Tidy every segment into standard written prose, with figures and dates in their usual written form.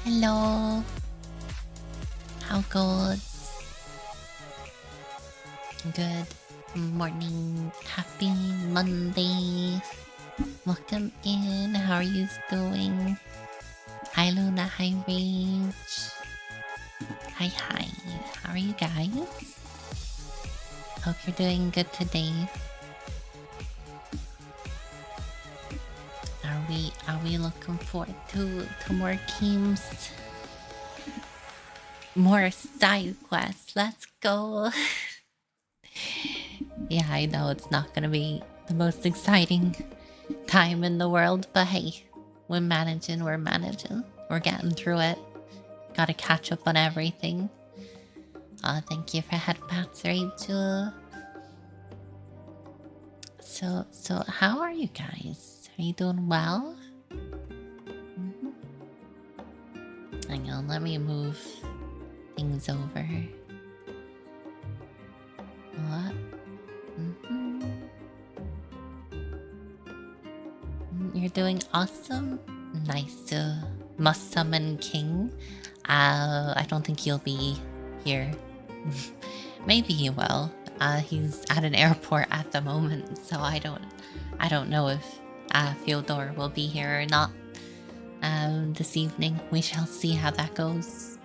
Hello. How goes? Good morning. Happy Monday. Welcome in. How are you doing? Hi Luna. Hi Rage. Hi. How are you guys? Hope you're doing good today. Are we looking forward to more games? More side quests. Let's go. Yeah, I know it's not gonna be the most exciting time in the world, but hey, we're managing. We're getting through it. Gotta catch up on everything. Thank you for headpats, Rachel. So how are you guys? Are you doing well? Hang on, let me move things over. What? You're doing awesome. Nice. Must summon King. I don't think he'll be here. Maybe he will. He's at an airport at the moment, so I don't know if Fyodor will be here or not. This evening, we shall see how that goes.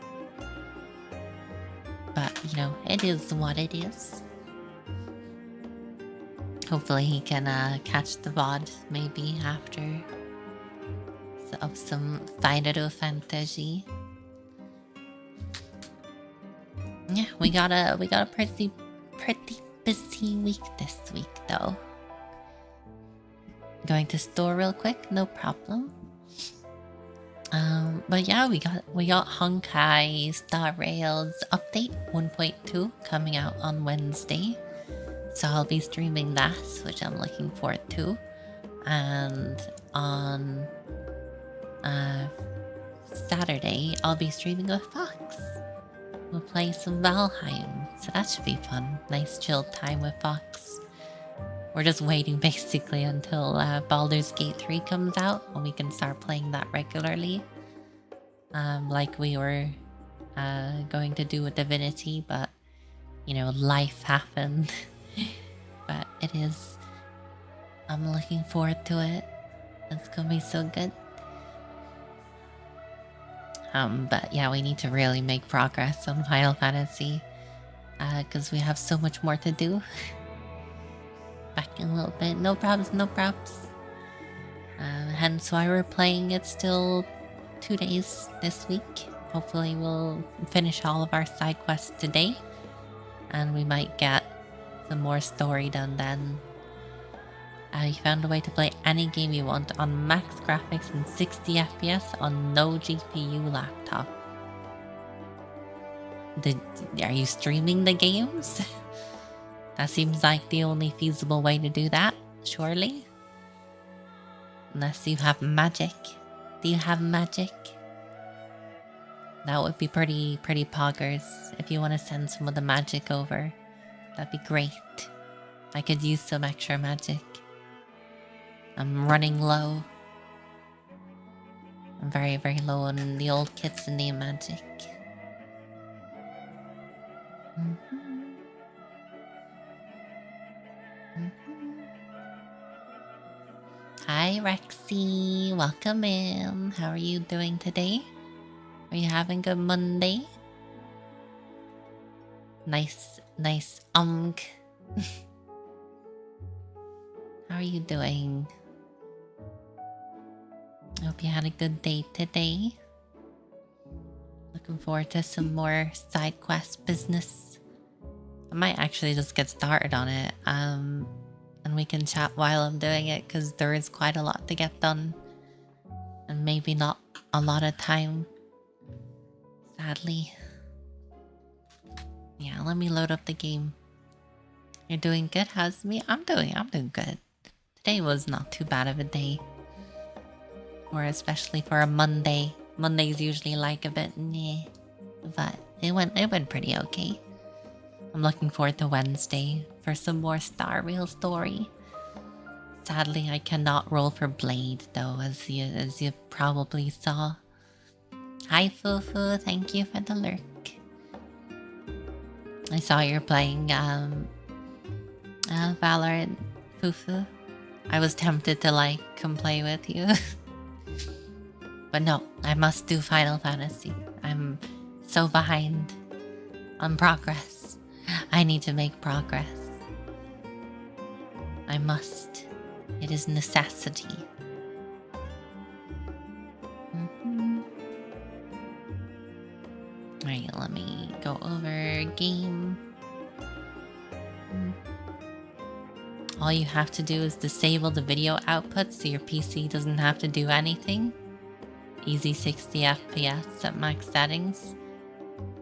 But you know, it is what it is. Hopefully, he can catch the VOD maybe after of some Final Fantasy. Yeah, we got a pretty busy week this week though. Going to store real quick, no problem. But yeah, we got Honkai Star Rails update 1.2 coming out on Wednesday. So I'll be streaming that, which I'm looking forward to. And on Saturday, I'll be streaming with Fox. We'll play some Valheim, so that should be fun. Nice chilled time with Fox. We're just waiting basically until Baldur's Gate 3 comes out and we can start playing that regularly. Like we were going to do with Divinity, but you know, life happened. But it is. I'm looking forward to it. It's gonna be so good. But yeah, we need to really make progress on Final Fantasy because we have so much more to do. Back in a little bit. No problems. Hence why we're playing it still 2 days this week. Hopefully we'll finish all of our side quests today. And we might get some more story done then. You found a way to play any game you want on max graphics and 60 FPS on no GPU laptop. Are you streaming the games? That seems like the only feasible way to do that, surely. Unless you have magic. Do you have magic? That would be pretty poggers if you want to send some of the magic over. That'd be great. I could use some extra magic. I'm running low. I'm very low on the old Kitsune magic. Hi Rexy, welcome in. How are you doing today? Are you having a Monday? Nice. How are you doing? I hope you had a good day today. Looking forward to some more side quest business. I might actually just get started on it. And we can chat while I'm doing it because there is quite a lot to get done. And maybe not a lot of time. Sadly. Yeah, let me load up the game. You're doing good? How's me? I'm doing good. Today was not too bad of a day. Or especially for a Monday. Monday's usually like a bit meh. But it went pretty okay. I'm looking forward to Wednesday for some more Star Rail story. Sadly, I cannot roll for Blade though, as you probably saw. Hi, Fufu. Thank you for the lurk. I saw you're playing Valorant, Fufu. I was tempted to like come play with you. But no, I must do Final Fantasy. I'm so behind on progress. I need to make progress. I must. It is necessity. Alright, let me go over game. All you have to do is disable the video output so your PC doesn't have to do anything. Easy 60 FPS at max settings.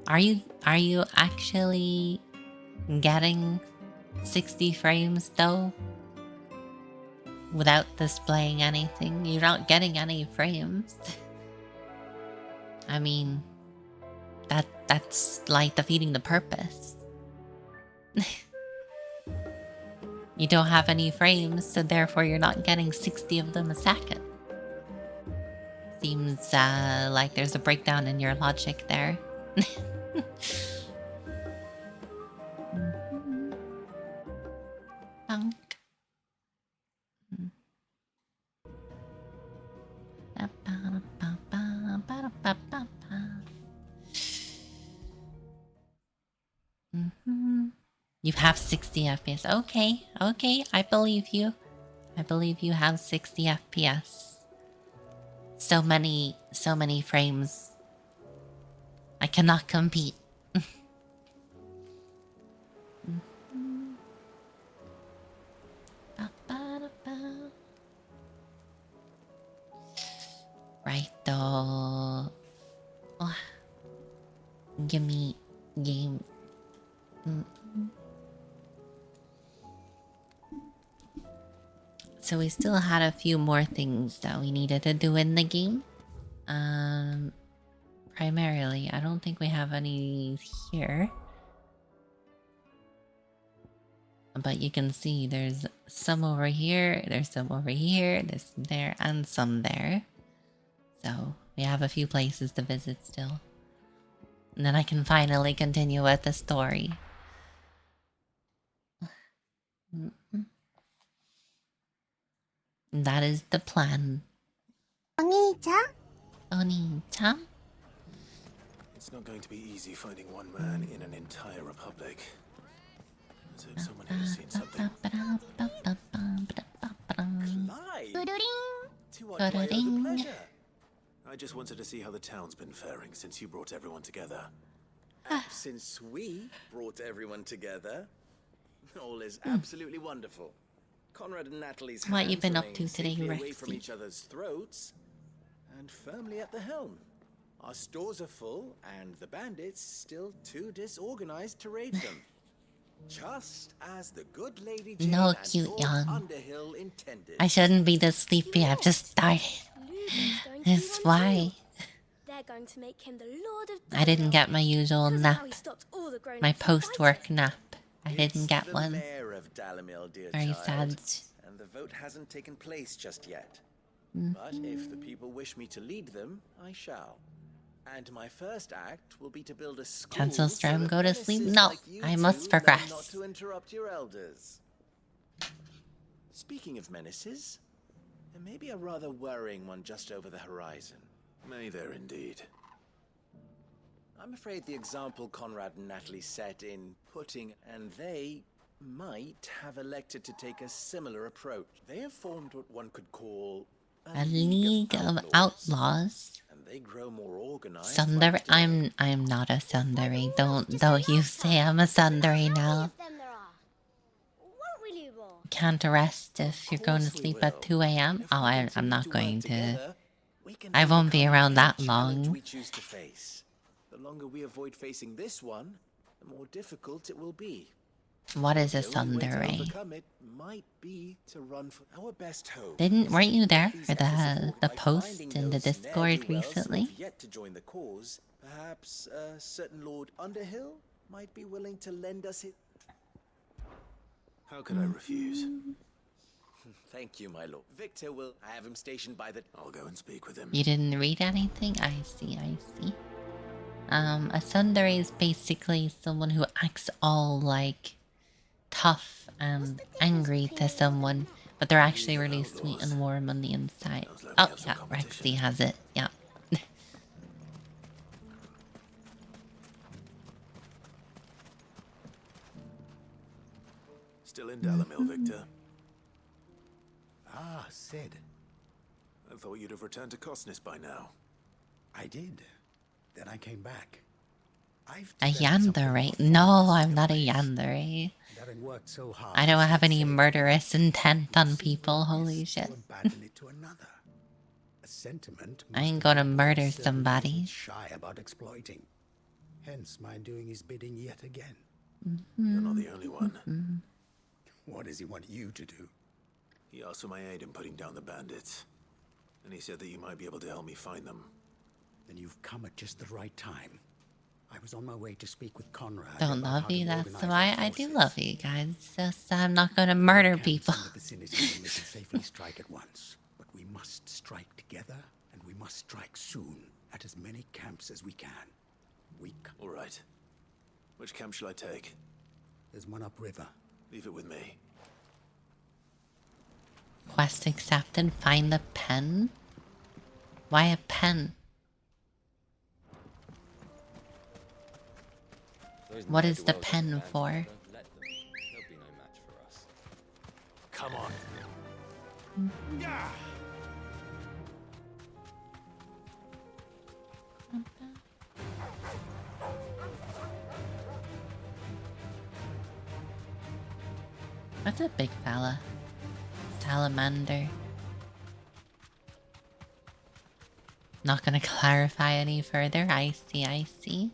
Are you actually getting 60 frames though? Without displaying anything? You're not getting any frames. I mean, that's like defeating the purpose. You don't have any frames, so therefore you're not getting 60 of them a second. Seems like there's a breakdown in your logic there. You have 60 FPS. Okay, okay, I believe you. I believe you have 60 FPS. So many frames. I cannot compete. Right though. Oh. Give me game. So we still had a few more things that we needed to do in the game. Primarily, I don't think we have any here. But you can see there's some over here, there's some over here, there's some there, and some there. So we have a few places to visit still. And then I can finally continue with the story. That is the plan. Oni-chan? Oni-chan? It's not going to be easy finding one man in an entire republic. As if someone has seen something. Clyde! I just wanted to see how the town's been faring since you brought everyone together. Since we brought everyone together, all is absolutely wonderful. Conrad and Natalie's What you been up to hands today, remain Rexy? away from each other's throats and firmly at the helm. Our stores are full, and the bandits still too disorganized to raid them. Just as the good lady Jane No, and cute Lord young. Underhill intended. I shouldn't be this sleepy. I've just started. That's why. They're going to make him the Lord of I didn't get my usual Because of nap. how he stopped all the grown-ups My from post-work fighting. nap. I didn't It's get the one. mayor of Dalamil, dear Very child, sad. and the vote hasn't taken place just yet. But if the people wish me to lead them, I shall. And my first act will be to build a school. Cancel so stream, that go to sleep? menaces No, like you I two must learn progress. not to interrupt your elders. Speaking of menaces, there may be a rather worrying one just over the horizon. May there indeed. I'm afraid the example Conrad and Natalie set in putting, and they might have elected to take a similar approach. They have formed what one could call A league of outlaws. and they grow more organized. Sundari. I'm not a Sundari. Don't you say I'm a Sundari now. Can't rest if you're going to sleep at 2 a.m. Oh, I'm not going to. I won't be around that long. We choose to face. The longer we avoid facing this one, the more difficult it will be. What is a The only way to Sundari? overcome it might be to run for our best hope. Weren't you there These for efforts the forward by post finding in the those Discord ne'er-do-wells who recently? have yet to join the cause. Perhaps a certain Lord Underhill might be willing to lend us it. How could I refuse? Thank you, my lord. Victor will have him stationed by the... I'll go and speak with him. You didn't read anything? I see, I see. A tsundere is basically someone who acts all like tough and angry to someone, but they're actually really sweet and warm on the inside. Sounds like we Oh have some yeah, competition. Rexy has it. Yeah. Still in Dalamil, Victor? Ah, Sid. I thought you'd have returned to Cosnes by now. I did. Then I came back. I've A developed something yandere? more No, focused I'm not a nowadays. yandere. And having worked so hard I to don't see have it any saved murderous one life, intent on it seemed people. Holy obvious shit. to abandon it to another. A sentiment I most ain't of gonna my murder boys' servants somebody. isn't shy about exploiting. Hence my doing his bidding yet again. You're not the only one. What does he want you to do? He asked for my aid in putting down the bandits. And he said that you might be able to help me find them. Then you've come at just the right time. I was on my way to speak with Conrad. Don't about love how to you, that's organize why our I do forces. love you guys. Just I'm not gonna murder Camps people. in the vicinity where we can safely strike at once. But we must strike together, and we must strike soon at as many camps as we can. All right. Which camp shall I take? There's one upriver. Leave it with me. Quest accepted. Find the pen? Why a pen? What is the pen for? Come on. That's a big fella. Salamander. Not gonna clarify any further. I see, I see.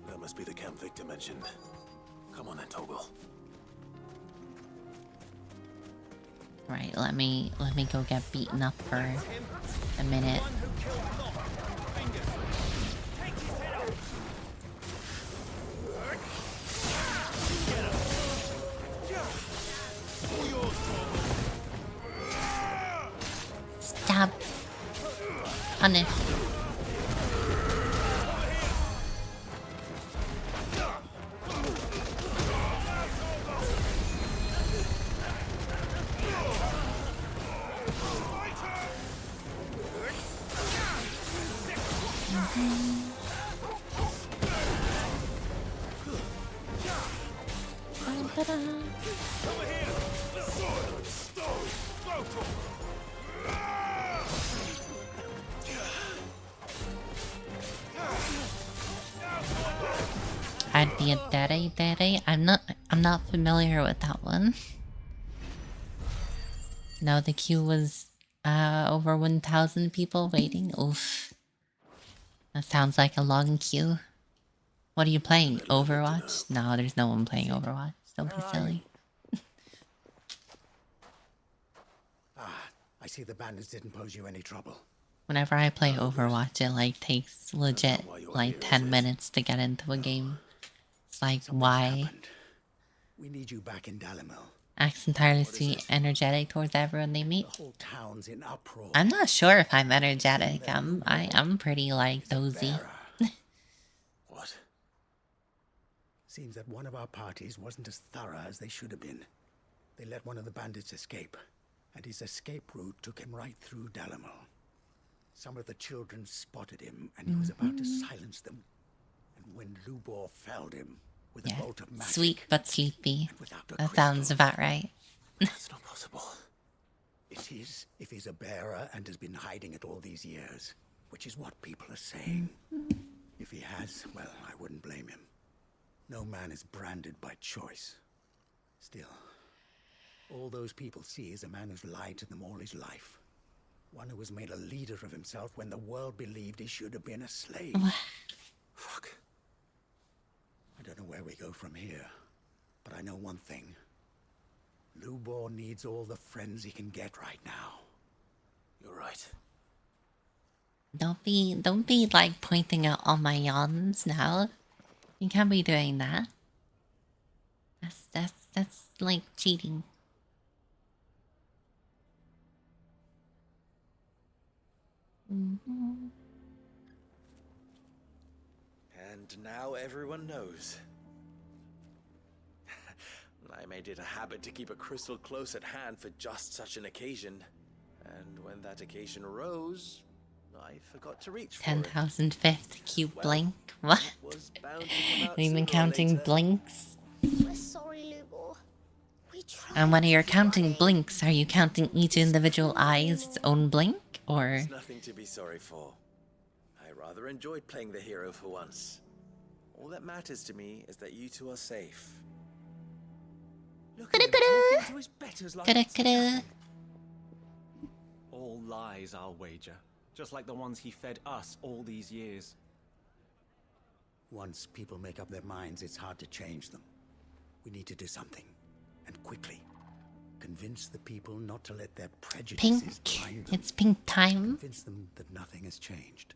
That must be the camp Victor mentioned. Come on then, Toggle. Right, let me go get beaten up for a minute. Stab. Punish. I'd be a dere. I'm not familiar with that one. No, the queue was over 1,000 people waiting. Oof. That sounds like a long queue. What are you playing? Overwatch? No, there's no one playing Overwatch. Don't be silly. I see the bandits didn't pose you any trouble. Whenever I play Overwatch, it like takes legit why you're like here, is 10 it? minutes to get into a game. It's like, Something's why? happened. We need you back in Dalamil. Acts entirely sweet, energetic towards everyone they meet. The whole town's in uproar. I'm not sure if I'm energetic. I'm pretty like dozy. Bearer. What? Seems that one of our parties wasn't as thorough as they should have been. They let one of the bandits escape, and his escape route took him right through Dalamil. Some of the children spotted him, and he was about to silence them. And when Lubor felled him with a Yeah, bolt of magic, sweet but sleepy. and without a That sounds crystal, about right. That's not possible. it is if he's a bearer and has been hiding it all these years, which is what people are saying. If he has, well, I wouldn't blame him. No man is branded by choice. Still, all those people see is a man who's lied to them all his life. One who has made a leader of himself when the world believed he should have been a slave. Fuck. I don't know where we go from here, but I know one thing. Lubor needs all the friends he can get right now. You're right. Don't be like pointing out all my yawns now. You can't be doing that. That's like cheating. And now everyone knows. I made it a habit to keep a crystal close at hand for just such an occasion. And when that occasion arose, I forgot to reach for it. 10,005th cube Well, blink. What? it was bound to come out Are you even sooner or counting later. blinks? We're sorry, Lubor. We tried. And when you're to counting warn you. blinks, are you counting each individual eye as its own blink? Or There's nothing to be sorry for. I rather enjoyed playing the hero for once. All that matters to me is that you two are safe. Look at him talking to his betters like it's Coulda. nothing. All lies, I'll wager. Just like the ones he fed us all these years. Once people make up their minds, it's hard to change them. We need to do something, and quickly. Convince the people not to let their prejudices pink? blind them. It's pink time. Convince them that nothing has changed.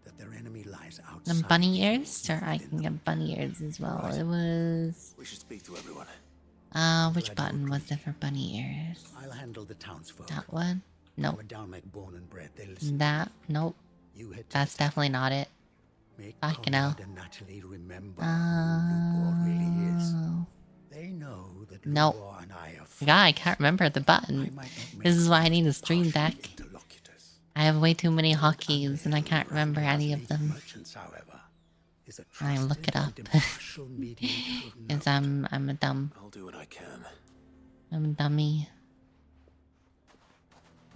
That their enemy lies outside. And bunny these ears? walls Or I within can them. get bunny ears as well. Right. It was... We should speak to everyone. Which Glad you button was agree. it for bunny ears? I'll handle the townsfolk. That one? I'm Nope. a Dalmec born and bred. They listen. That? Nope. You head to That's definitely not it. Make fucking hell. Conrad and Natalie remember who Lubor really is. Oh. They know that Nope. Lubor and I are God, I can't remember the I button. might not This is make why I need a partial stream deck. interlocutors. I have way too many hotkeys and I can't Underhill remember any of League them. Merchants, however, is a I look it trusted up. and impartial mediator of Because note. I'm a dumb. I'll do what I can. I'm a dummy.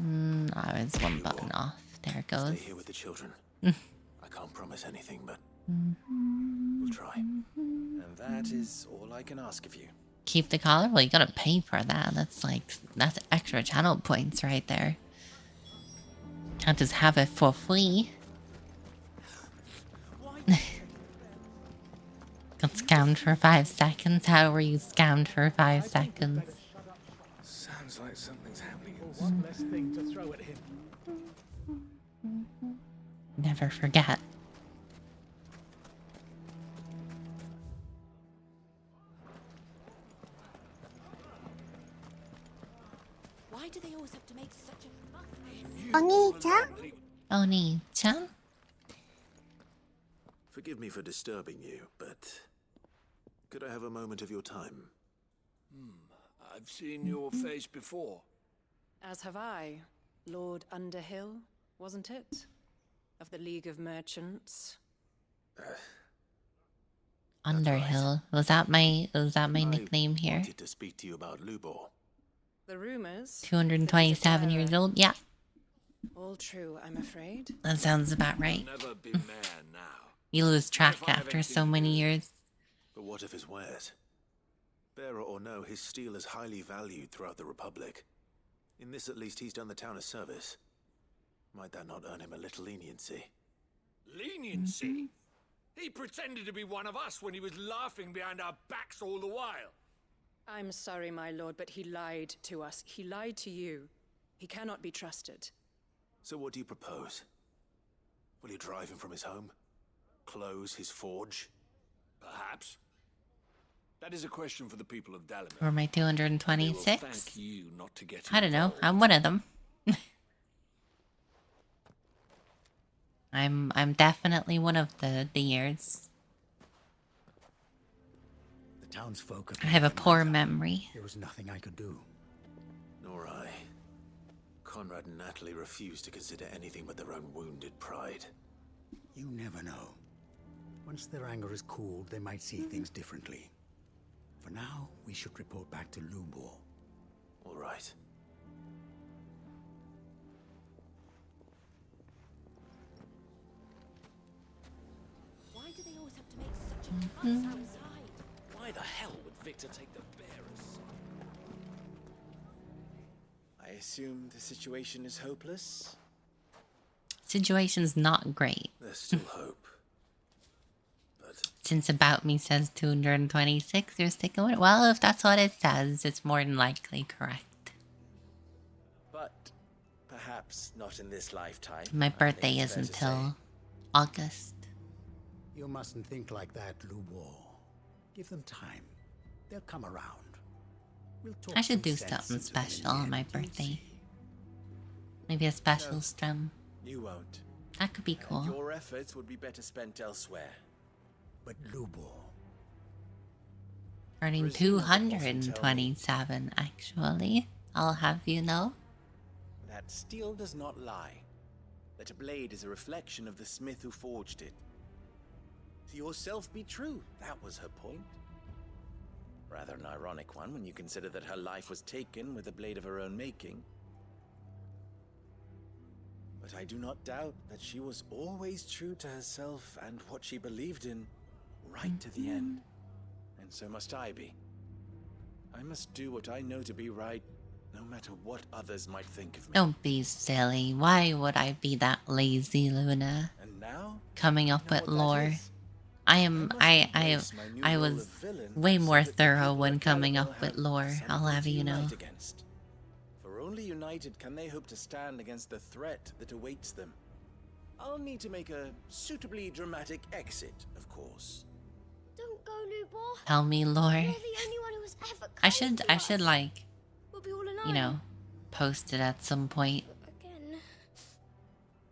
I was one button off. There it Stay goes. here with the children. I can't promise anything, but we'll try. And that is all I can ask of you. Keep the collar? Well, you gotta pay for that. That's extra channel points right there. Can't just have it for free. Got scammed for 5 seconds. How were you scammed for 5 seconds? Sounds like something's happening. One less thing to throw at him. Never forget. Why do they always have to make such a fuss? Oni-chan? Forgive me for disturbing you, but could I have a moment of your time? I've seen your face before. As have I. Lord Underhill, wasn't it? Of the League of Merchants. Underhill. Was that my nickname I here? wanted to speak to you about Lubor. The rumors. 227 years old? Yeah, All true, I'm afraid. that sounds about right. Never be man now. You lose track If I have after anything so to many do- years. But what of his wares? Bearer or no, his steel is highly valued throughout the Republic. In this, at least, he's done the town a service. Might that not earn him a little leniency? Leniency? He pretended to be one of us when he was laughing behind our backs all the while. I'm sorry, my lord, but he lied to us. He lied to you. He cannot be trusted. So what do you propose? Will you drive him from his home? Close his forge? Perhaps. That is a question for the people of Dalamir. Or my They will 226? thank you not to get I don't know. involved. I'm one of them. I'm definitely one of the years. The townsfolk I have a poor memory. memory. There was nothing I could do. Nor I. Conrad and Natalie refuse to consider anything but their own wounded pride. You never know. Once their anger is cooled, they might see things differently. For now, we should report back to Lubor. All right. Why do they always have to make such a fuss outside? Why the hell would Victor take the bearers? I assume the situation is hopeless? Situation's not great. There's still hope. But Since About Me says 226, you're sticking with it? Well, if that's what it says, it's more than likely correct. But perhaps not in this lifetime. My I think birthday it's is fair to say. until August. You mustn't think like that, Lubor. Give them time. They'll come around. We'll talk I should some do sense something into them in special the on end, my you'll birthday. see. Maybe a special strum. You won't. That could be cool. Your efforts would be better spent elsewhere. But Lubor, Turning Resume what often tell me. 227, actually. I'll have you know. That steel does not lie. That a blade is a reflection of the smith who forged it. To yourself be true, that was her point. Rather an ironic one when you consider that her life was taken with a blade of her own making. But I do not doubt that she was always true to herself and what she believed in, right to the end. And so must I be. I must do what I know to be right, no matter what others might think of me. Don't be silly. Why would I be that lazy, Luna? And now, Coming up you know with what that lore. is? I was way more thorough when coming up with lore. I'll have you know. For only united can they hope to stand against the threat that awaits them. I'll need to make a suitably dramatic exit, of course. Don't go, Lubor. Tell me lore. You're the only one who was ever I kind should to us. like, We'll be all alone. you know, post it at some point. Again.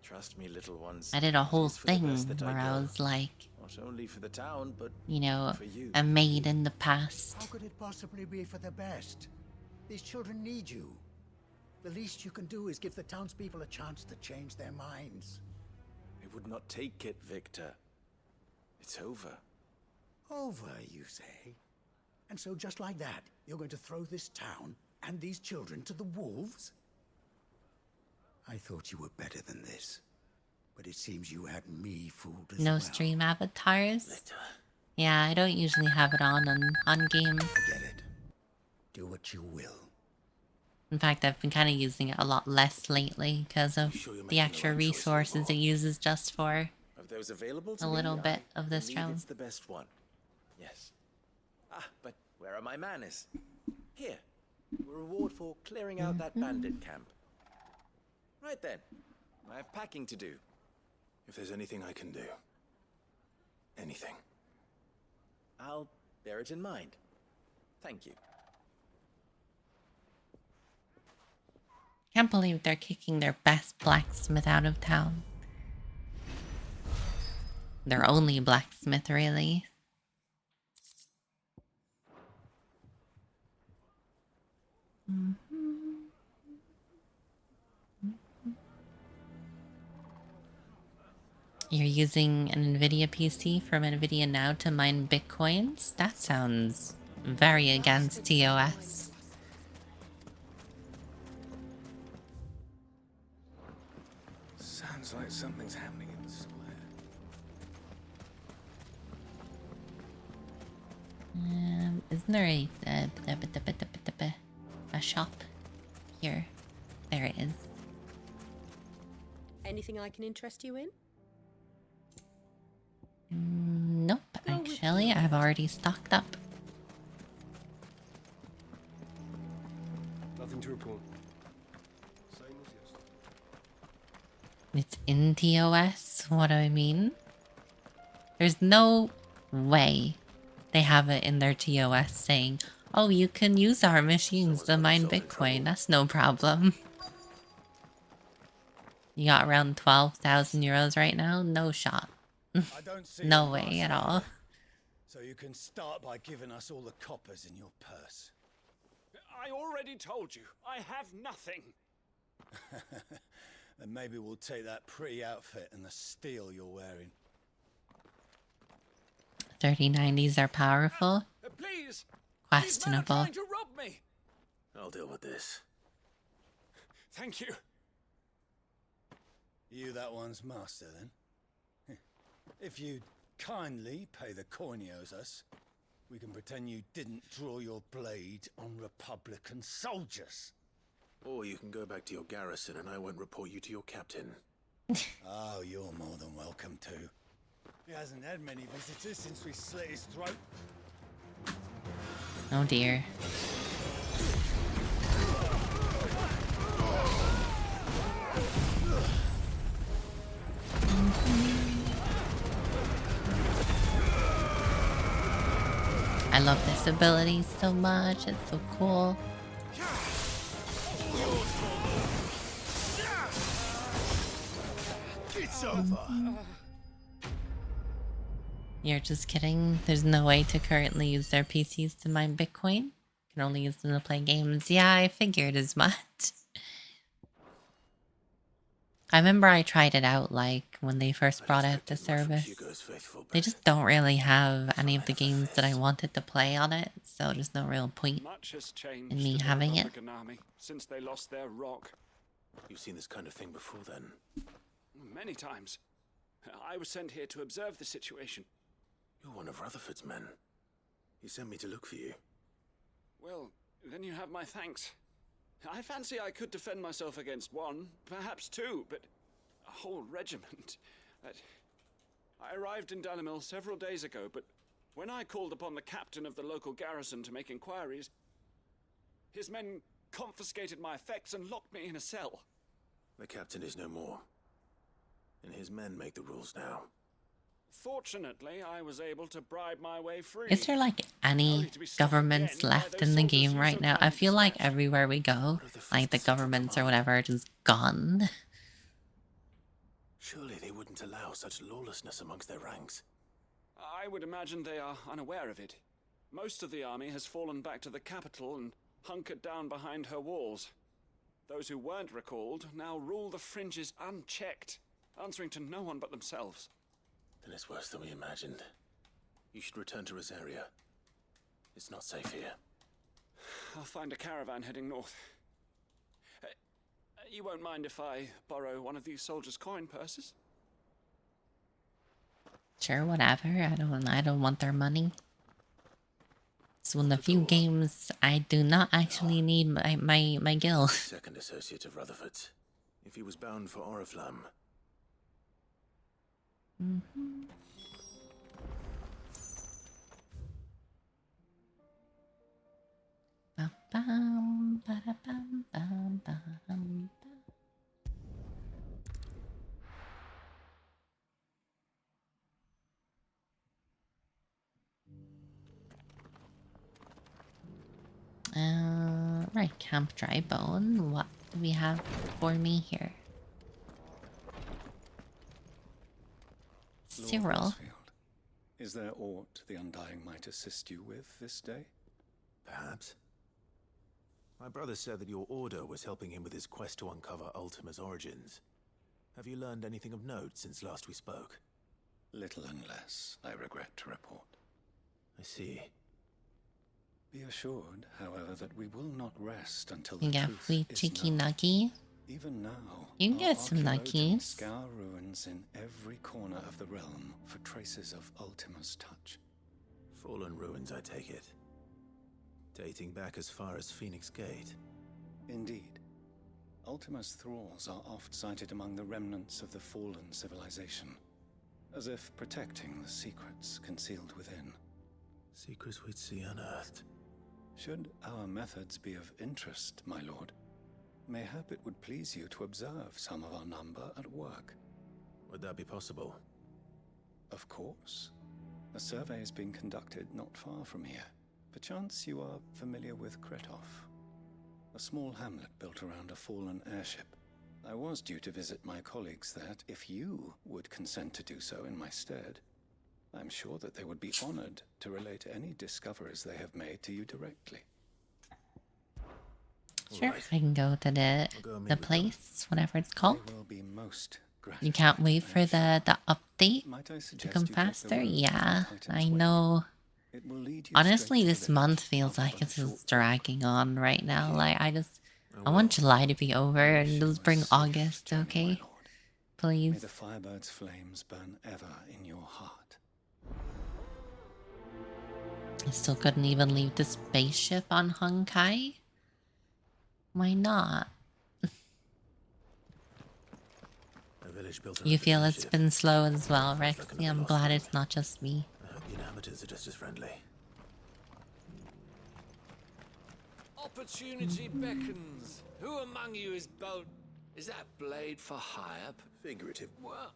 Trust me, little ones. I did a whole it is for the thing best that where I go. was like, Not only for the town, but you know, for you. a maid in the past. how could it possibly be for the best? These children need you. The least you can do is give the townspeople a chance to change their minds. It would not take it, Victor. It's over. Over, you say? And so just like that, you're going to throw this town and these children to the wolves? I thought you were better than this. But it seems you had me fooled as No well. stream avatars. Yeah, I don't usually have it on game. Forget it. Do what you will. In fact, I've been kind of using it a lot less lately because of sure you're the making the extra right choice, resources Lubor? it uses just for. Of those available to A me, little bit I of this believe round. It's the best one. Yes. But where are my manners? Here. A reward for clearing out that bandit camp. Right then. I have packing to do. If there's anything I can do. Anything. I'll bear it in mind. Thank you. Can't believe they're kicking their best blacksmith out of town. Their only blacksmith, really. You're using an NVIDIA PC from NVIDIA Now to mine bitcoins? That sounds very against TOS. Sounds like something's happening in the square. Isn't there a shop here? There it is. Anything I can interest you in? Nope, actually, I've already stocked up. Nothing to report. Same as yesterday. It's in TOS, what do I mean? There's no way they have it in their TOS saying, oh, you can use our machines to mine Bitcoin. That's no problem. You got around 12,000 euros right now? No shot. I don't see No a way at marshal, all. So you can start by giving us all the coppers in your purse. I already told you, I have nothing. Then maybe we'll take that pretty outfit and the steel you're wearing. 3090s are powerful. Please! Questionable. These men are trying to rob me! I'll deal with this. Thank you. You that one's master, then? If you'd kindly pay the coin he owes us, we can pretend you didn't draw your blade on Republican soldiers. Or you can go back to your garrison and I won't report you to your captain. Oh, you're more than welcome to. He hasn't had many visitors since we slit his throat. Oh dear. I love this ability so much. It's so cool. It's over. You're just kidding. There's no way to currently use their PCs to mine Bitcoin. Can only use them to play games. Yeah, I figured as much. I remember I tried it out like when they first brought out the service. They just don't really have any of the games that I wanted to play on it, so there's no real point Much has changed in me to the having it. Republican Army since they lost their rock. You've seen this kind of thing before then? Many times. I was sent here to observe the situation. You're one of Rutherford's men. He sent me to look for you. Well, then you have my thanks. I fancy I could defend myself against one, perhaps two, but a whole regiment. I arrived in Dunamil several days ago, but when I called upon the captain of the local garrison to make inquiries, his men confiscated my effects and locked me in a cell. The captain is no more, and his men make the rules now. Fortunately, I was able to bribe my way free. Is there like any governments left in the game right now? I feel like everywhere we go, like the governments or whatever are just gone. Surely they wouldn't allow such lawlessness amongst their ranks. I would imagine they are unaware of it. Most of the army has fallen back to the capital and hunkered down behind her walls. Those who weren't recalled now rule the fringes unchecked, answering to no one but themselves. Then it's worse than we imagined. You should return to Rosaria. It's not safe here. I'll find a caravan heading north. You won't mind if I borrow one of these soldiers' coin purses? Sure, whatever. I don't want their money. It's one of the few games I do not actually need my gil. Second associate of Rutherford's. If he was bound for Oriflamme. Ba-bam, ba-da-bam, bam, bam, bam. Right, Camp Drybone. What do we have for me here? Cyril. Westfield, is there aught the Undying might assist you with this day? Perhaps. My brother said that your order was helping him with his quest to uncover Ultima's origins. Have you learned anything of note since last we spoke? Little and less, I regret to report. I see. Be assured, however, that we will not rest until You the get truth free is cheeky known. nuggy. Even now, You can our get some archaeologians nuggies. scour ruins in every corner of the realm for traces of Ultima's touch. Fallen ruins, I take it. Dating back as far as Phoenix Gate. Indeed. Ultima's thralls are oft sighted among the remnants of the fallen civilization, as if protecting the secrets concealed within. Secrets we'd see unearthed. Should our methods be of interest, my lord, mayhap it would please you to observe some of our number at work. Would that be possible? Of course. A survey is being conducted not far from here. Perchance you are familiar with Kretov, a small hamlet built around a fallen airship. I was due to visit my colleagues there. If you would consent to do so in my stead, I'm sure that they would be honored to relate any discoveries they have made to you directly. Sure, I can go to the place, whatever it's called. They will be most You can't wait for the update Might I to suggest come you take the faster? road Yeah, Titan's I Way? know. It will lead you Honestly, straight to this the month village feels after like a it's short just dragging on right now. Like, I want July to be over and just bring August, okay? May Please. the Firebird's flames burn ever in your heart. I still couldn't even leave the spaceship on Honkai. Why not? A village built You around feel the it's ship. been slow as well, Like Rexy. another I'm lost glad home. it's not just me. I hope the inhabitants are just as friendly. Opportunity beckons. Who among you is bold? Is that blade for hire? Figurative. Well,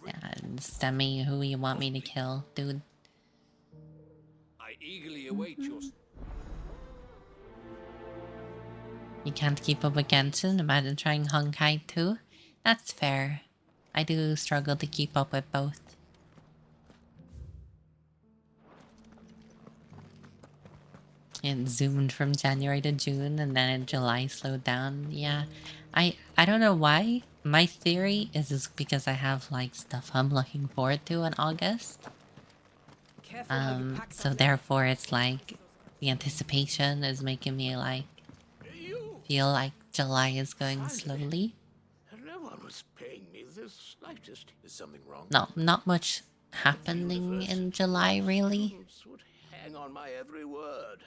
Yeah, just tell me who you want me to kill, dude. I eagerly await your... You can't keep up with Genshin. Imagine trying Honkai too. That's fair. I do struggle to keep up with both. It zoomed from January to June and then in July slowed down. Yeah. I don't know why. My theory is it's because I have like stuff I'm looking forward to in August. So therefore it's like the anticipation is making me like feel like July is going slowly. No one was paying me the slightest. Is something wrong? No, not much happening in July really. Students would hang on my every word.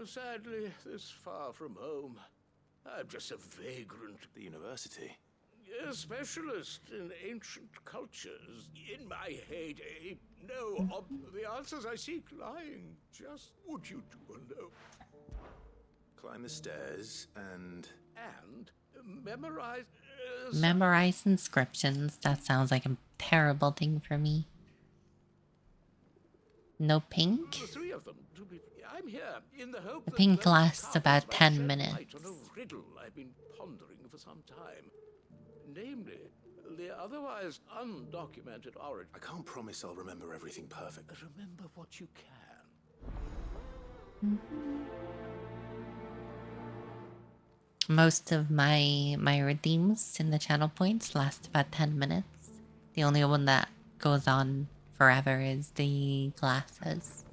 Sadly, this far from home, I'm just a vagrant. The university. A specialist in ancient cultures. In my heyday, no, the answers I seek lying just would you to know. Climb the stairs and Memorize. Memorize inscriptions. That sounds like a terrible thing for me. No pink? The three of them. I'm here in the hope The that pink those lasts cards about might 10 shed minutes. light on a riddle I've been pondering for some time. Namely, the otherwise undocumented origin. I can't promise I'll remember everything perfect. Remember what you can. Most of my redeems in the channel points last about 10 minutes. The only one that goes on forever is the glasses.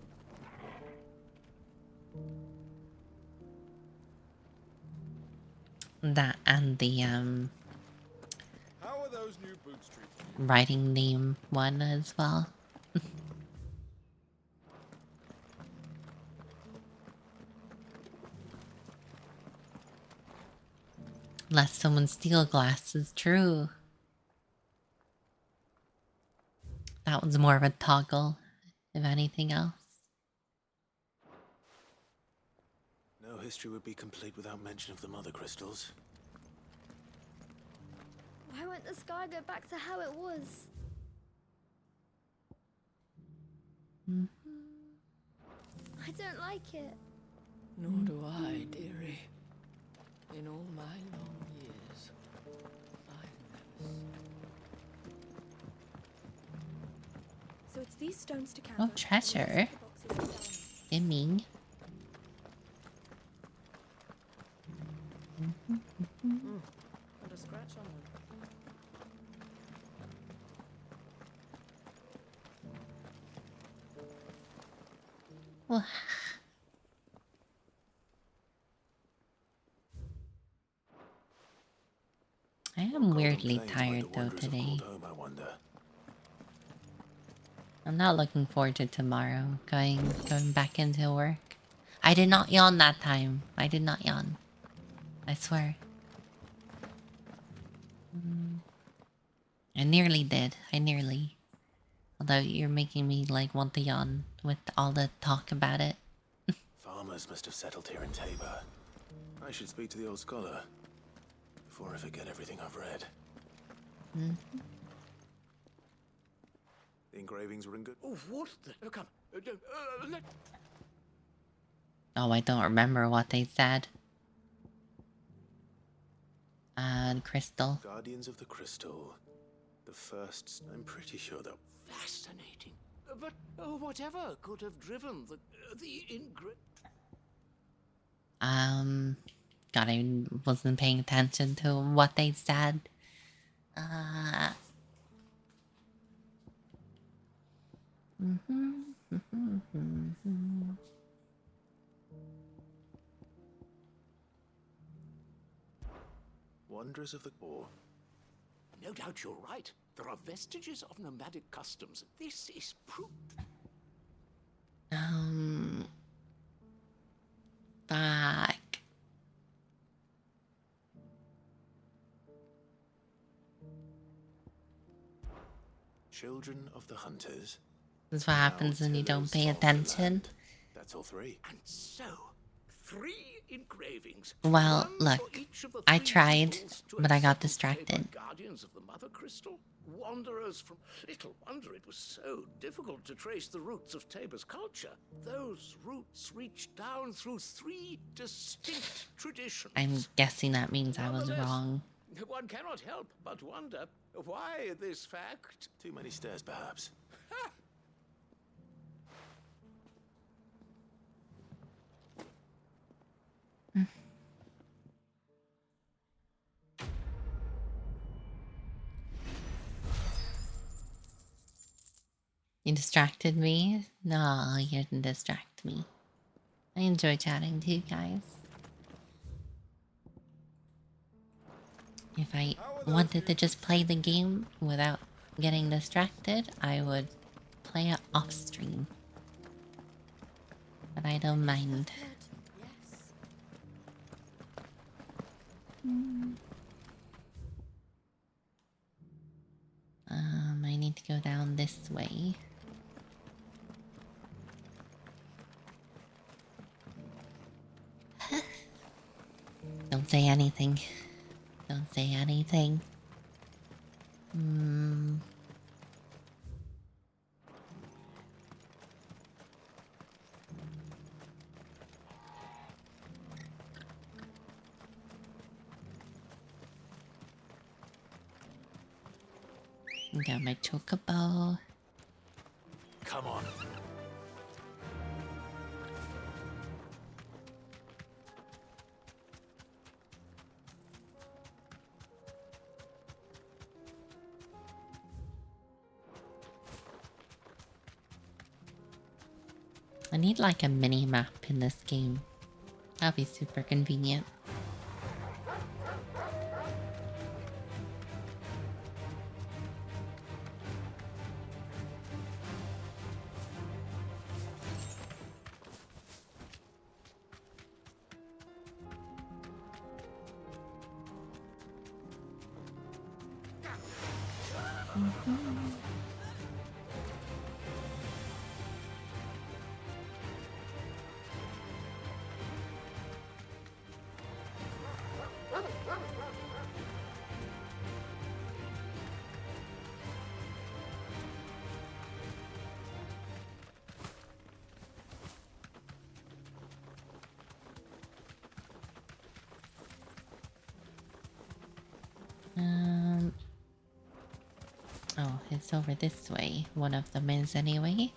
That and the How are those new boots treated? writing name one as well. Let someone steal glasses, true. That one's more of a toggle, if anything else. No history would be complete without mention of the mother crystals. Why won't the sky go back to how it was? I don't like it. Nor do I, dearie. In all my long years, I've never seen. So it's these stones to count. Oh, treasure. Imming. Got a scratch on them. Well, I am weirdly tired though today. Home, I wonder. I'm not looking forward to tomorrow. Going back into work. I did not yawn that time. I did not yawn. I swear. I nearly did. I nearly. Although you're making me like want to yawn with all the talk about it. Farmers must have settled here in Tabor. I should speak to the old scholar before I forget everything I've read. The engravings were in good. Oh, what the... Oh, come. Let... Oh, I don't remember what they said. Crystal. Guardians of the Crystal. The first, I'm pretty sure that. Fascinating. But whatever could have driven the God, I wasn't paying attention to what they said. Wonders of the War. No doubt you're right. There are vestiges of nomadic customs. This is proof. Fuck. Children of the Hunters. This is what happens when you don't pay attention. That's all three. And so, 3 engravings. Well, One for look, each of the I three tried, peoples to but I got accept the paper distracted. Guardians of the Mother Crystal, wanderers from. Little wonder it was so difficult to trace the roots of Tabor's culture. Those roots reach down through 3 distinct traditions. I'm guessing that means I was Nonetheless, wrong. one cannot help but wonder why this fact. Too many stairs, perhaps. You distracted me? No, you didn't distract me. I enjoy chatting to you guys. If I wanted to just play the game without getting distracted, I would play it off stream. But I don't mind. Yes. I need to go down this way. Don't say anything. Don't say anything. Got my chocobo. Come on. I need like a mini map in this game. That'd be super convenient. Oh, it's over this way. One of them is anyway.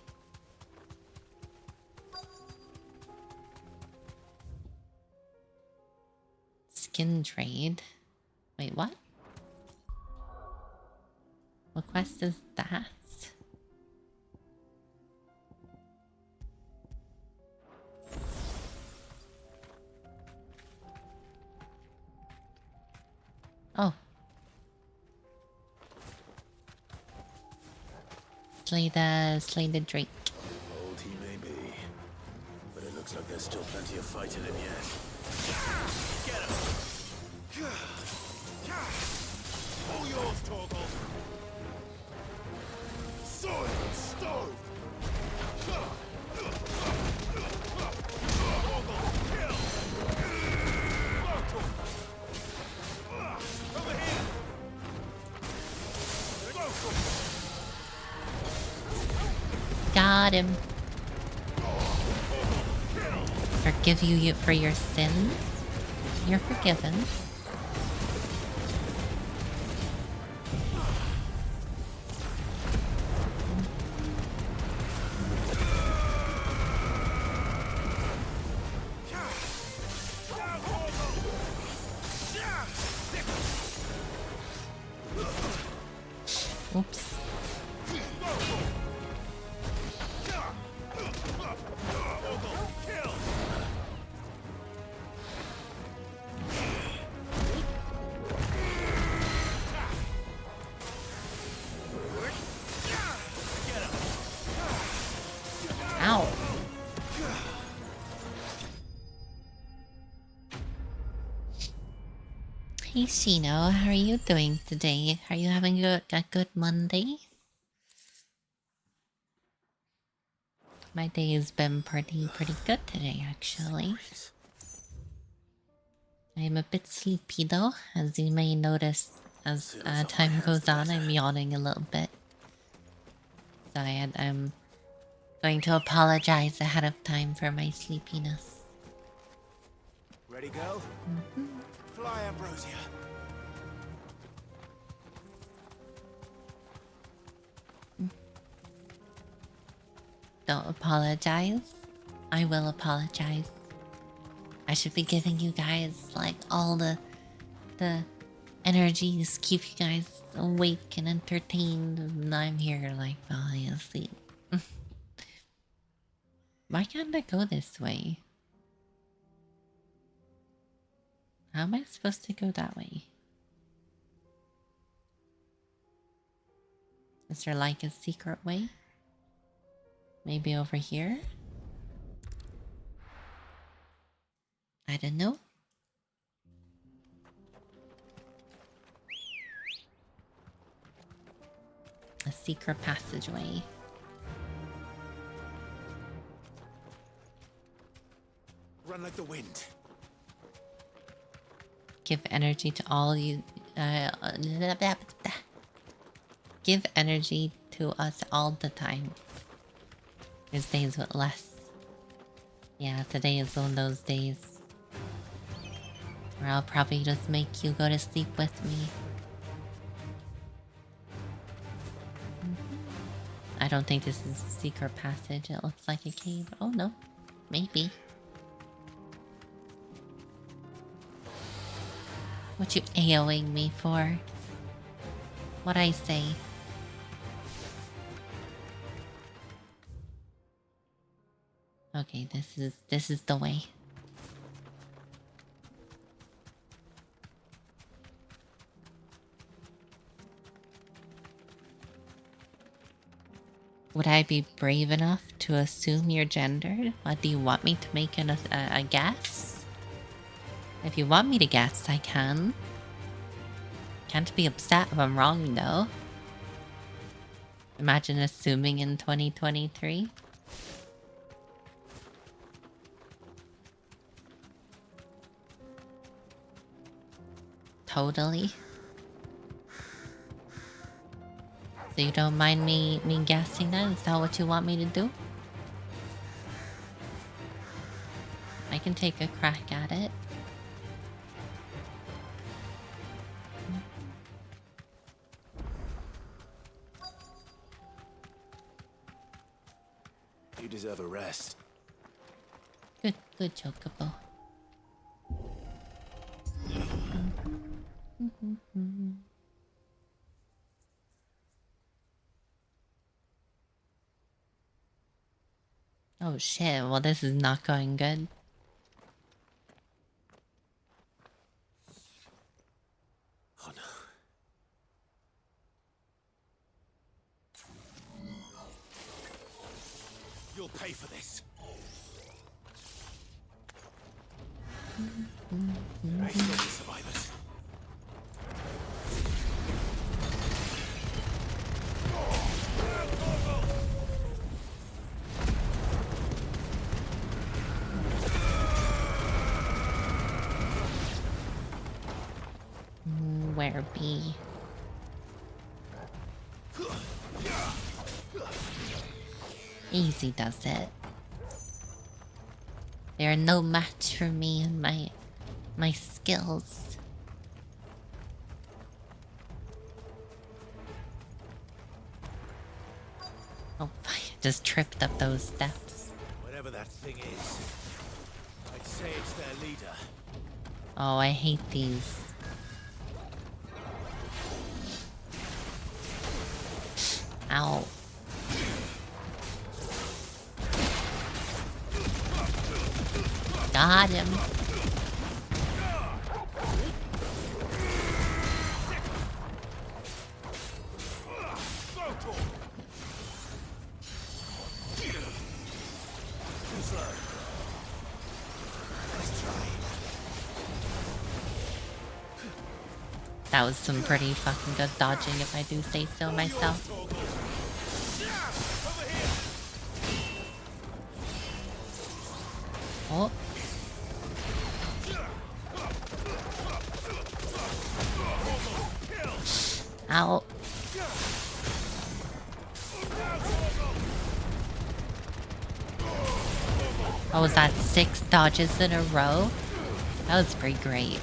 Skin trade. Wait, what? What quest is that? Oh. Slay the Drake. Old he may be, but it looks like there's still plenty of fight in him yet. Get him! All yours, Torgal. Sword and stone. Torgal, kill. Over here. Got him. Forgive you for your sins. You're forgiven. Oops. Ow. Hey Shino, how are you doing today? Are you having a good Monday? My day has been pretty good today, actually. I'm a bit sleepy though, as you may notice as time goes on. I'm yawning a little bit. So I'm going to apologize ahead of time for my sleepiness. Ready, go? Fly, Ambrosia. Don't apologize. I will apologize. I should be giving you guys like all the energies, keep you guys awake and entertained, and I'm here like falling asleep. Why can't I go this way? How am I supposed to go that way? Is there like a secret way? Maybe over here? I don't know. A secret passageway. Run like the wind. Give energy to all you. Give energy to us all the time. There's days with less. Yeah, today is one of those days where I'll probably just make you go to sleep with me. I don't think this is a secret passage. It looks like a cave. Oh no, maybe. What you AOing me for? What I say? Okay, this is the way. Would I be brave enough to assume your gender? What do you want me to make a guess? If you want me to guess, I can. Can't be upset if I'm wrong, though. Imagine assuming in 2023. Totally. So you don't mind me guessing that? Is that what you want me to do? I can take a crack at it. You deserve a rest. Good Chocobo. Oh shit, well this is not going good. Oh no. You'll pay for this. Race for the survivors. Where be? Easy does it. They are no match for me and my skills. Oh, I just tripped up those steps. Whatever that thing is, I'd say it's their leader. Oh, I hate these. Ow. Got him. That was some pretty fucking good dodging if I do say so myself. Oh. Ow. Oh, was that 6 dodges in a row? That was pretty great.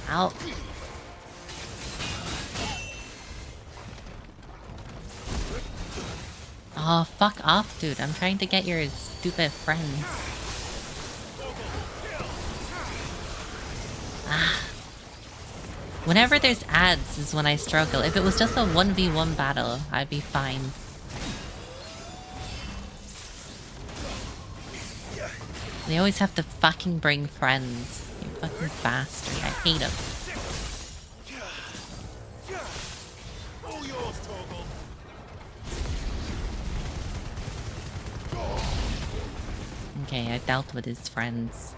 Ow. Oh, fuck off, dude. I'm trying to get your stupid friends. Ah. Whenever there's ads is when I struggle. If it was just a 1v1 battle, I'd be fine. They always have to fucking bring friends. You fucking bastard. I hate them. Okay, I dealt with his friends.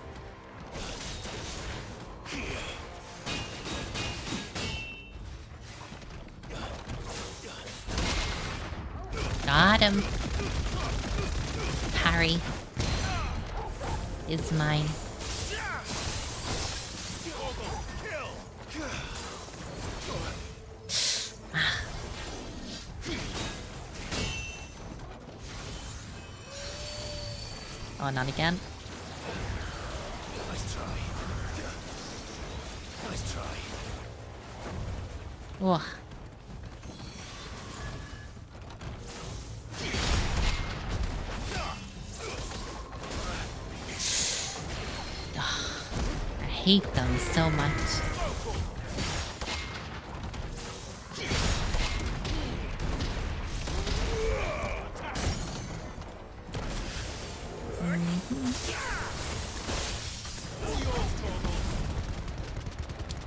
Got him. Parry is mine. Oh, not again. Nice try. Nice try. Ugh. I hate them so much.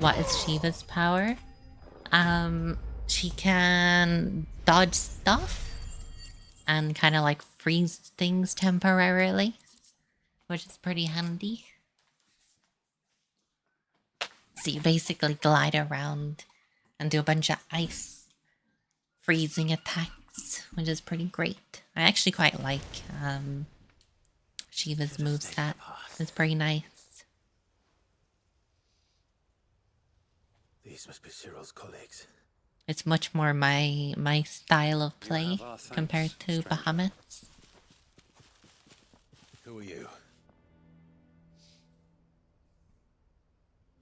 What is Shiva's power? She can dodge stuff and kind of like freeze things temporarily, which is pretty handy. So you basically glide around and do a bunch of ice freezing attacks, which is pretty great. I actually quite like Shiva's moveset. It's pretty nice. These must be Cyril's colleagues. It's much more my style of play have our thanks, compared to stranger. Bahamut's. Who are you?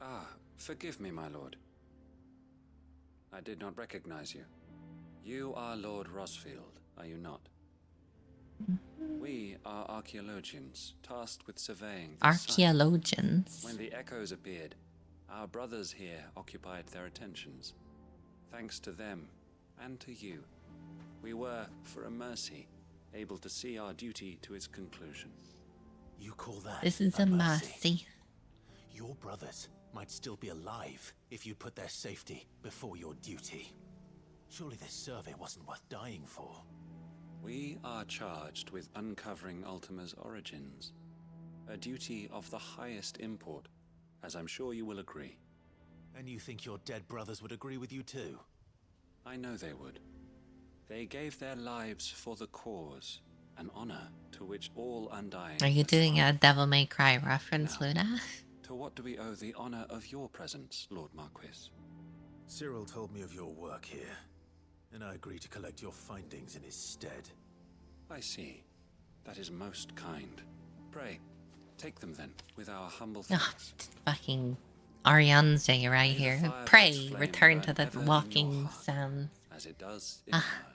Ah, forgive me, my lord. I did not recognize you. You are Lord Rosfield, are you not? We are archaeologians, tasked with surveying the site. Archaeologians. When the echoes appeared, our brothers here occupied their attentions. Thanks to them, and to you, we were, for a mercy, able to see our duty to its conclusion. You call that This is a mercy. Your brothers might still be alive if you put their safety before your duty. Surely this survey wasn't worth dying for. We are charged with uncovering Ultima's origins. A duty of the highest import, as I'm sure you will agree. And you think your dead brothers would agree with you too? I know they would. They gave their lives for the cause, an honor to which all Undying... Are you doing a Devil May Cry reference, Now, Luna? To what do we owe the honor of your presence, Lord Marquis? Cyril told me of your work here, and I agreed to collect your findings in his stead. I see. That is most kind. Pray, take them then, with our humble Oh, thanks. fucking Ariane's Day right May the here. fire of its Pray, flame return burn to the ever in your walking heart, sounds. as it does in Ah. ours.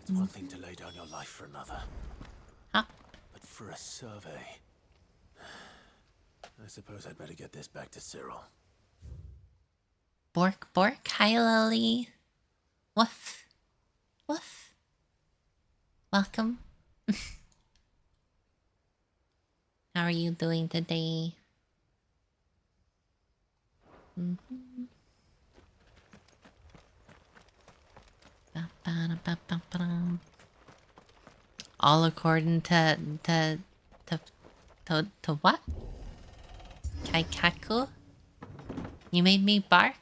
It's one thing to lay down your life for another, Huh? but for a survey... I suppose I'd better get this back to Cyril. Bork, bork. Hi, Lily. Woof. Woof. Welcome. How are you doing today? Ba-ba-da-ba-ba-ba. All according to what? Kaikaku? You made me bark?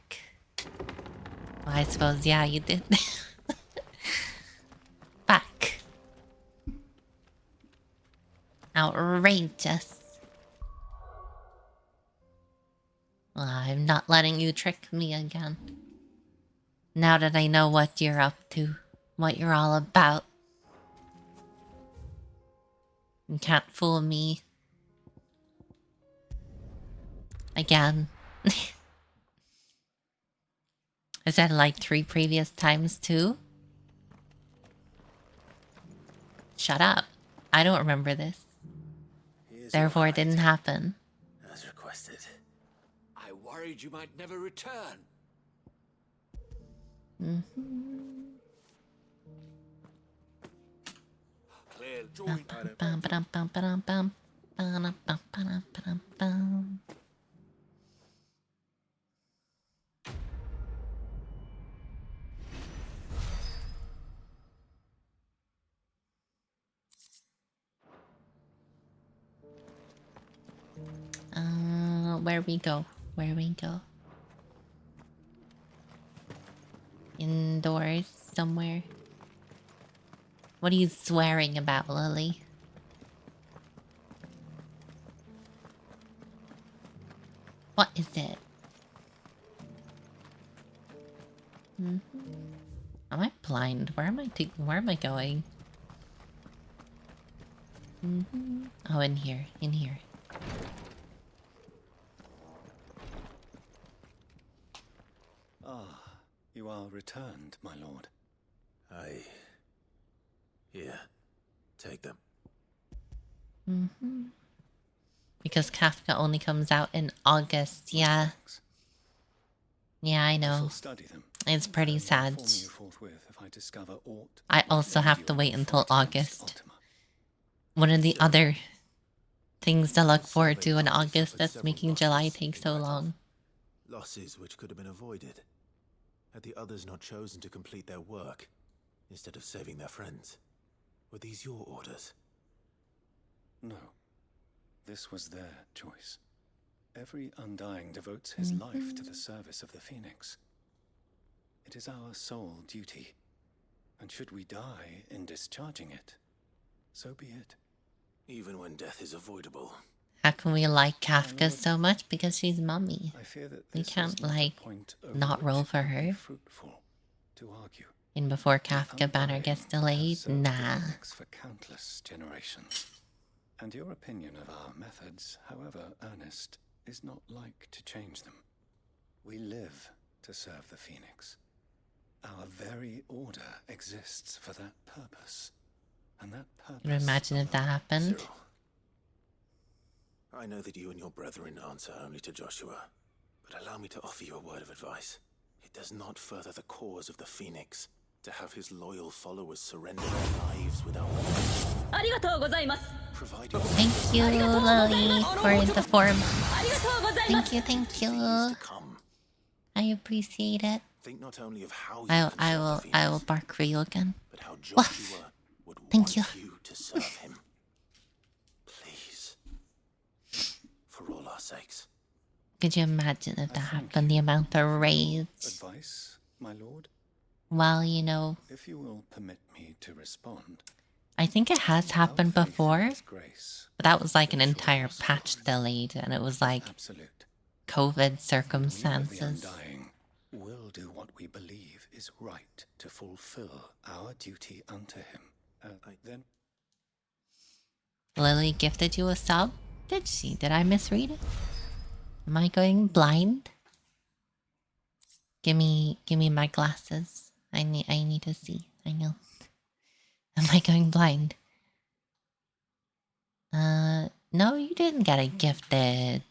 Well, I suppose, yeah, you did. Fuck. Outrageous. Well, I'm not letting you trick me again. Now that I know what you're up to, what you're all about. You can't fool me. Again. I said like 3 previous times too. Shut up. I don't remember this. Therefore, it didn't happen. As requested. I worried you might never return. Clear joint. Where we go? Where we go? Indoors somewhere. What are you swearing about, Lily? What is it? Am I blind? Where am I going? Oh, in here. In here. Ah, you are returned, my lord. Here. Take them. Because Kafka only comes out in August, yeah. Yeah, I I know. shall study them. It's pretty and sad. inform you forthwith if I discover aught I that might also aid have you to in wait your until fight against August. Ultima. One of the other things to look forward to in Survey party August suffered that's several making July losses take in so Red Hawk. long. Losses which could have been avoided. Had the others not chosen to complete their work, instead of saving their friends. Were these your orders? No. This was their choice. Every Undying devotes his life to the service of the Phoenix. It is our sole duty, and should we die in discharging it, so be it. Even when death is avoidable. How can we like Kafka so much? Because she's mummy. I fear that We this can't, is not like, a point over not which roll it for would be her. fruitful to argue. And before The Kafka banner Undying gets has delayed? served the Nah. Phoenix for countless generations. And your opinion of our methods, however earnest, is not like to change them. We live to serve the Phoenix. Our very order exists for that purpose. And that purpose... Can you imagine if that happened? Cyril, I know that you and your brethren answer only to Joshua, but allow me to offer you a word of advice. It does not further the cause of the Phoenix to have his loyal followers surrender their lives without providing Thank you, Lily, for the form. Thank you, thank to you. come. I appreciate it. Think not only of how you I can serve the Phoenix, will bark for you again. but how Woof. Joshua would Thank want you to serve him. Please. For all our sakes. Could you imagine if that thank happened? The amount of raids. Advice, my lord? Well, you know, If you will permit me to respond. I think it has happened Our faith in before, His grace but that was like an shall show entire us patch forth. delayed, and it was like Absolute. COVID We of the circumstances. Undying will do what we believe is right to fulfill our duty unto him. Then Lily gifted you a sub? Did she? Did I misread it? Am I going blind? Give me my glasses. I need to see. I know. Am I going blind? No, you didn't get it gifted.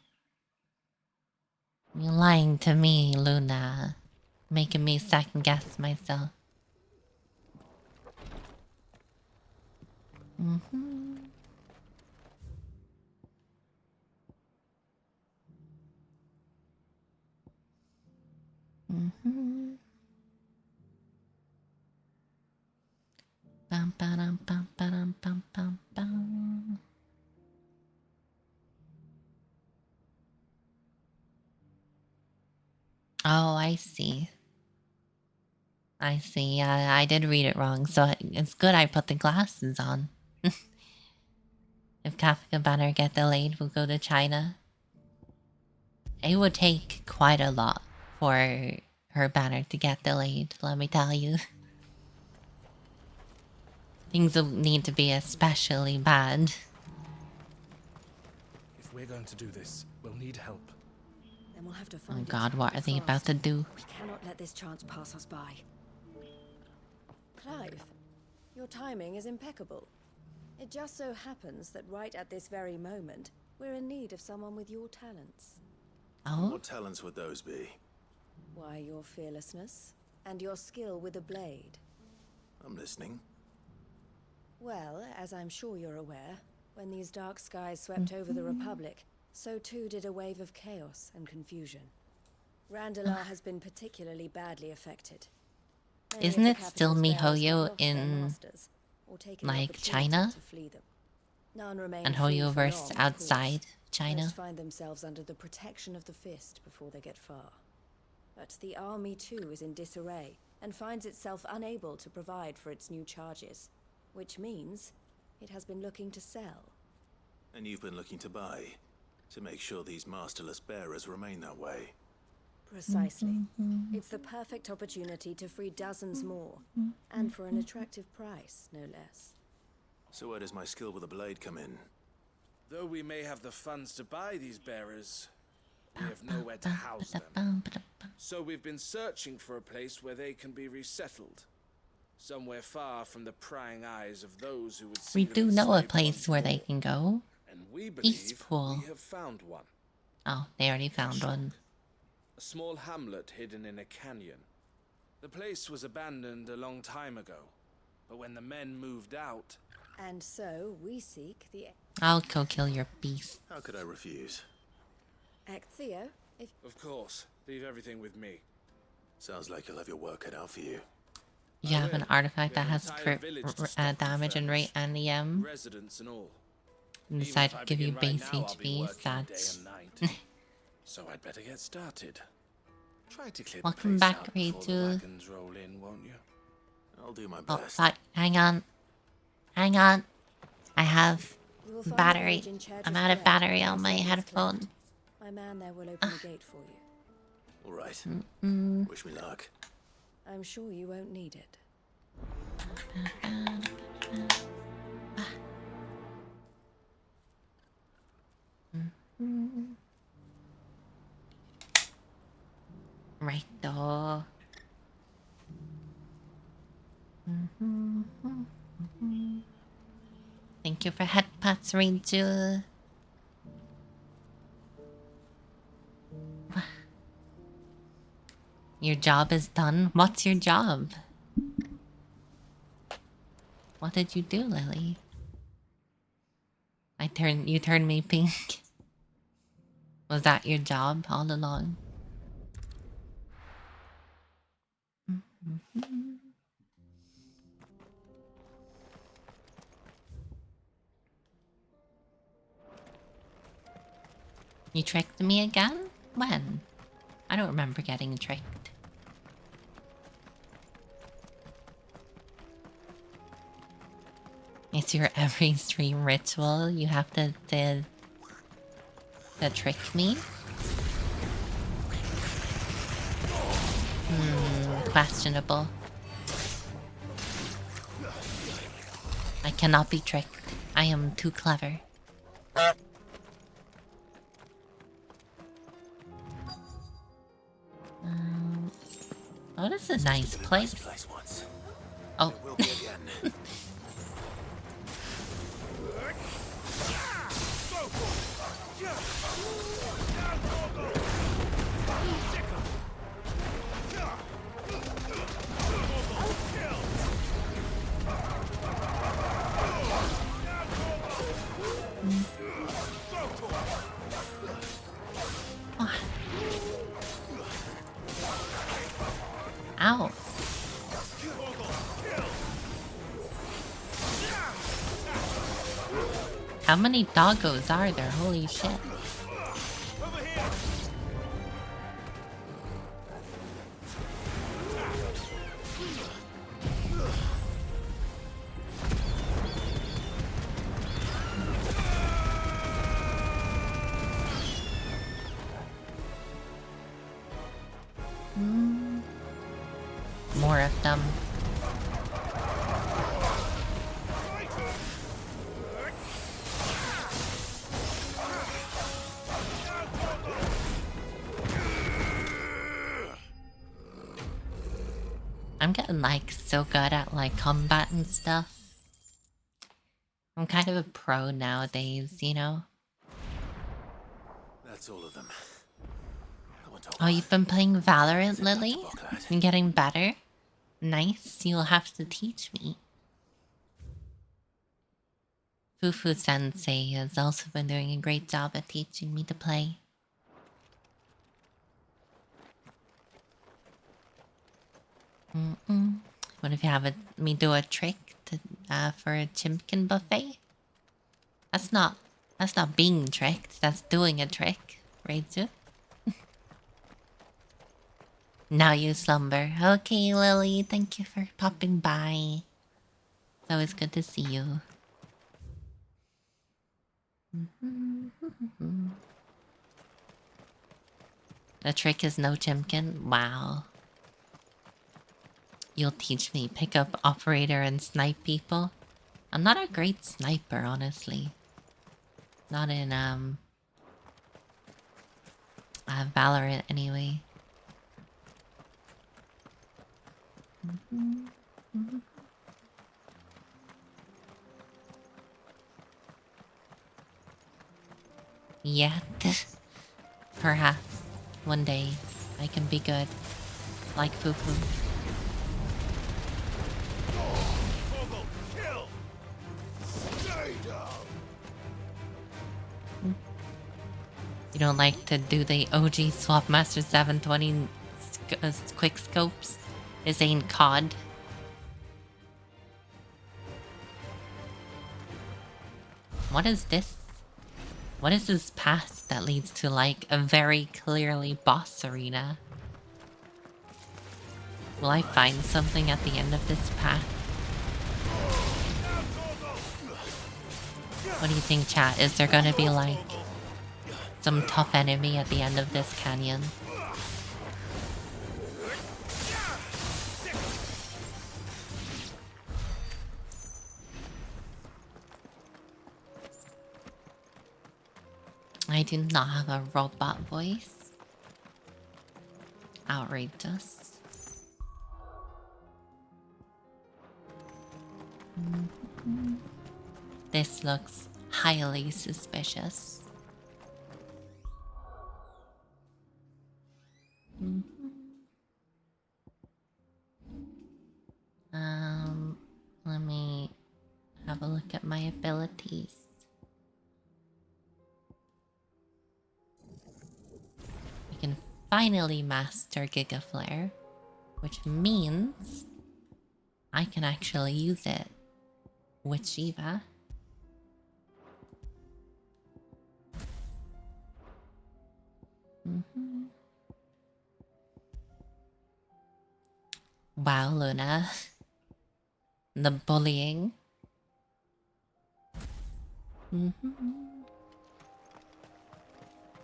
You're lying to me, Luna. Making me second guess myself. Bum, ba-dum, bum, ba-dum, bum, bum, bum. Oh, I see. I see. I did read it wrong, so it's good I put the glasses on. If Kafka banner get delayed, we'll go to China. It would take quite a lot for her banner to get delayed, let me tell you. Things will need to be especially bad. If we're going to do this, we'll need help. Then we'll have to Oh find god, what are they about to do? We cannot let this chance pass us by. Clive, your timing is impeccable. It just so happens that right at this very moment, we're in need of someone with your talents. Oh? What talents would those be? Why, your fearlessness and your skill with a blade. I'm listening. Well, as I'm sure you're aware, when these dark skies swept over the Republic, so too did a wave of chaos and confusion. Randalar has been particularly badly affected. Many Isn't of the it still capital's bearers have MiHoYo lost their in masters, or taken the like opportunity China? to flee them. None remain And free Hoyo for versus long, of outside course. China? Most find themselves under the protection of the Fist before they get far. But the army too is in disarray and finds itself unable to provide for its new charges, which means it has been looking to sell. And you've been looking to buy, to make sure these masterless bearers remain that way. Precisely. It's the perfect opportunity to free dozens more, and for an attractive price, no less. So where does my skill with a blade come in? Though we may have the funds to buy these bearers, we have nowhere to house them. So we've been searching for a place where they can be resettled. Somewhere far from the prying eyes of those who would see We them do as know a slaves place once where more. they can go. And we believe Pool. we have found one. Oh, they already found one. A small hamlet hidden in a canyon. The place was abandoned a long time ago, but when the men moved out... And so we seek the... I'll go kill your beast. How could I refuse? Theo, if... Of course. Leave everything with me. Sounds like you'll have your work cut out for you. You have an artifact that has entire crit village to stock and damage and rate furnish. and EM. Residents and all. And Even decide if I to give you begin right base now, I'll be HP working day stats. and night. So I'd better get started. Try to clear the Welcome place back, out before the Rachel. wagons roll in, won't you? I'll do my Oh, best. fuck. Hang on. Hang on. I have you will find battery. the village in Church's I'm out of Square, battery on and my so is headphones. Cleft. My man there will open the gate for you. All right. Wish me luck. I'm sure you won't need it. Right though. Thank you for headpats, Rachel. Your job is done. What's your job? What did you do, Lily? You turned me pink. Was that your job all along? You tricked me again? When? I don't remember getting tricked. It's your every stream ritual. You have to trick me? Questionable. I cannot be tricked. I am too clever. Oh, this is a nice place. Oh. Will be again. Ow. How many doggos are there? Holy shit. more of them. I'm getting like so good at like combat and stuff. I'm kind of a pro nowadays, you know? That's all of them. Oh, you've been playing Valorant, Lily? Been getting better? Nice, you'll have to teach me. Fufu Sensei has also been doing a great job at teaching me to play. What if you have me do a trick to, for a chimkin buffet? That's not being tricked. That's doing a trick, right, Zu? Now you slumber. Okay, Lily. Thank you for popping by. It's always good to see you. The trick is no chimkin. Wow. You'll teach me pick up operator and snipe people. I'm not a great sniper, honestly. Not in Valorant anyway. Yet, perhaps one day I can be good, like Fufu. You don't like to do the OG Swapmaster 720 quick scopes? This ain't COD. What is this? What is this path that leads to like a very clearly boss arena? Will I find something at the end of this path? What do you think, chat? Is there gonna be like some tough enemy at the end of this canyon? I do not have a robot voice. Outrageous. This looks highly suspicious. Let me have a look at my abilities. We can finally master Giga Flare, which means I can actually use it with Shiva. Wow, Luna. The bullying.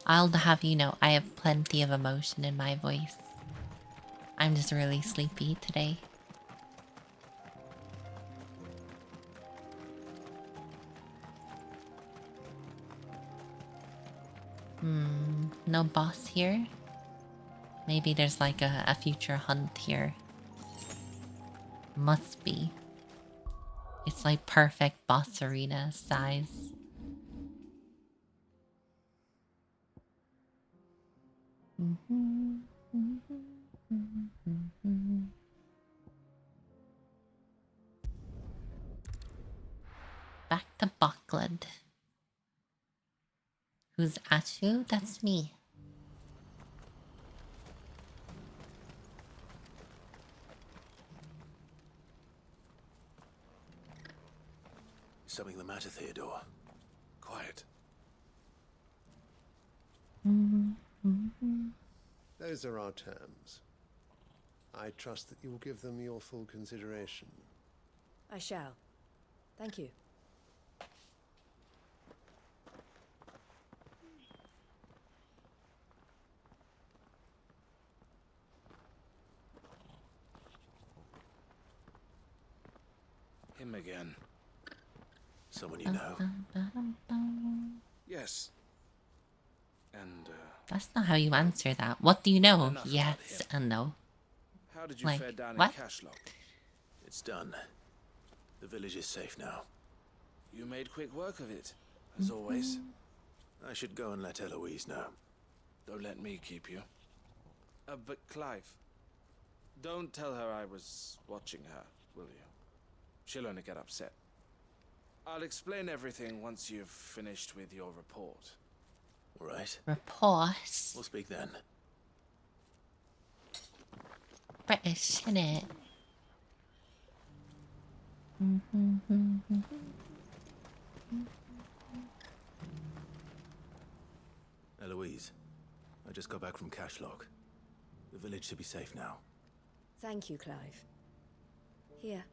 I'll have you know, I have plenty of emotion in my voice. I'm just really sleepy today. No boss here? Maybe there's like a future hunt here. Must be. It's like perfect boss arena size. Back to Buckland. Who's Ashe? That's me. Is something the matter, Theodore? Quiet. Those are our terms. I trust that you will give them your full consideration. I shall. Thank you. Him again. Someone you know? Yes. And, That's not how you answer that. What do you know? enough about Yes him. and no. How did you Like, fare down what? in Cashlock? It's done. The village is safe now. You made quick work of it, as always. I should go and let Eloise know. Don't let me keep you. But Clive, don't tell her I was watching her, will you? She'll only get upset. I'll explain everything once you've finished with your report. All right. Report. We'll speak then. British, innit? Eloise, I just got back from Cashlock. The village should be safe now. Thank you, Clive. Here,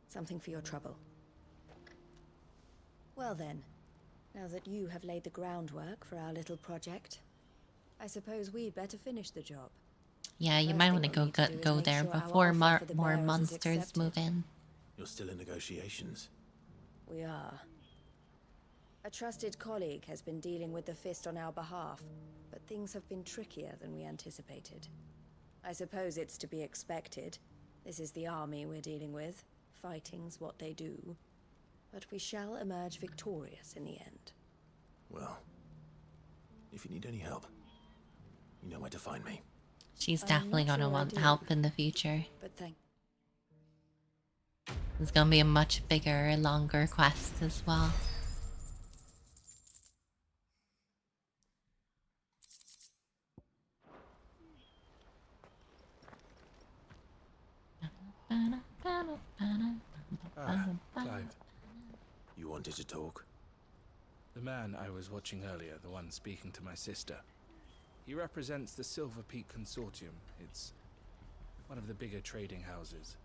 something for your trouble. Well then, now that you have laid the groundwork for our little project, I suppose we'd better finish the job. Yeah, you First might thing want to we'll need to do is go make there sure our before offer for the more bearers is monsters accepted. move in. You're still in negotiations. We are. A trusted colleague has been dealing with the Fist on our behalf, but things have been trickier than we anticipated. I suppose it's to be expected. This is the army we're dealing with. Fighting's what they do. But we shall emerge victorious in the end. Well, if you need any help, you know where to find me. She's I'm definitely not gonna sure I want do. help in the future. But thank It's gonna be a much bigger, longer quest as well. Clive. You wanted to talk? The man I was watching earlier, the one speaking to my sister. He represents the Silver Peak Consortium. It's one of the bigger trading houses.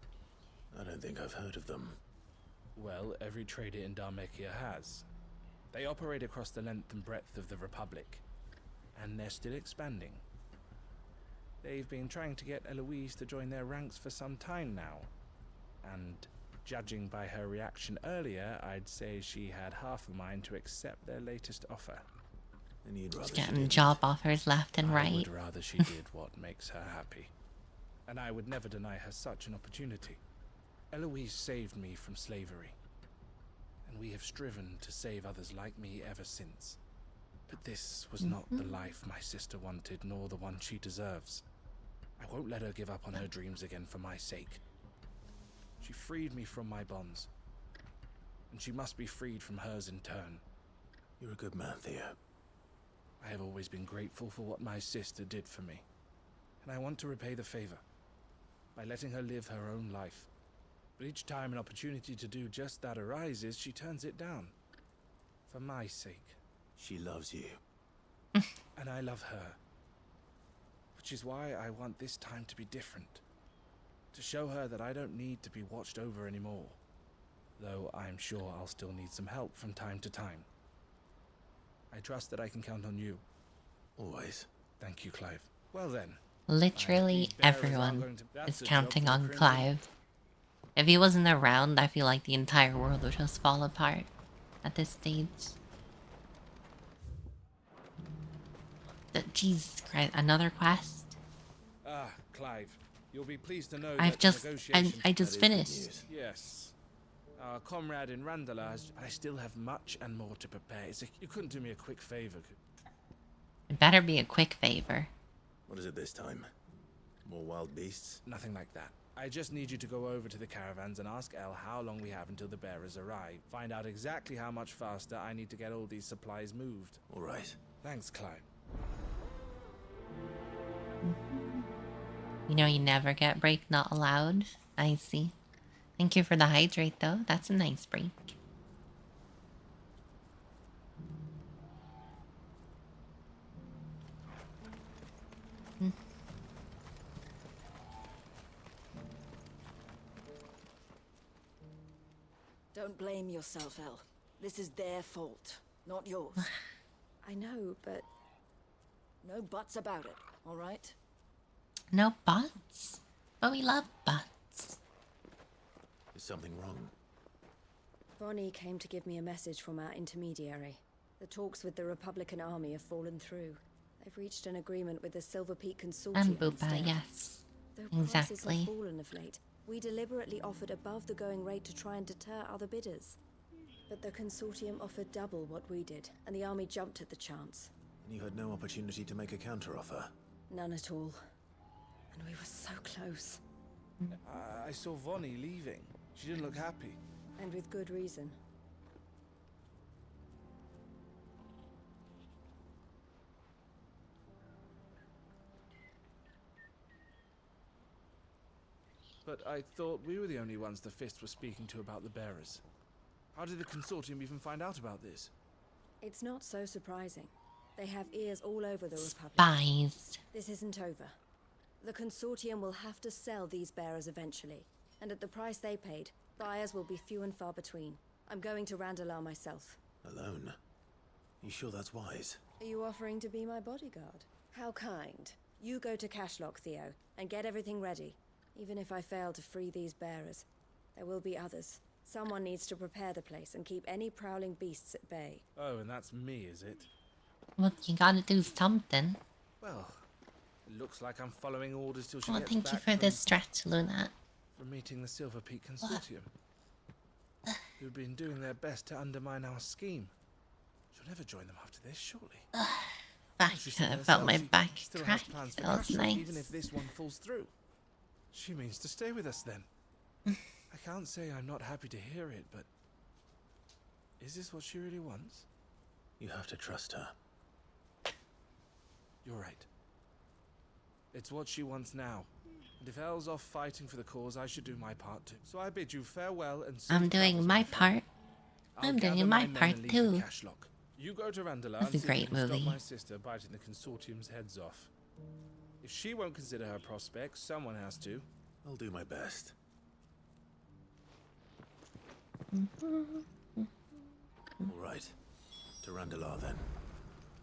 I don't think I've heard of them. Well, every trader in Dharmekia has. They operate across the length and breadth of the Republic, and they're still expanding. They've been trying to get Eloise to join their ranks for some time now, and judging by her reaction earlier, I'd say she had half a mind to accept their latest offer. And you'd rather Just she getting didn't. job offers left and I right. would rather she did what makes her happy. And I would never deny her such an opportunity. Eloise saved me from slavery. And we have striven to save others like me ever since. But this was not the life my sister wanted, nor the one she deserves. I won't let her give up on her dreams again for my sake. She freed me from my bonds. And she must be freed from hers in turn. You're a good man, Theo. I have always been grateful for what my sister did for me. And I want to repay the favor by letting her live her own life. But each time an opportunity to do just that arises, she turns it down. For my sake. She loves you. And I love her. Which is why I want this time to be different. To show her that I don't need to be watched over anymore. Though I'm sure I'll still need some help from time to time. I trust that I can count on you. Always. Thank you, Clive. Well then. Literally These bearers are everyone going to- that's is a job counting for the on Crimson. Clive. If he wasn't around, I feel like the entire world would just fall apart at this stage. Jesus Christ, another quest? Ah, Clive. You'll be pleased to know I've that just, the negotiations... I just That is good finished. news. Yes. Our comrade in Randala has... I still have much and more to prepare. You couldn't do me a quick favor, It better be a quick favor. What is it this time? More wild beasts? Nothing like that. I just need you to go over to the caravans and ask El how long we have until the bearers arrive. Find out exactly how much faster I need to get all these supplies moved. All right. Thanks, Clive. You know you never get break not allowed. I see. Thank you for the hydrate though. That's a nice break. Don't blame yourself, El. This is their fault, not yours. I know, but no buts about it, all right? No butts. But we love butts. Is something wrong? Vonnie came to give me a message from our intermediary. The talks with the Republican army have fallen through. They've reached an agreement with the Silver Peak Consortium And Booba, instead. yes. Though prices have Exactly. fallen of late, we deliberately offered above the going rate to try and deter other bidders. But the Consortium offered double what we did, and the army jumped at the chance. And you had no opportunity to make a counteroffer. None at all. And we were so close. I saw Vonnie leaving. She didn't look happy. And with good reason. But I thought we were the only ones the Fist were speaking to about the bearers. How did the Consortium even find out about this? It's not so surprising. They have ears all over the Republic. Spies. This isn't over. The Consortium will have to sell these bearers eventually. And at the price they paid, buyers will be few and far between. I'm going to Randalar myself. Alone? You sure that's wise? Are you offering to be my bodyguard? How kind. You go to Cashlock, Theo, and get everything ready. Even if I fail to free these bearers, there will be others. Someone needs to prepare the place and keep any prowling beasts at bay. Oh, and that's me, is it? Well, you gotta do something. Well, it looks like I'm following orders till she Well, gets thank you back for from, the stretch, Luna. from meeting the Silver Peak Consortium. Who've been doing their best to undermine our scheme. She'll never join them after this, surely. Back, She said I herself felt my she back still crack. has plans for That was Cashlock, nice. even if this one falls through. She means to stay with us then. I can't say I'm not happy to hear it, but is this what she really wants? You have to trust her. You're right. It's what she wants now. And if Elle's off fighting for the cause, I should do my part too. So I bid you farewell and safe I'm doing travels, my friend. part. I'll I'm doing gather my men part and leave too. for Cashlock. You go to Randalar That's and a see if you great can stop movie. my sister biting the Consortium's heads off. If she won't consider her prospects, someone has to. I'll do my best. All right. To Randalar then.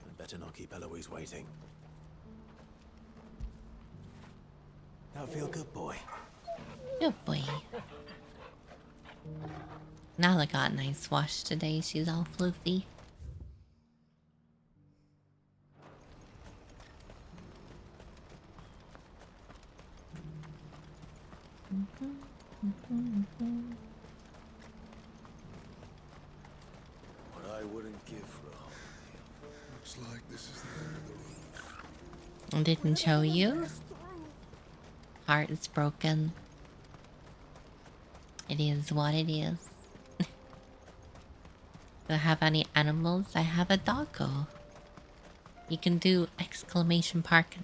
I'd better not keep Eloise waiting. That feel good, boy. Good boy. Nala got a nice wash today. She's all floofy. What I wouldn't give for a home. Looks like this is the end of the road. Didn't show you. Heart is broken. It is what it is. Do I have any animals? I have a doggo. You can do exclamation mark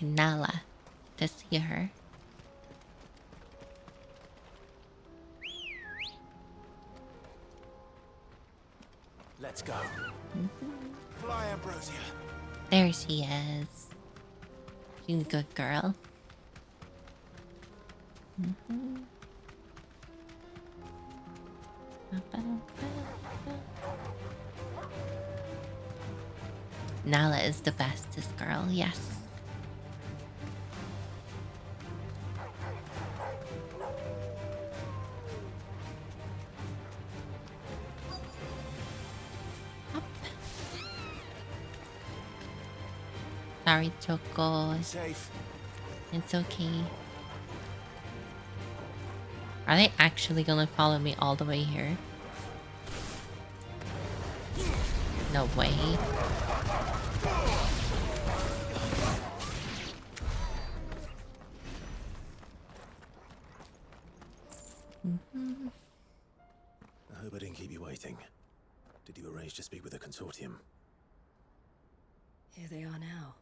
Nala to see her. Let's go. Fly, Ambrosia. There she is. She's a good girl. Nala is the bestest girl, yes. Up. Sorry, Choco. Safe. It's okay. Are they actually gonna follow me all the way here? No way. I hope I didn't keep you waiting. Did you arrange to speak with the Consortium? Here they are now.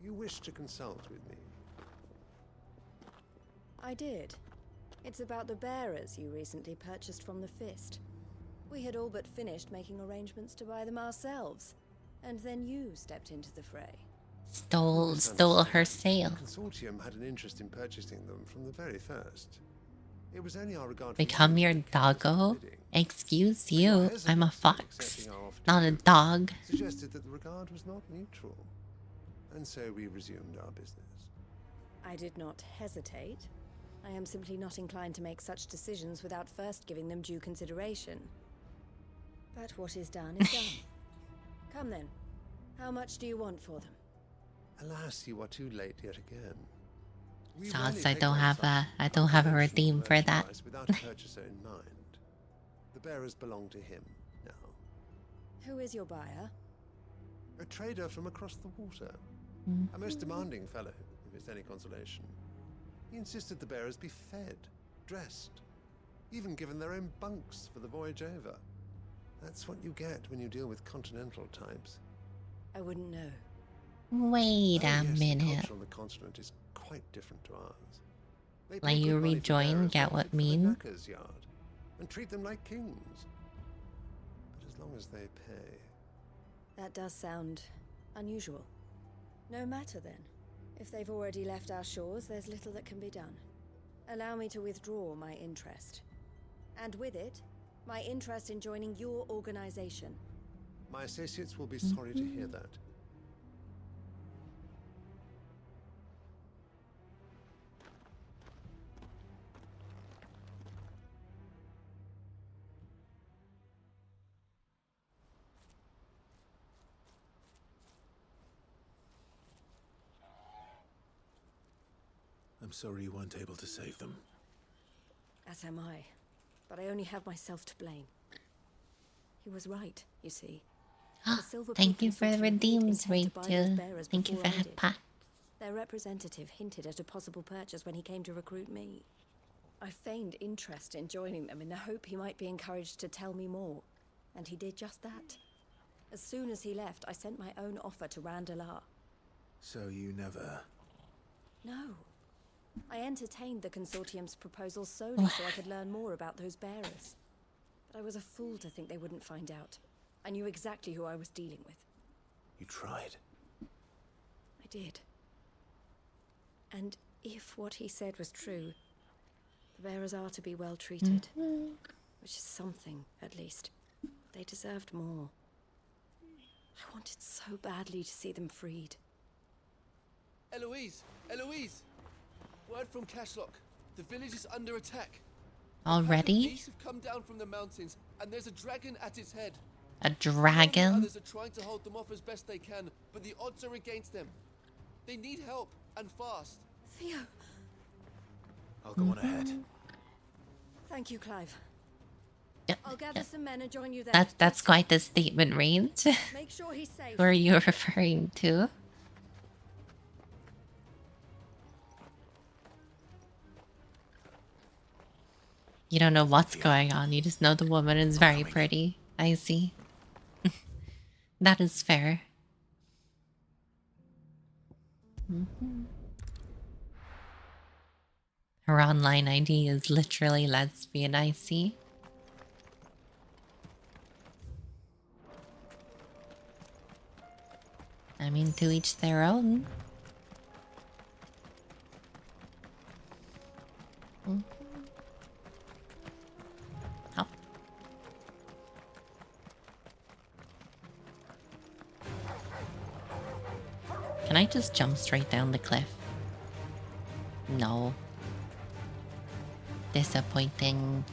You wish to consult with me? I did. It's about the bearers you recently purchased from the Fist. We had all but finished making arrangements to buy them ourselves. And then you stepped into the fray. Stole her sale. The Consortium had an interest in purchasing them from the very first. It was only our regard for Become you your that kept us doggo? from bidding. Excuse We were you. hesitant I'm a in fox, accepting our offer to not a you, dog. Suggested that the regard was not mutual. And so we resumed our business. I did not hesitate. I am simply not inclined to make such decisions without first giving them due consideration. But what is done is done. Come then. How much do you want for them? Alas, you are too late yet again. We Soz, rarely I take don't on have such I don't have a unconventional redeem for that. merchandise without a purchaser in mind. The bearers belong to him now. Who is your buyer? A trader from across the water. A most demanding fellow, if it's any consolation. He insisted the bearers be fed, dressed, even given their own bunks for the voyage over. That's what you get when you deal with continental types. I wouldn't know. Wait a The minute. culture on the continent is quite different to ours. They Let pay you good money for rejoin, bearers get like what fit for the mean? knacker's yard, and treat them like kings. But as long as they pay. That does sound unusual. No matter then. If they've already left our shores, there's little that can be done. Allow me to withdraw my interest. And with it, my interest in joining your organization. My associates will be sorry to hear that. I'm sorry you weren't able to save them. As am I. But I only have myself to blame. He was right, you see. The Silver Thank Peak you for the Consortium did redeems, intend to buy those Rachel. bearers Thank you before for I the did. pack. Their representative hinted at a possible purchase when he came to recruit me. I feigned interest in joining them in the hope he might be encouraged to tell me more, and he did just that. As soon as he left, I sent my own offer to Randalar. So you never... No. I entertained the consortium's proposal solely so I could learn more about those bearers. But I was a fool to think they wouldn't find out. I knew exactly who I was dealing with. You tried. I did. And if what he said was true, the bearers are to be well treated. Which is something, at least. They deserved more. I wanted so badly to see them freed. Eloise! Eloise! Word from Cashlock. The village is under attack. Already? Police have come down from the mountains, and there's a dragon at its head. A The dragon? others are trying to hold them off as best they can, but the odds are against them. They need help, and fast. Theo! I'll go on ahead. Thank you, Clive. Yep, I'll gather some men and join you there. That's quite the statement range. Make sure he's safe. Who are you referring to? You don't know what's going on, you just know the woman is very pretty. I see. That is fair. Her online ID is literally lesbian, I see. I mean, to each their own. Oh. Can I just jump straight down the cliff? No. Disappointing.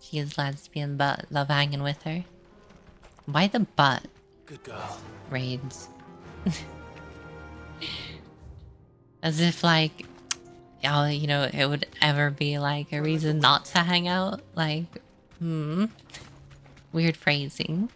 She is lesbian, but love hanging with her. Why the butt? Good girl. Raids. As if, like, oh, you know, it would ever be like a reason not to hang out. Like, weird phrasing.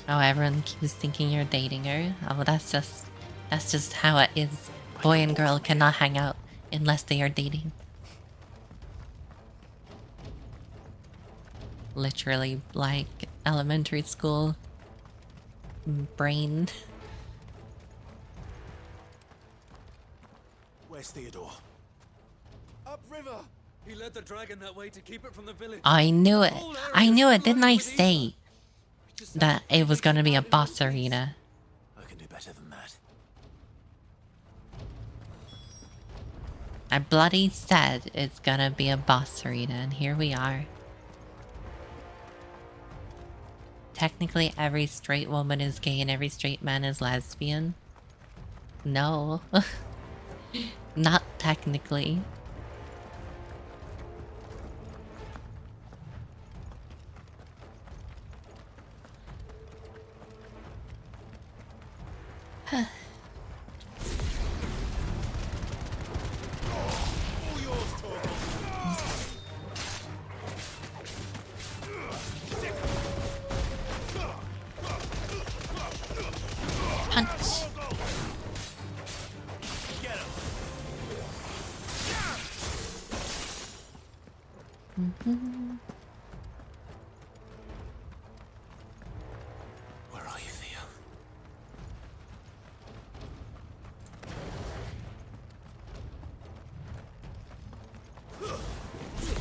Oh, everyone keeps thinking you're dating her. Oh, that's just how it is. Boy and girl cannot hang out unless they are dating. Literally, like, elementary school brain. Where's Theodore? Upriver! He led the dragon that way to keep it from the village. I knew it. I knew it, didn't I say? that it was gonna be a boss arena. I can do better than that. I bloody said it's gonna be a boss arena, and here we are. Technically, every straight woman is gay and every straight man is lesbian. No. Not technically. Punch. Where are you, Theo?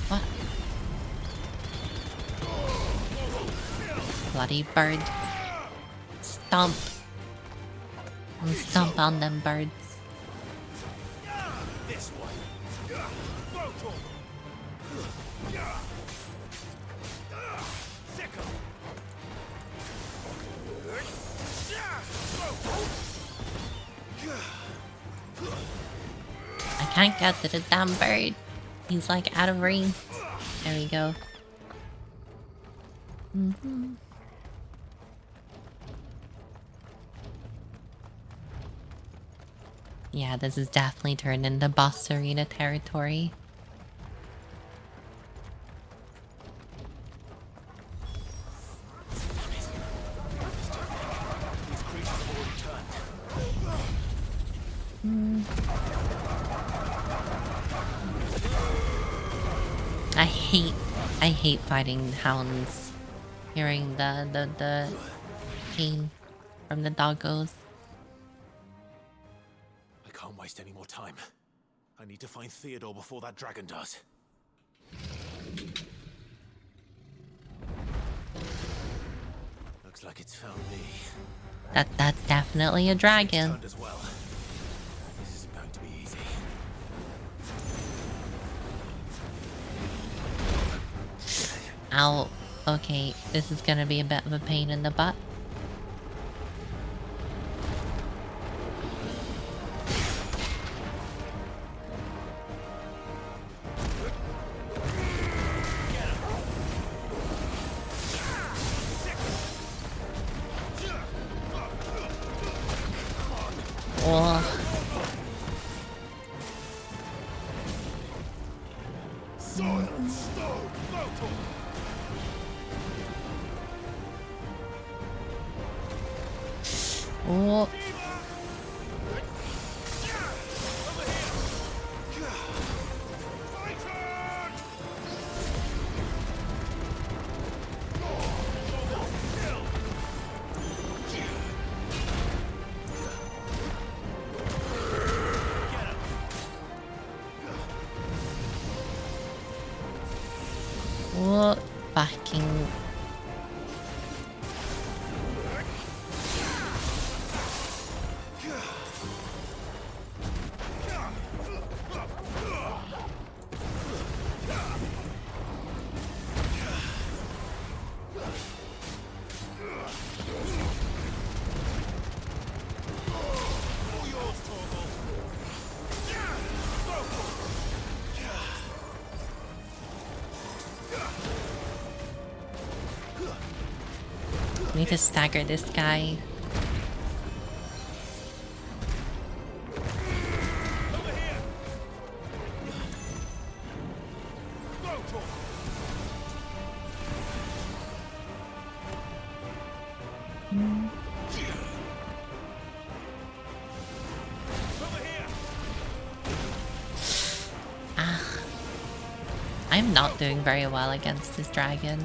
What? Bloody birds. Stomp. And stomp on them birds. This way. I can't get to the damn bird. He's like out of range. There we go. Yeah, this is definitely turned into boss arena territory. I hate fighting hounds. Hearing the pain from the doggos. I can't waste any more time. I need to find Theodore before that dragon does. Looks like it's found me. That's definitely a dragon. Turned as well. This isn't going to be easy. Ow. Okay, this is gonna be a bit of a pain in the butt. Oh. Oh. What fucking... Need to stagger this guy. Ah. I'm not doing very well against this dragon.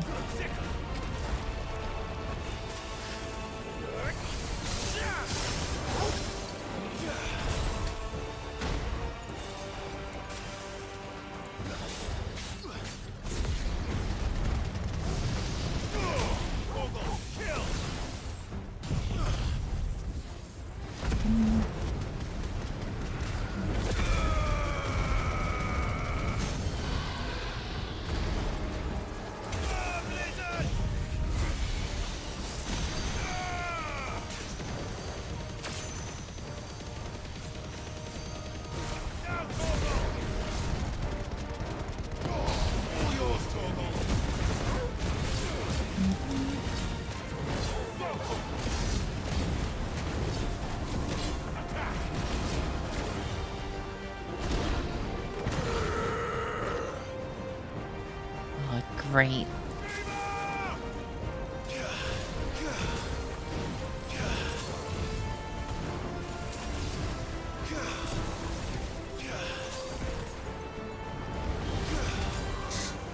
Great.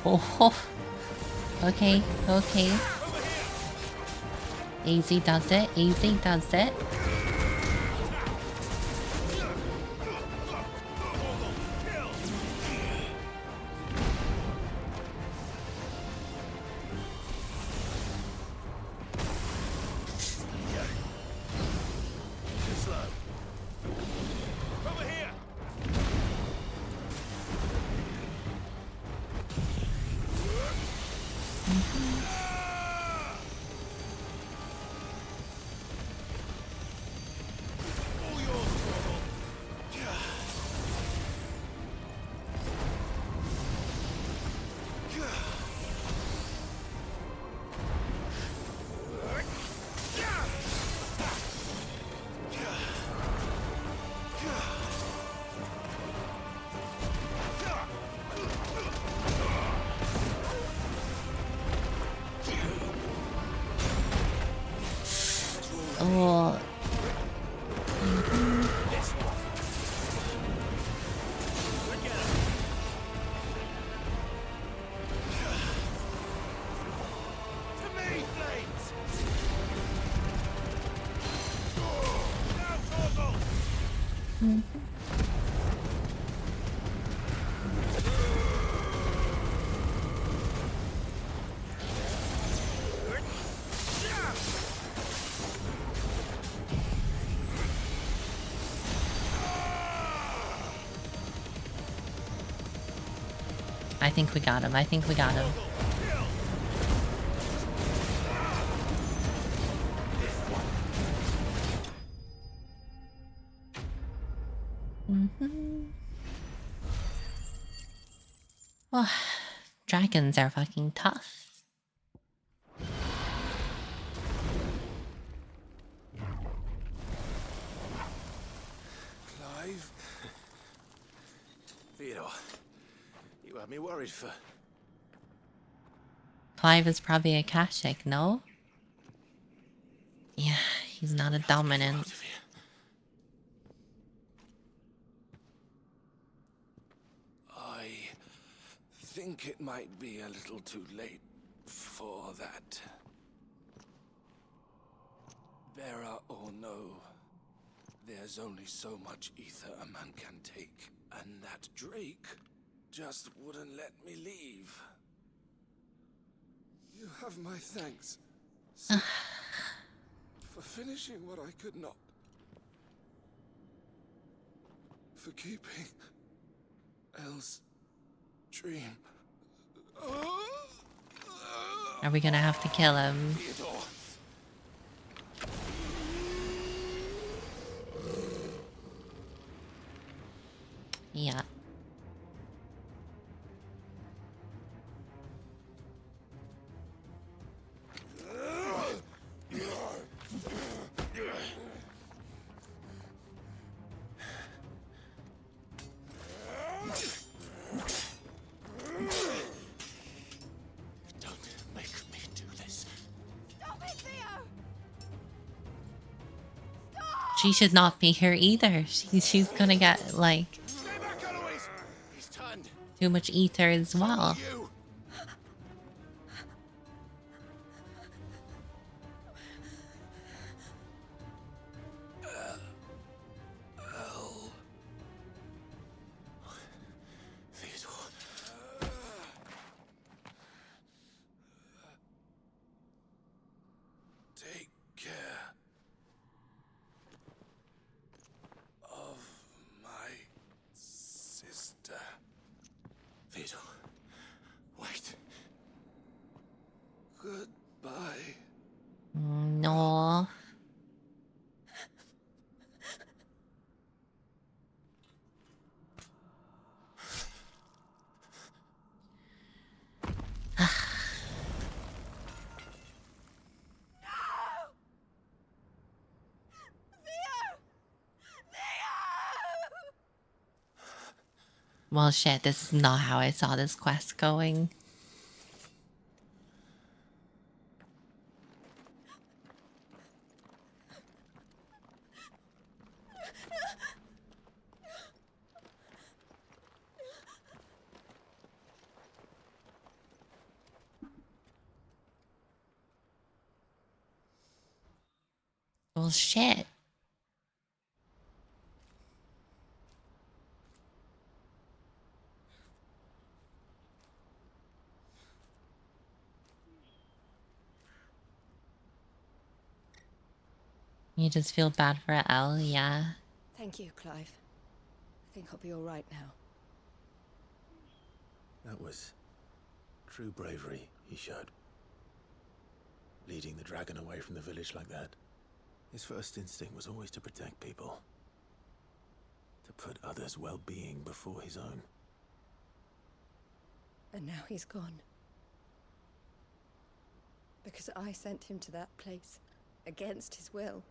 Oh, okay, okay. Easy does it, easy does it. Oh. I think we got him. I think we got him. Oh, dragons are fucking tough. Clive? Theodore, you had me worried for... Clive is probably a Kashik, no? Yeah, he's not a dominant. I think it might be a little too late for that. Bearer or no, there's only so much ether a man can take, and that Drake just wouldn't let me leave. You have my thanks, sir, for finishing what I could not. For keeping Elle's dream. Are we gonna have to kill him? Theodore. Yeah. Don't make me do this. Stop it, Theo! She should not be here either. She's gonna get, like, He's turned. too much ether as well. You. Take care of my sister. Theodore, wait. Goodbye. No. Well, shit, this is not how I saw this quest going. Well, shit. You just feel bad for Elle, yeah. Thank you, Clive. I think I'll be all right now. That was true bravery he showed. Leading the dragon away from the village like that. His first instinct was always to protect people. To put others' well-being before his own. And now he's gone. Because I sent him to that place, against his will.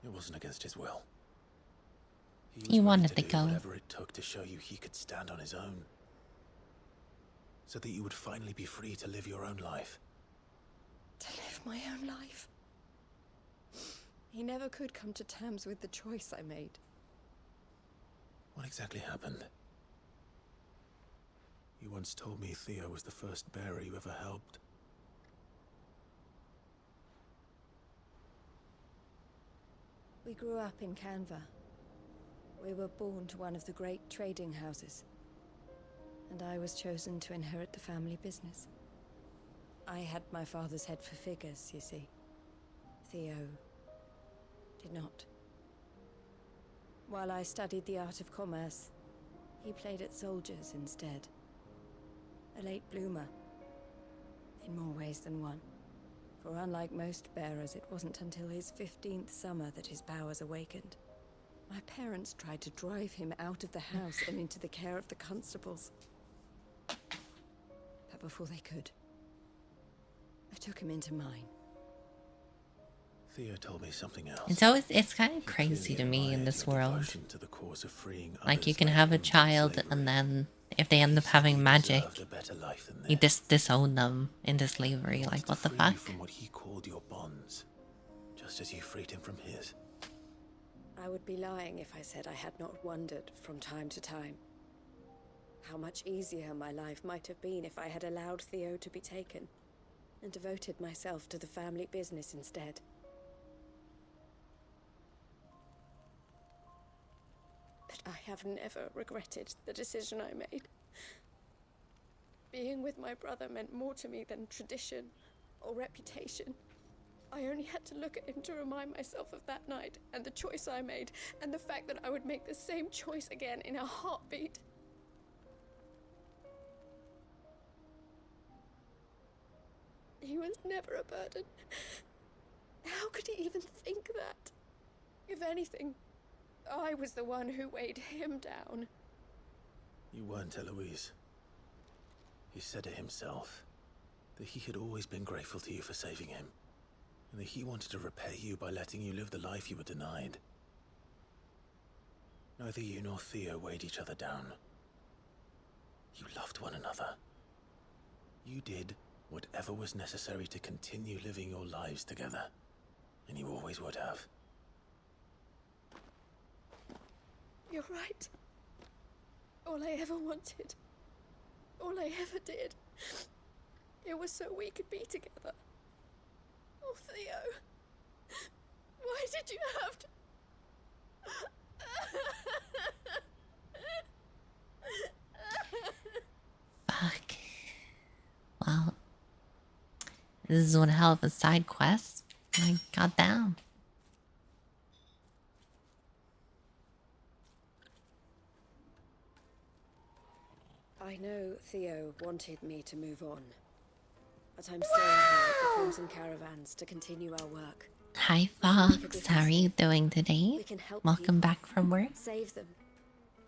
It wasn't against his will. He wanted to do go. Whatever it took to show you he could stand on his own. So that you would finally be free to live your own life. To live my own life. He never could come to terms with the choice I made. What exactly happened? You once told me Theo was the first bearer you ever helped. We grew up in Canva. We were born to one of the great trading houses. And I was chosen to inherit the family business. I had my father's head for figures, you see. Theo did not. While I studied the art of commerce, he played at soldiers instead. A late bloomer, in more ways than one. For unlike most bearers, it wasn't until his 15th summer that his powers awakened. My parents tried to drive him out of the house and into the care of the constables. But before they could, I took him into mine. Theo told me something else. It's kind of crazy to me in this world. To the cause of freeing Like, you others can like have a him from child slavery. and then if they end up having magic, Deserved a better life than you this. disown them into slavery. He Like, wanted what to the free you fuck? from what he called your bonds, just as you freed him from his. I would be lying if I said I had not wondered from time to time how much easier my life might have been if I had allowed Theo to be taken and devoted myself to the family business instead. But I have never regretted the decision I made. Being with my brother meant more to me than tradition or reputation. I only had to look at him to remind myself of that night and the choice I made and the fact that I would make the same choice again in a heartbeat. He was never a burden. How could he even think that? If anything, I was the one who weighed him down. You weren't, Eloise. He said it himself, that he had always been grateful to you for saving him, and that he wanted to repay you by letting you live the life you were denied. Neither you nor Theo weighed each other down. You loved one another. You did whatever was necessary to continue living your lives together, and you always would have. You're right. All I ever wanted, all I ever did, it was so we could be together. Oh, Theo, why did you have to... Fuck. Well, this is one hell of a side quest. Like, goddamn. I know Theo wanted me to move on, but I'm staying here at the Crimson Caravans to continue our work. Hi, Fox. How are you doing today? We can help Welcome people. back from work. Save them.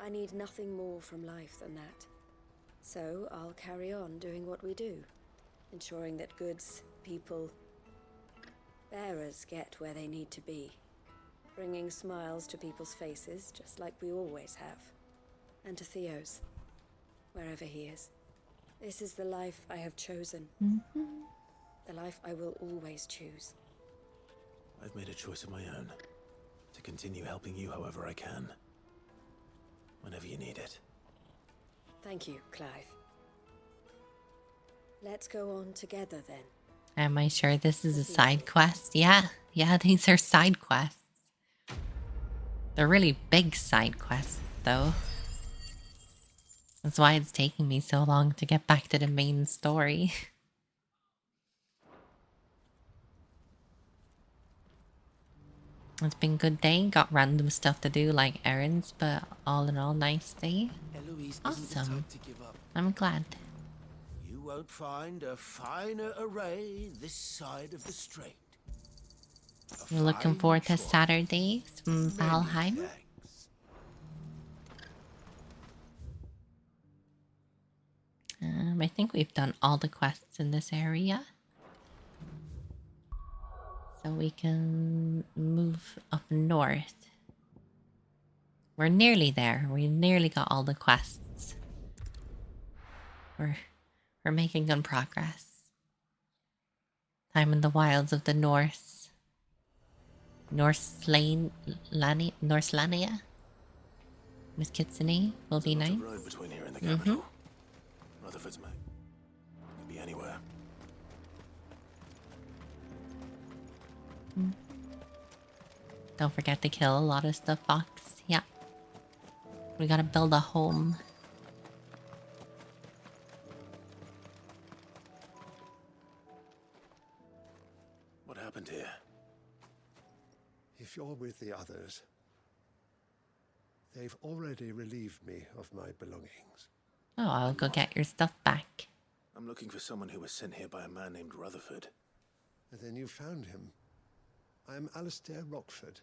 I need nothing more from life than that. So I'll carry on doing what we do, ensuring that goods, people, bearers get where they need to be, bringing smiles to people's faces, just like we always have, and to Theo's, wherever he is. This is the life I have chosen. The life I will always choose. I've made a choice of my own, to continue helping you however I can, whenever you need it. Thank you, Clive. Let's go on together then. Am I sure this is a side quest? Yeah, these are side quests. They're really big side quests, though. That's why it's taking me so long to get back to the main story. It's been a good day. Got random stuff to do like errands, but all in all, nice day. Eloise isn't the Awesome. type to give up. I'm glad. You won't find a finer array this side of the strait. You're looking forward to Saturday from Valheim? I think we've done all the quests in this area. So we can move up north. We're nearly there. We nearly got all the quests. We're making good progress. Time in the wilds of the Norse. Norselania? With Kitsune will be nice. Road between here and the capital. Rutherford's mate. Could be anywhere. Don't forget to kill a lot of stuff, Fox. Yeah. We gotta build a home. What happened here? If you're with the others, they've already relieved me of my belongings. Oh, I'll go get your stuff back. I'm looking for someone who was sent here by a man named Rutherford. And then you found him. I am Alistair Rockford,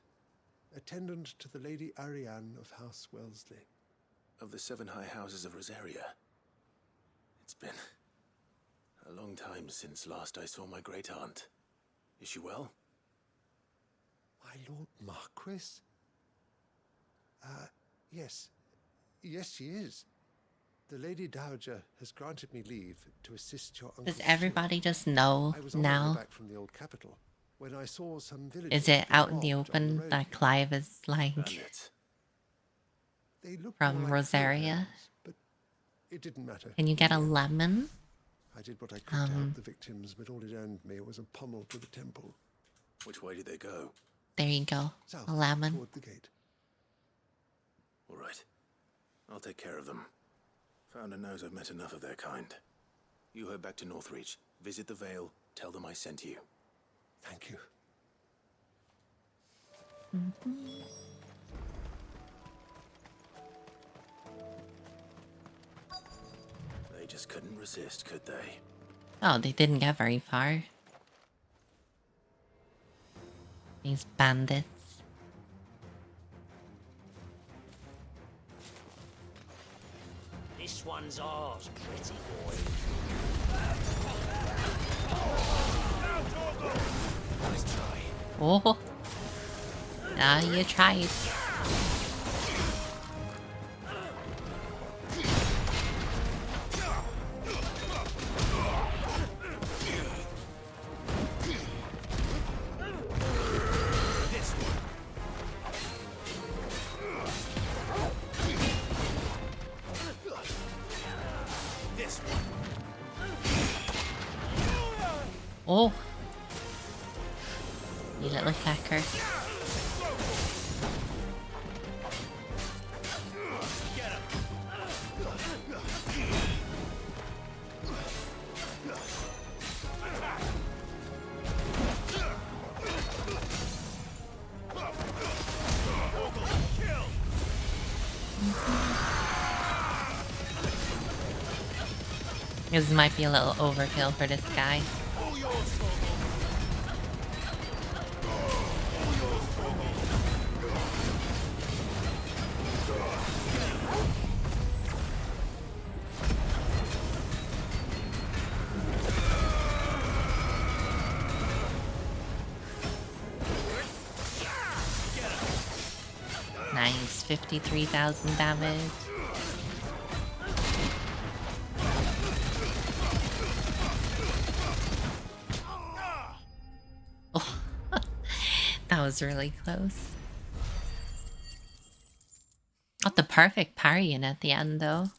attendant to the Lady Ariane of House Wellesley. Of the 7 high houses of Rosaria. It's been a long time since last I saw my great-aunt. Is she well? My Lord Marquis? Yes. Yes, she is. The Lady Dowager has granted me leave to assist your uncle. Does everybody just know I was on my way now? back from the old capital when I saw some villagers Is it out in robbed the on open road that here. Clive is like They looked from more like Rosaria? field-hands, but it didn't matter. Can you get a lemon? I did what I could to help the victims, but all it earned me was a pummel to the temple. Which way did they go? There you go. South, A lemon. toward the gate. All right. I'll take care of them. Founder knows I've met enough of their kind. You head back to Northreach, visit the Vale, tell them I sent you. Thank you. They just couldn't resist, could they? Oh, they didn't get very far. These bandits. This one's ours, pretty boy. Nice try. Oh. Ah, you tried. Oh. You little hacker. This might be a little overkill for this guy. Nice, 53,000 damage. Oh, that was really close. Got the perfect parry in at the end, though.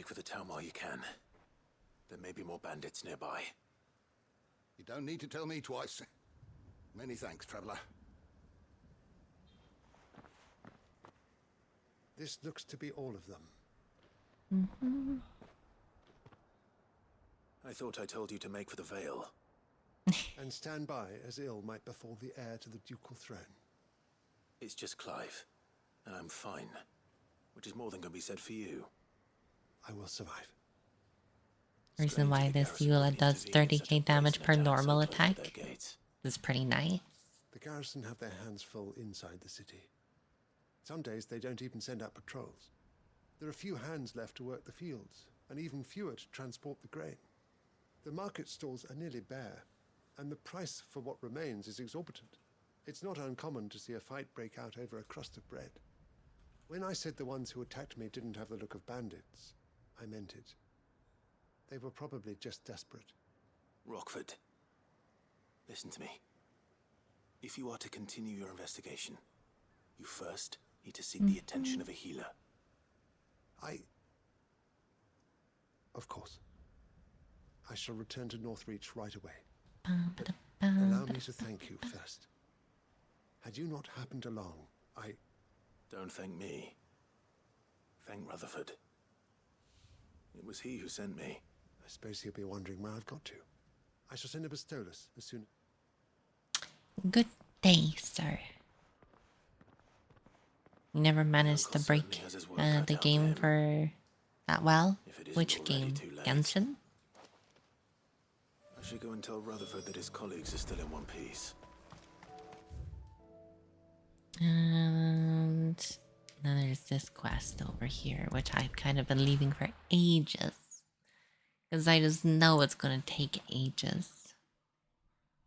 Make for the town while you can. There may be more bandits nearby. You don't need to tell me twice. Many thanks, traveler. This looks to be all of them. I thought I told you to make for the Vale. And stand by as ill might befall the heir to the ducal throne. It's just Clive, and I'm fine. Which is more than can be said for you. I will survive. Reason why this Eula does 30k damage per normal attack is pretty nice. The garrison have their hands full inside the city. Some days they don't even send out patrols. There are few hands left to work the fields, and even fewer to transport the grain. The market stalls are nearly bare, and the price for what remains is exorbitant. It's not uncommon to see a fight break out over a crust of bread. When I said the ones who attacked me didn't have the look of bandits, I meant it. They were probably just desperate. Rockford, listen to me. If you are to continue your investigation, you first need to seek the attention of a healer. Of course. I shall return to Northreach right away. But allow me to thank you first. Had you not happened along, Don't thank me. Thank Rutherford. It was he who sent me. I suppose he'll be wondering where I've got to. I shall send a Bistolus as soon. Good day, sir. You never managed to break the game for that well? Which game? Genshin? I should go and tell Rutherford that his colleagues are still in one piece. And then there's this quest over here, which I've kind of been leaving for ages. Because I just know it's going to take ages.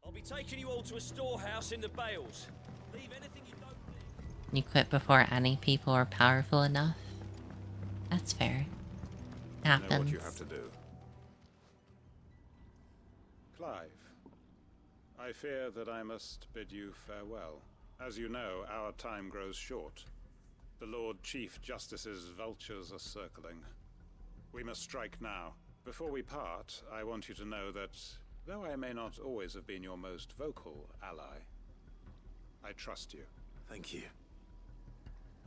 I'll be taking you all to a storehouse in the Bales. Leave anything you don't need. You quit before any people are powerful enough. That's fair. Happens. Know what you have to do. Clive, I fear that I must bid you farewell. As you know, our time grows short. The Lord Chief Justice's vultures are circling. We must strike now. Before we part, I want you to know that, though I may not always have been your most vocal ally, I trust you. Thank you.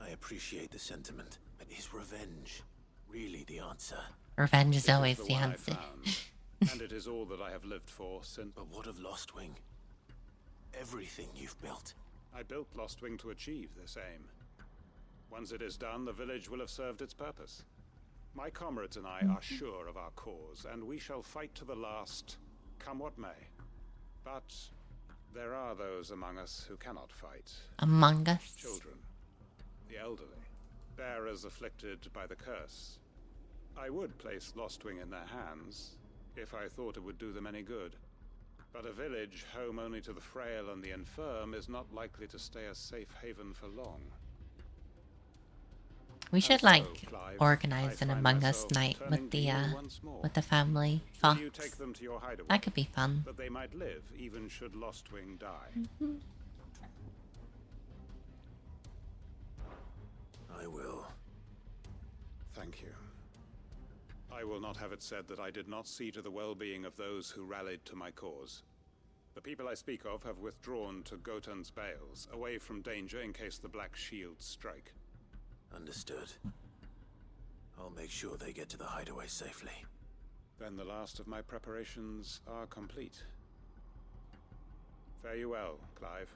I appreciate the sentiment, but is revenge really the answer? Revenge is always the the one I answer. found, and it is all that I have lived for since... But what of Lostwing? Everything you've built. I built Lostwing to achieve this aim. Once it is done, the village will have served its purpose. My comrades and I are sure of our cause, and we shall fight to the last, come what may. But there are those among us who cannot fight. Among us? Children, the elderly, bearers afflicted by the curse. I would place Lostwing in their hands, if I thought it would do them any good. But a village home only to the frail and the infirm is not likely to stay a safe haven for long. We should organize an Among Us night with the family. Fox. You take them to your hideaway, that could be fun. That they might live even should Lostwing die. I will. Thank you. I will not have it said that I did not see to the well-being of those who rallied to my cause. The people I speak of have withdrawn to Gotan's Bales, away from danger in case the Black Shields strike. Understood. I'll make sure they get to the hideaway safely. Then the last of my preparations are complete. Fare you well, Clive.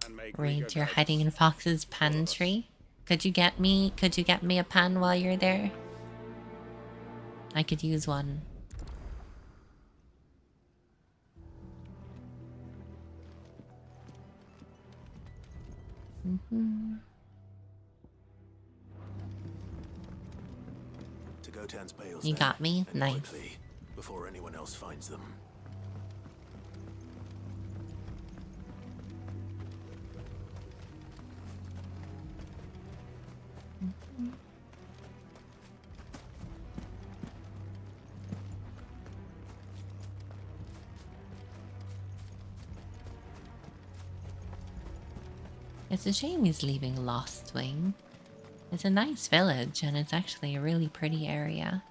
And may Great, you're hiding in Fox's pantry. Could you get me a pan while you're there? I could use one. To Gotan's Bales. You got me? And Nice. quickly, before anyone else finds them. It's a shame he's leaving Lostwing. It's a nice village, and it's actually a really pretty area.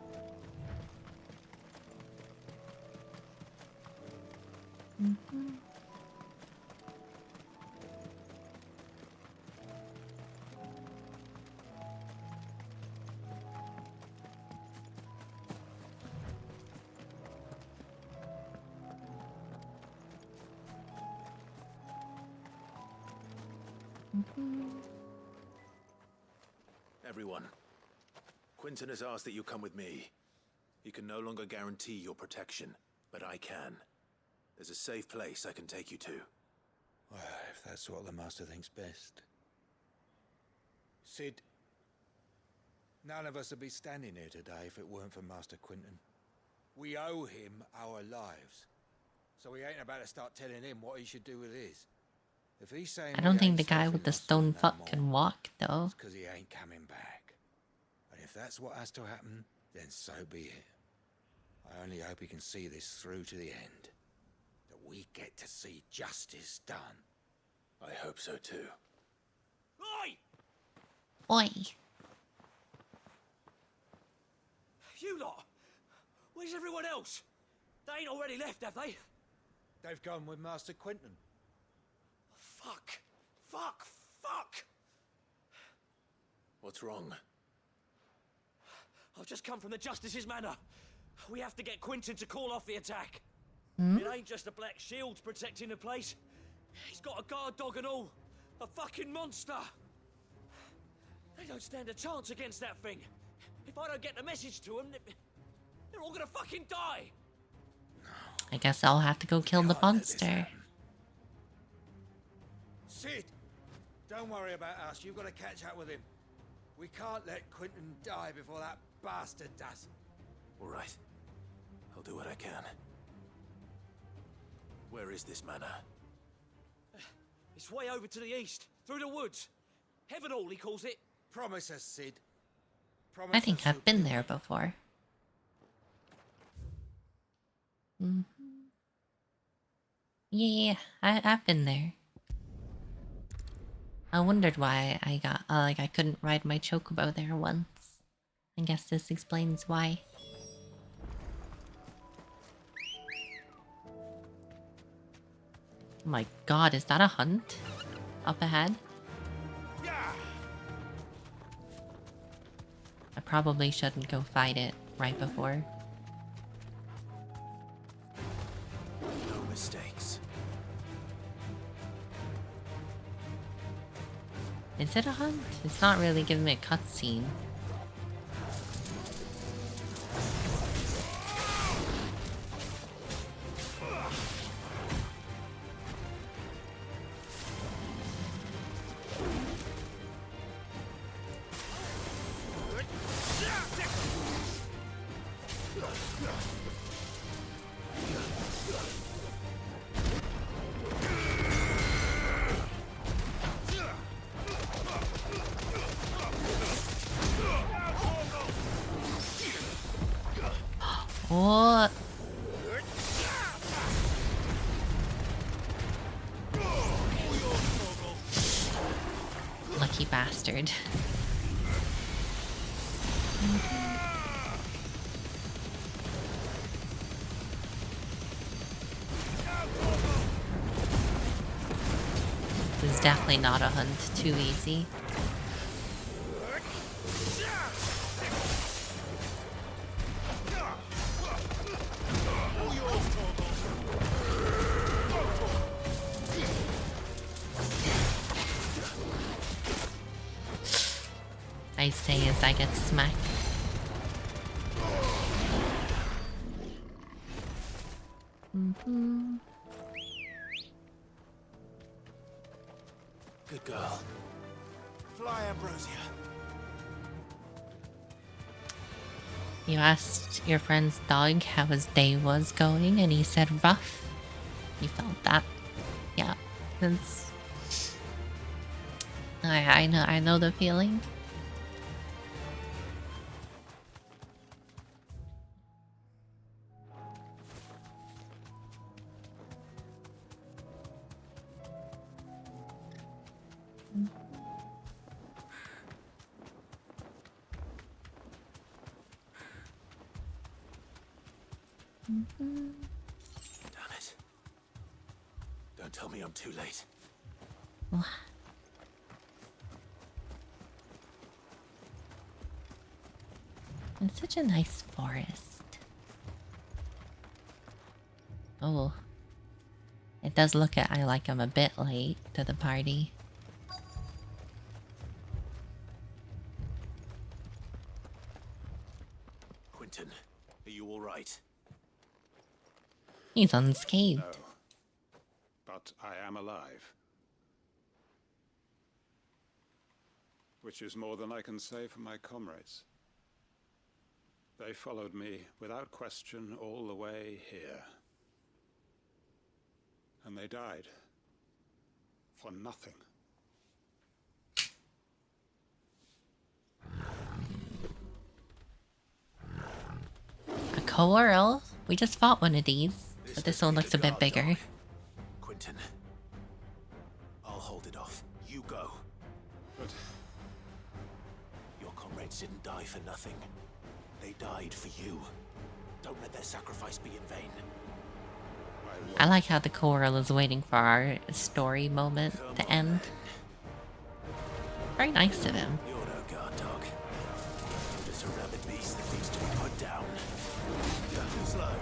Everyone, Quentin has asked that you come with me. He can no longer guarantee your protection, but I can. There's a safe place I can take you to. Well, if that's what the Master thinks best. Sid, none of us would be standing here today if it weren't for Master Quentin. We owe him our lives. So we ain't about to start telling him what he should do with his. If he's saying I don't think the guy with the stone foot can walk, though. it's because he ain't coming back. And if that's what has to happen, then so be it. I only hope he can see this through to the end. That we get to see justice done. I hope so too. Oi! Oi! You lot! Where's everyone else? They ain't already left, have they? They've gone with Master Quentin. Fuck! Fuck! Fuck! What's wrong? I've just come from the Justice's manor. We have to get Quentin to call off the attack. Hmm? It ain't just the Black Shields protecting the place. He's got a guard dog and all. A fucking monster. They don't stand a chance against that thing. If I don't get the message to them, they're all gonna fucking die. I guess I'll have to go kill the monster. Sid, don't worry about us. You've got to catch up with him. We can't let Quentin die before that bastard does. All right. I'll do what I can. Where is this manor? It's way over to the east, through the woods. Heaven Hall, he calls it. Promise us, Sid. I think I've been there before. Yeah, I've been there. I wondered why I got like I couldn't ride my chocobo there once. I guess this explains why. Oh my god, is that a hunt up ahead? I probably shouldn't go fight it right before. No mistakes. Is it a hunt? It's not really giving me a cutscene. What? Lucky bastard. This is definitely not a hunt. Too easy. I say as I get smacked. Good girl. Fly, Ambrosia. You asked your friend's dog how his day was going, and he said rough. You felt that. Yeah. It's... I know the feeling. Damn it. Don't tell me I'm too late. What? It's such a nice forest. Oh. It does look at I like I'm a bit late to the party. Quentin, are you all right? He's unscathed. No. But I am alive. Which is more than I can say for my comrades. They followed me without question all the way here. And they died. For nothing. A coral? We just fought one of these, but this one looks a bit bigger. Quentin, I'll hold it off. You go. But your comrades didn't die for nothing. They died for you. Don't let their sacrifice be in vain. I like how the coral is waiting for our story moment to end. Very nice of him. You're no guard dog. You're just a rabid beast that needs to be put down. Too slow.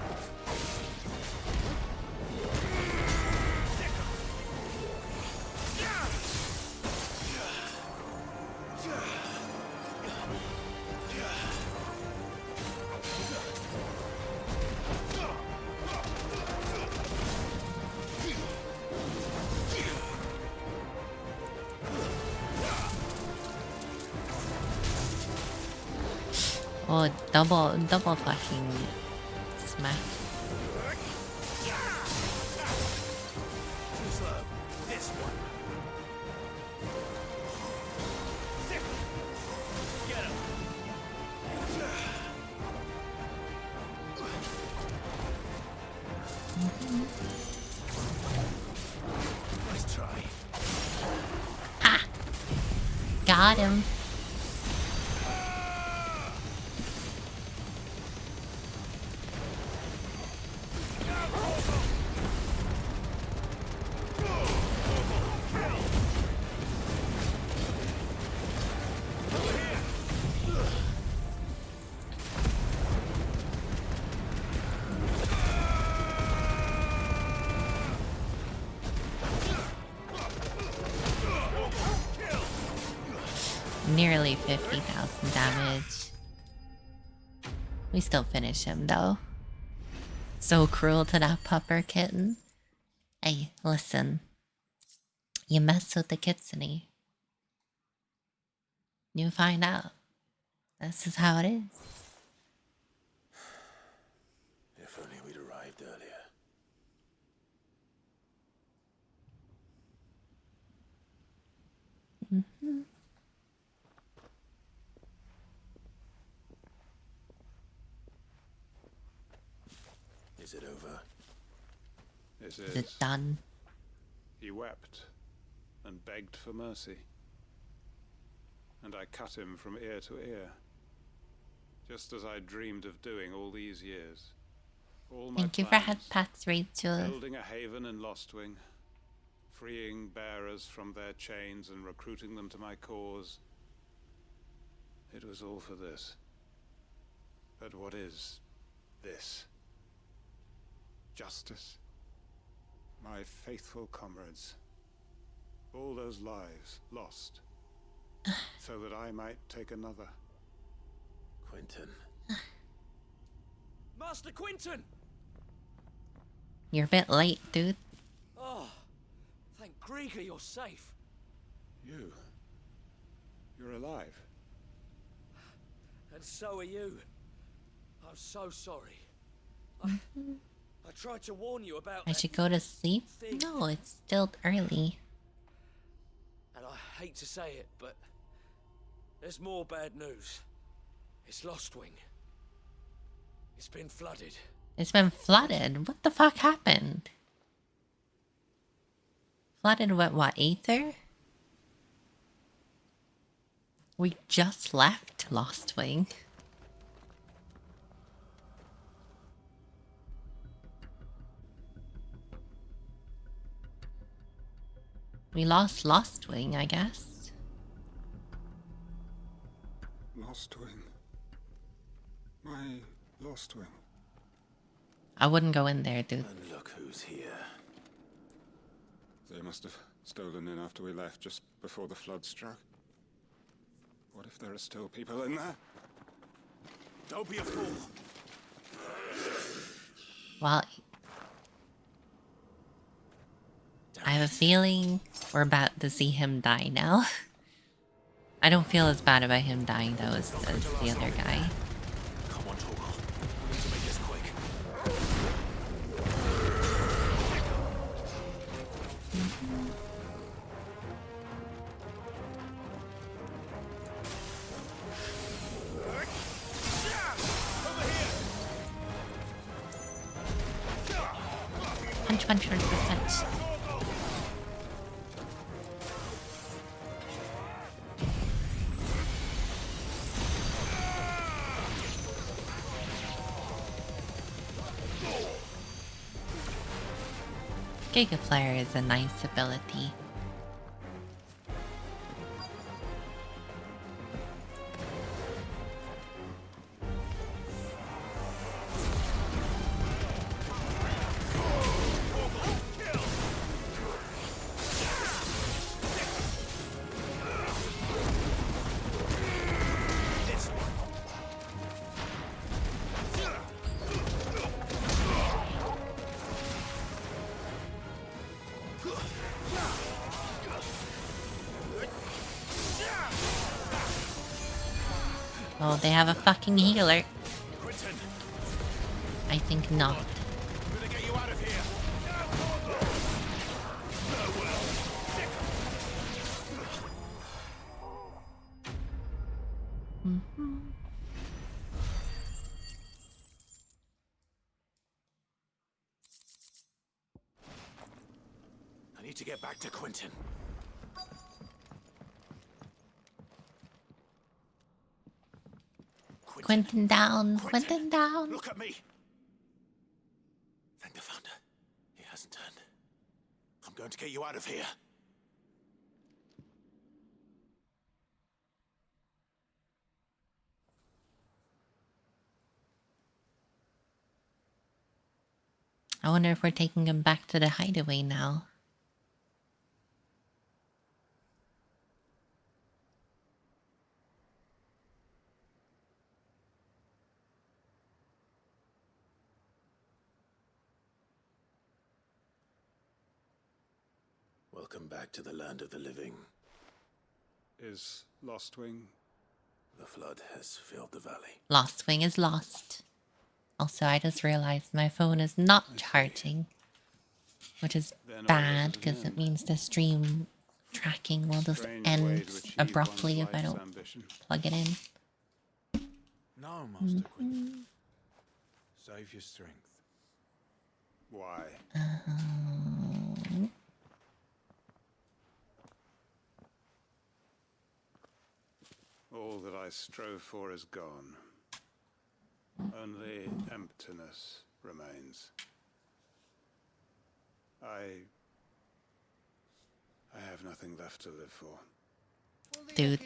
Oh, double fucking smack. Too slow. This one. Get him. Nice try. Ha! Got him. Nearly 50,000 damage. We still finish him though. So cruel to that pupper kitten. Hey, listen. You mess with the Kitsune, you find out. This is how it is. If only we'd arrived earlier. Mm-hmm. Is it over? Is Is it done? He wept and begged for mercy. And I cut him from ear to ear. Just as I dreamed of doing all these years. All my Thank you for plans, head pats, Rachel. building a haven in Lostwing, freeing bearers from their chains and recruiting them to my cause. It was all for this. But what is this? Justice? My faithful comrades. All those lives lost. So that I might take another. Quentin. Master Quentin! You're a bit late, dude. Oh, thank Grieger you're safe. You're alive. And so are you. I'm so sorry. I tried to warn you about I should go to sleep? No, it's still early. And I hate to say it, but there's more bad news. It's Lostwing. It's been flooded. It's been flooded. What the fuck happened? Flooded with what, Aether? We just left Lost Wing. We lost Lost Wing, I guess. Lost Wing. My Lost Wing. I wouldn't go in there, dude. And look who's here. They must have stolen in after we left, just before the flood struck. What if there are still people in there? Don't be a fool. Well, I have a feeling we're about to see him die now. I don't feel as bad about him dying though as the other guy. Come on, Torgal. We need to make this quick. Punch, punch, punch, punch, punch. Giga Flare is a nice ability. Oh, they have a fucking healer. I think not. I need to get back to Quentin. Quentin down, Quentin down. Look at me. Thank the Founder. He hasn't turned. I'm going to get you out of here. I wonder if we're taking him back to the hideaway now. Welcome back to the land of the living. Is Lost Wing? The flood has filled the valley. Lost Wing is lost. Also, I just realized my phone is not charging, which is bad because it means the stream tracking will just end abruptly if I don't plug it in. No, Master Quentin. Save your strength. Why? All that I strove for is gone. Only emptiness remains. I have nothing left to live for. Dude,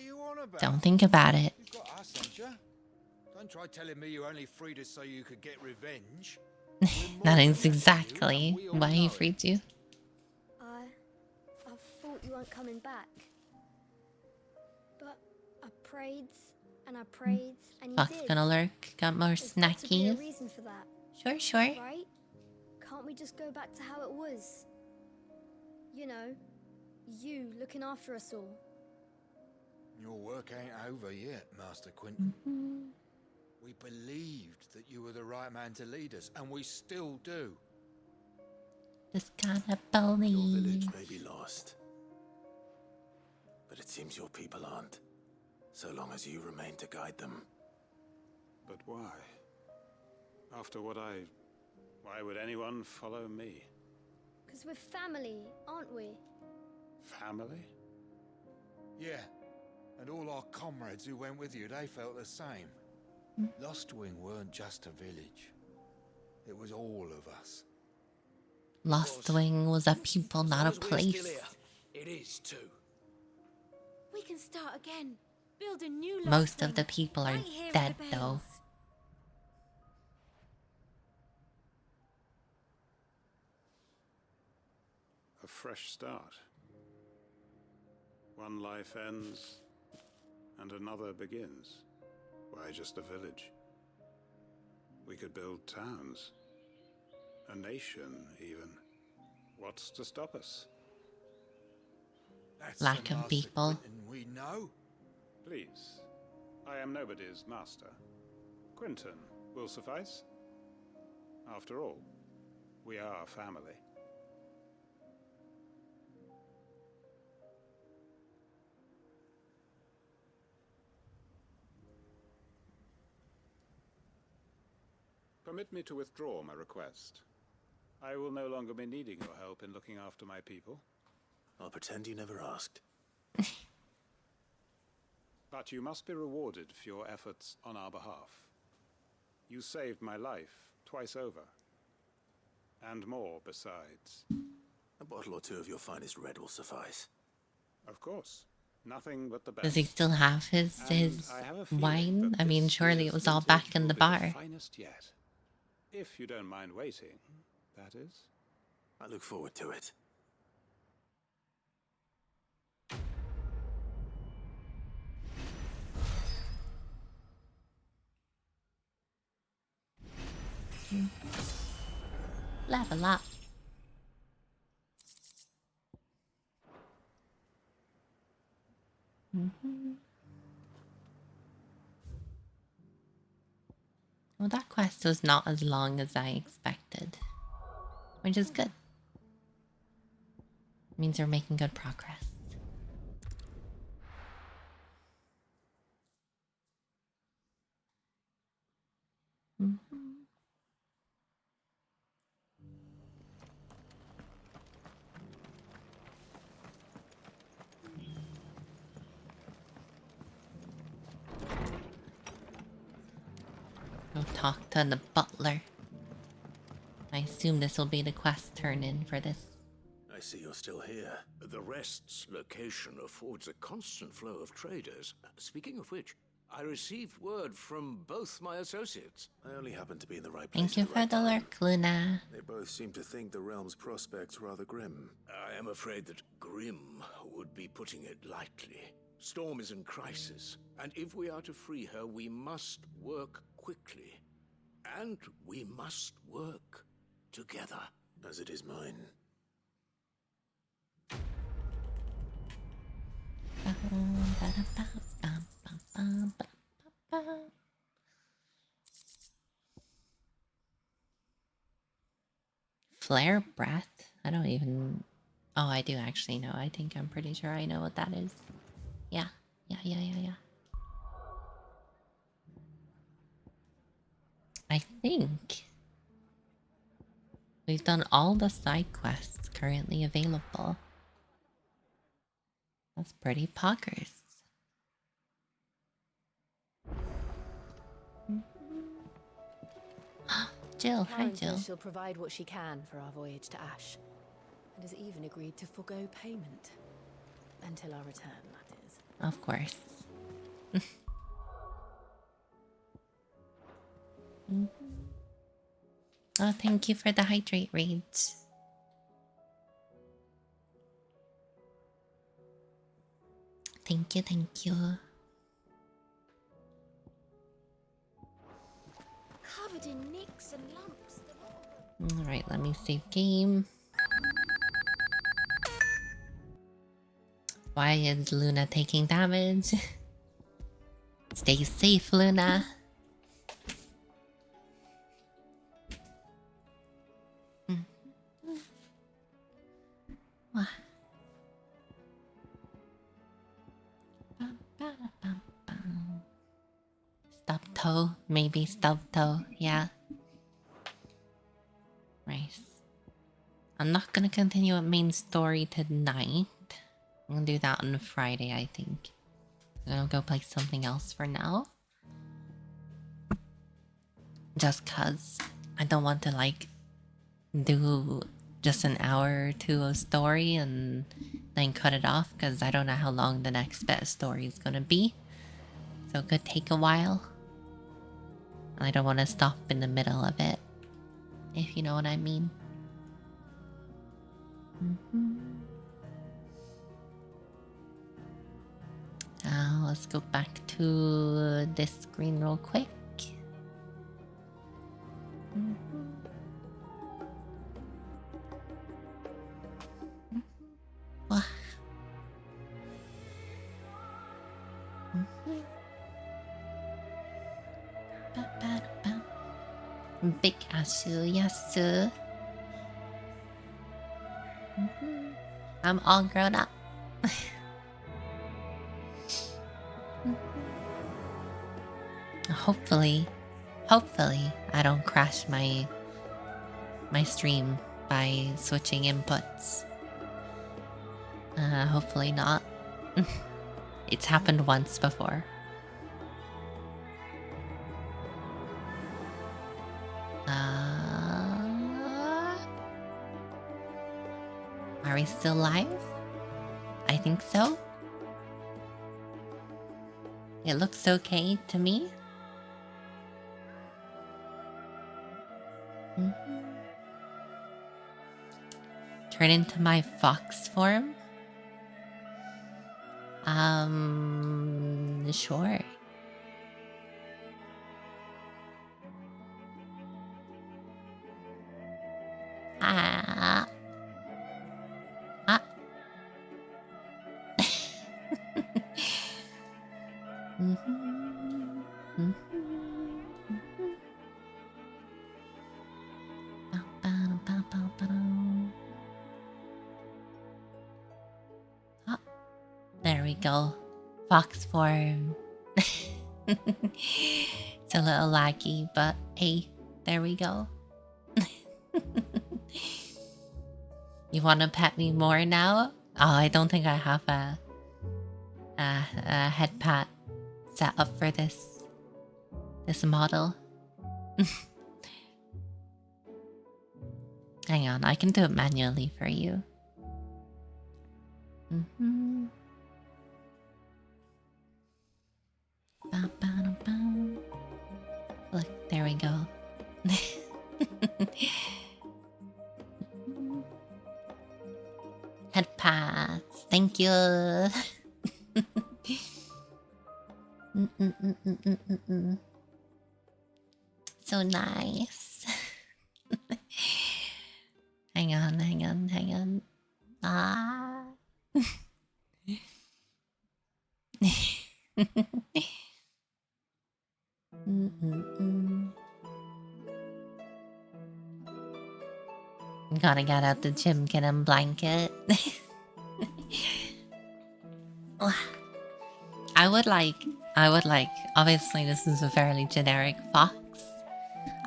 don't think about it. You've got us, haven't you? Don't try telling me you only freed us so you could get revenge. That is exactly why he freed you. I thought you weren't coming back. But I prayed and I prayed and you Fox did. gonna lurk. Got more There's got to be a snackies. reason for that. Sure, sure. Right? Can't we just go back to how it was? You know, you looking after us all. Your work ain't over yet, Master Quentin. We believed that you were the right man to lead us, and we still do. Just gotta Your believe. village may be lost, but it seems your people aren't, so long as you remain to guide them. But why? After what why would anyone follow me? Because we're family, aren't we? Family? Yeah, and all our comrades who went with you, they felt the same. Lost Wing weren't just a village. It was all of us. Lost Wing was a people, not a place. It is too. We can start again. Build a new lost Most of thing, the people are right here in dead, the though. Bales. A fresh start. One life ends, and another begins. Why just a village? We could build towns. A nation, even. What's to stop us? That's Lack the of Master people. Quentin we know. Please, I am nobody's master. Quentin will suffice. After all, we are family. Permit me to withdraw my request. I will no longer be needing your help in looking after my people. I'll pretend you never asked. But you must be rewarded for your efforts on our behalf. You saved my life twice over. And more besides. A bottle or two of your finest red will suffice. Of course. Nothing but the best. Does he still have his I have a feeling wine? that I mean, this surely it year's was all vintage back in will the be bar. The finest yet. If you don't mind waiting, that is. I look forward to it. Level up. Well, that quest was not as long as I expected, which is good. Means we're making good progress. Go talk to the butler. I assume this will be the quest turn in for this. I see you're still here. The Rest's location affords a constant flow of traders. Speaking of which, I received word from both my associates. I only happen to be in the right place. Thank you at the for right the time. lurk, Luna. They both seem to think the realm's prospects rather grim. I am afraid that grim would be putting it lightly. Storm is in crisis, and if we are to free her, we must work quickly. And we must work together. As it is mine. Flare breath? I don't even... Oh, I do actually know. I think I'm pretty sure I know what that is. Yeah. Yeah. I think we've done all the side quests currently available. That's pretty poggers. Jill, hi Karen Jill. says she'll provide what she can for our voyage to Ashe, and has even agreed to forgo payment. Until our return, that is. Of course. Oh, thank you for the hydrate raids. Thank you. Covered in nicks and lumps. Alright, let me save game. Why is Luna taking damage? Stay safe, Luna. Stub toe, maybe stub toe, yeah. Nice. I'm not gonna continue with main story tonight. I'm gonna do that on Friday, I think. I'm gonna go play something else for now. Just cause I don't want to like do just an hour or two of story and then cut it off because I don't know how long the next bit of story is gonna be. So it could take a while. I don't want to stop in the middle of it, if you know what I mean. Let's go back to this screen real quick. Big Ashe, yes sir. I'm all grown up. Hopefully I don't crash my stream by switching inputs. Hopefully not. It's happened once before. Are we still live? I think so. It looks okay to me. Turn into my fox form? Sure. Ah. There we go. Fox form. It's a little laggy, but hey, there we go. You want to pet me more now? Oh, I don't think I have a head pat set up for this model. Hang on, I can do it manually for you. Look, there we go. Head pats, thank you. So nice. Hang on. Ah. Gotta get out the gym, get him blanket. I would like, obviously this is a fairly generic fox.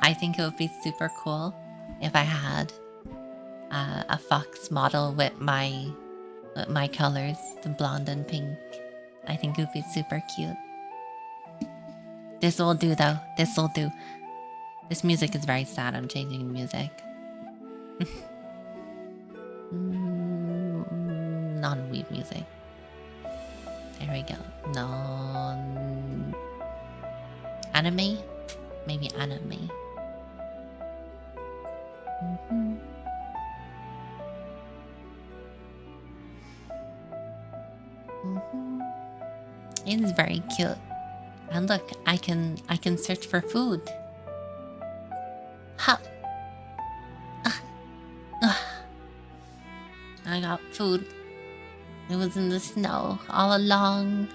I think it would be super cool if I had a fox model with my colors, the blonde and pink. I think it would be super cute. This will do though, this will do. This music is very sad, I'm changing the music. Non-weave music. There we go. Anime? Maybe anime. It's very cute. And look, I can search for food. Ha! I got food. It was in the snow all along.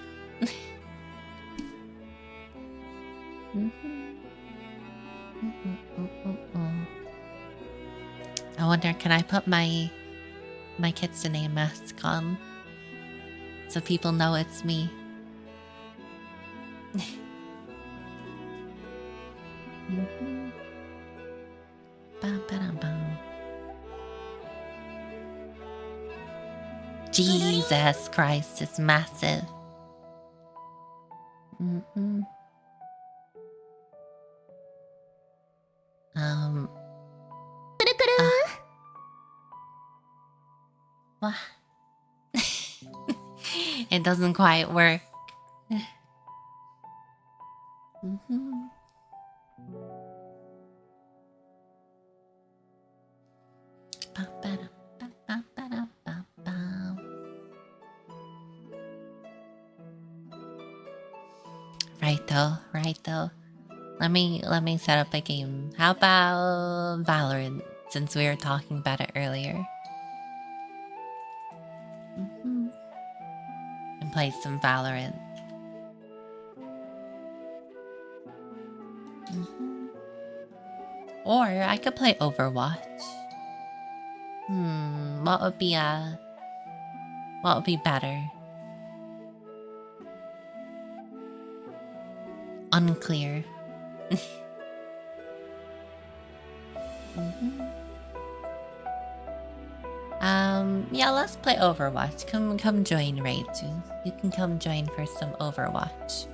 I wonder, can I put my Kitsune mask on so people know it's me? Jesus Christ, it's massive. What? It doesn't quite work. Mhm. Right though. Let me set up a game. How about Valorant, since we were talking about it earlier? And play some Valorant. Or I could play Overwatch. What would be better? Unclear. Yeah, let's play Overwatch. Come join, Raichu. You can come join for some Overwatch.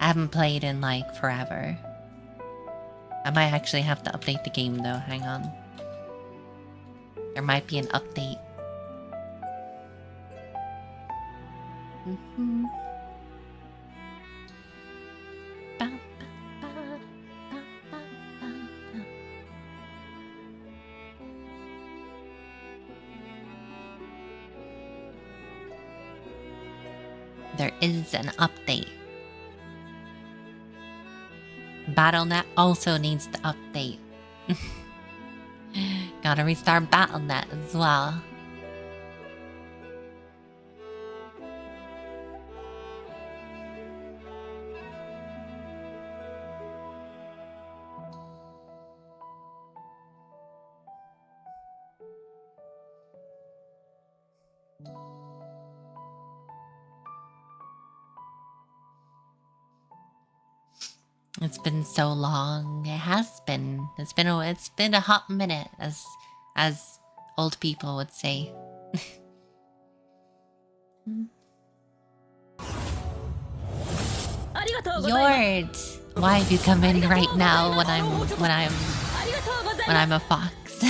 I haven't played in like forever. I might actually have to update the game though, hang on. There might be an update. There is an update. Battle.net also needs to update. Gotta restart Battle.net as well. It's been so long. It has been. It's been a hot minute, as old people would say. Yord, why have you come in right now when I'm a fox?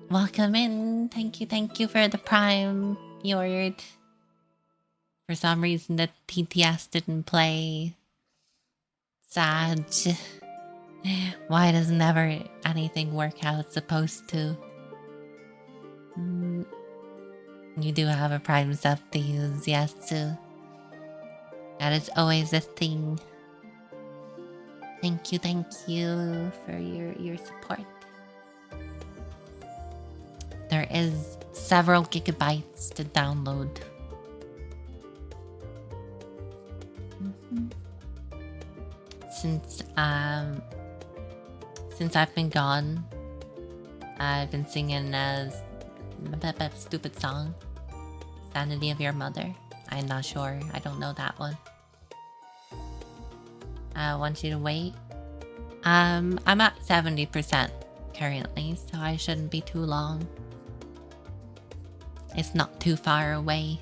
Welcome in. Thank you for the prime, Yord. For some reason the TTS didn't play. Sad. Why does never anything work how it's supposed to? You do have a prime sub to use, yes, too. That is always a thing. Thank you for your support. There is several gigabytes to download. Since I've been gone, I've been singing a stupid song, "Sanity of Your Mother." I'm not sure. I don't know that one. I want you to wait. I'm at 70% currently, so I shouldn't be too long. It's not too far away.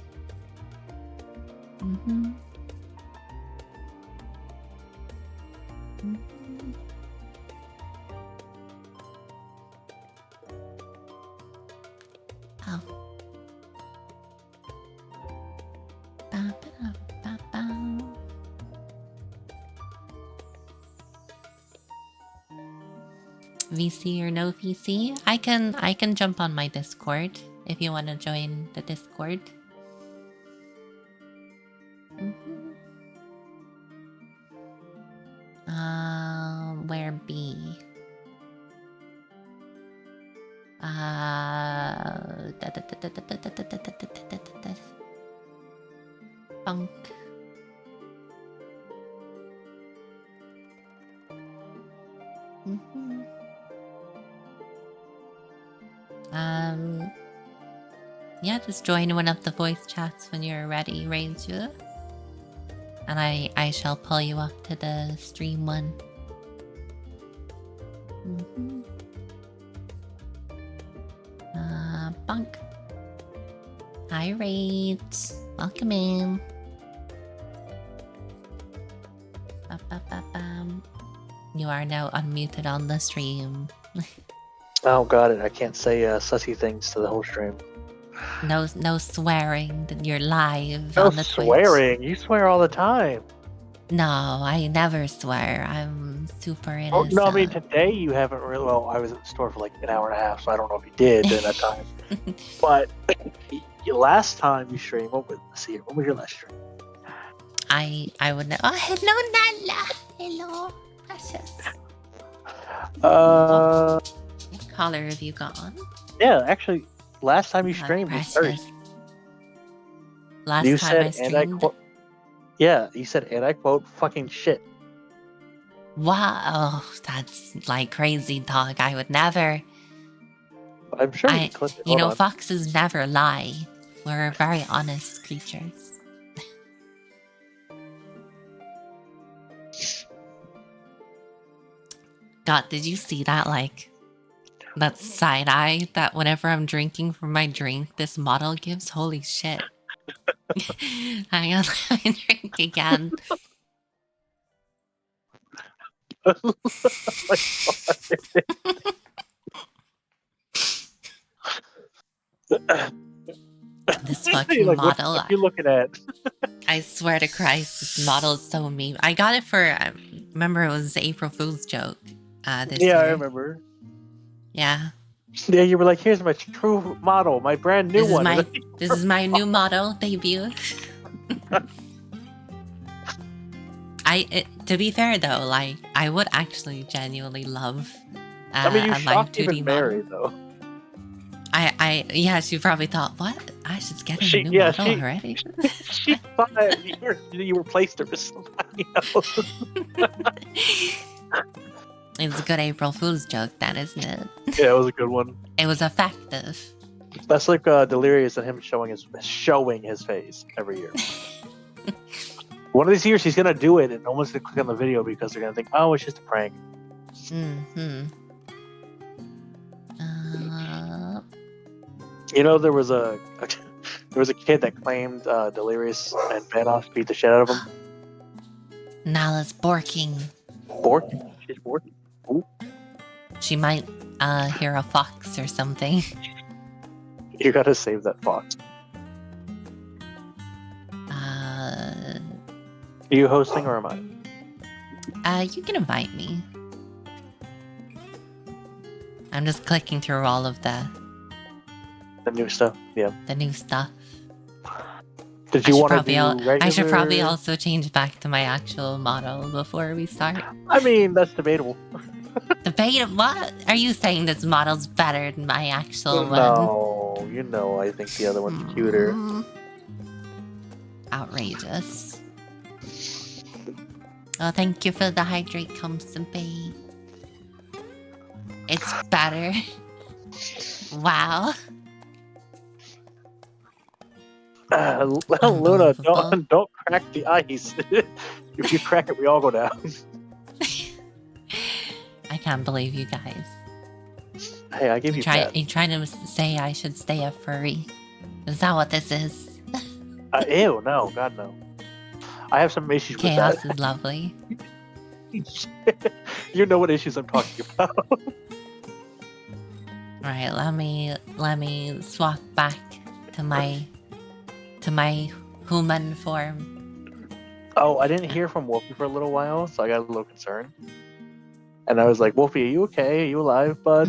Oh. VC or no VC? I can jump on my Discord if you want to join the Discord. Where B? Funk. Yeah, just join one of the voice chats when you're ready, Ranger. And I shall pull you up to the stream one. Bunk. Hi, Rage. Welcome in. You are now unmuted on the stream. Oh, got it. I can't say sussy things to the whole stream. No swearing. You're live No on the Twitch. swearing. You swear all the time. No, I never swear. I'm super Oh, innocent. no, I mean today you haven't really. Well, I was at the store for like an hour and a half, so I don't know if you did during that time. But last time you streamed, let's see here. What was your last stream? I would know. Oh, hello, Nala. Hello, precious. What color have you got on? Yeah, actually, last time you streamed was Thursday. Last you time said, I streamed. Yeah, you said, and I quote, "fucking shit." Wow, that's like crazy talk. I would never. I'm sure we can clip it. You know, Hold on. foxes never lie. We're very honest creatures. God, did you see that? Like, that side eye that whenever I'm drinking from my drink, this model gives? Holy shit. Hang on, let me drink again. This fucking Like, model. what you looking at? I swear to Christ, this model is so mean. I got it for, remember it was the April Fool's joke this year. Yeah, I remember. Yeah. Yeah, you were like, "Here's my true model, my brand new one." This is my new model debut. To be fair though, like I would actually genuinely love I mean, you a live shocked 2D even model. Mary though. Yeah, she probably thought, what? Ashe is getting a new model already? She thought you replaced her with somebody else. It's a good April Fool's joke, then, isn't it? Yeah, it was a good one. It was effective. That's like Delirious and him showing his face every year. One of these years he's gonna do it, and no one's gonna click on the video because they're gonna think, "Oh, it's just a prank." Mm-hmm. You know, there was a kid that claimed Delirious and Vanoss beat the shit out of him. Nala's borking. Borking? She's borking. Ooh. She might hear a fox or something. You gotta save that fox. Are you hosting or am I? You can invite me. I'm just clicking through all of the new stuff. Yeah. The new stuff. Did you want to do regular? I should probably also change back to my actual model before we start. I mean, that's debatable. Debatable? What? Are you saying this model's better than my actual one? No, you know I think the other one's cuter. Outrageous. Oh, thank you for the hydrate, Comsabay. It's better. Wow. Luna, don't crack the ice. If you crack it, we all go down. I can't believe you guys. Hey, I give you that. You trying to say I should stay a furry? Is that what this is? Ew, no, God no. I have some issues with Chaos that. is lovely. You know what issues I'm talking about. Alright, let me swap back to my human form. Oh, I didn't hear from Wolfie for a little while, so I got a little concerned. And I was like, "Wolfie, are you okay? Are you alive, bud?"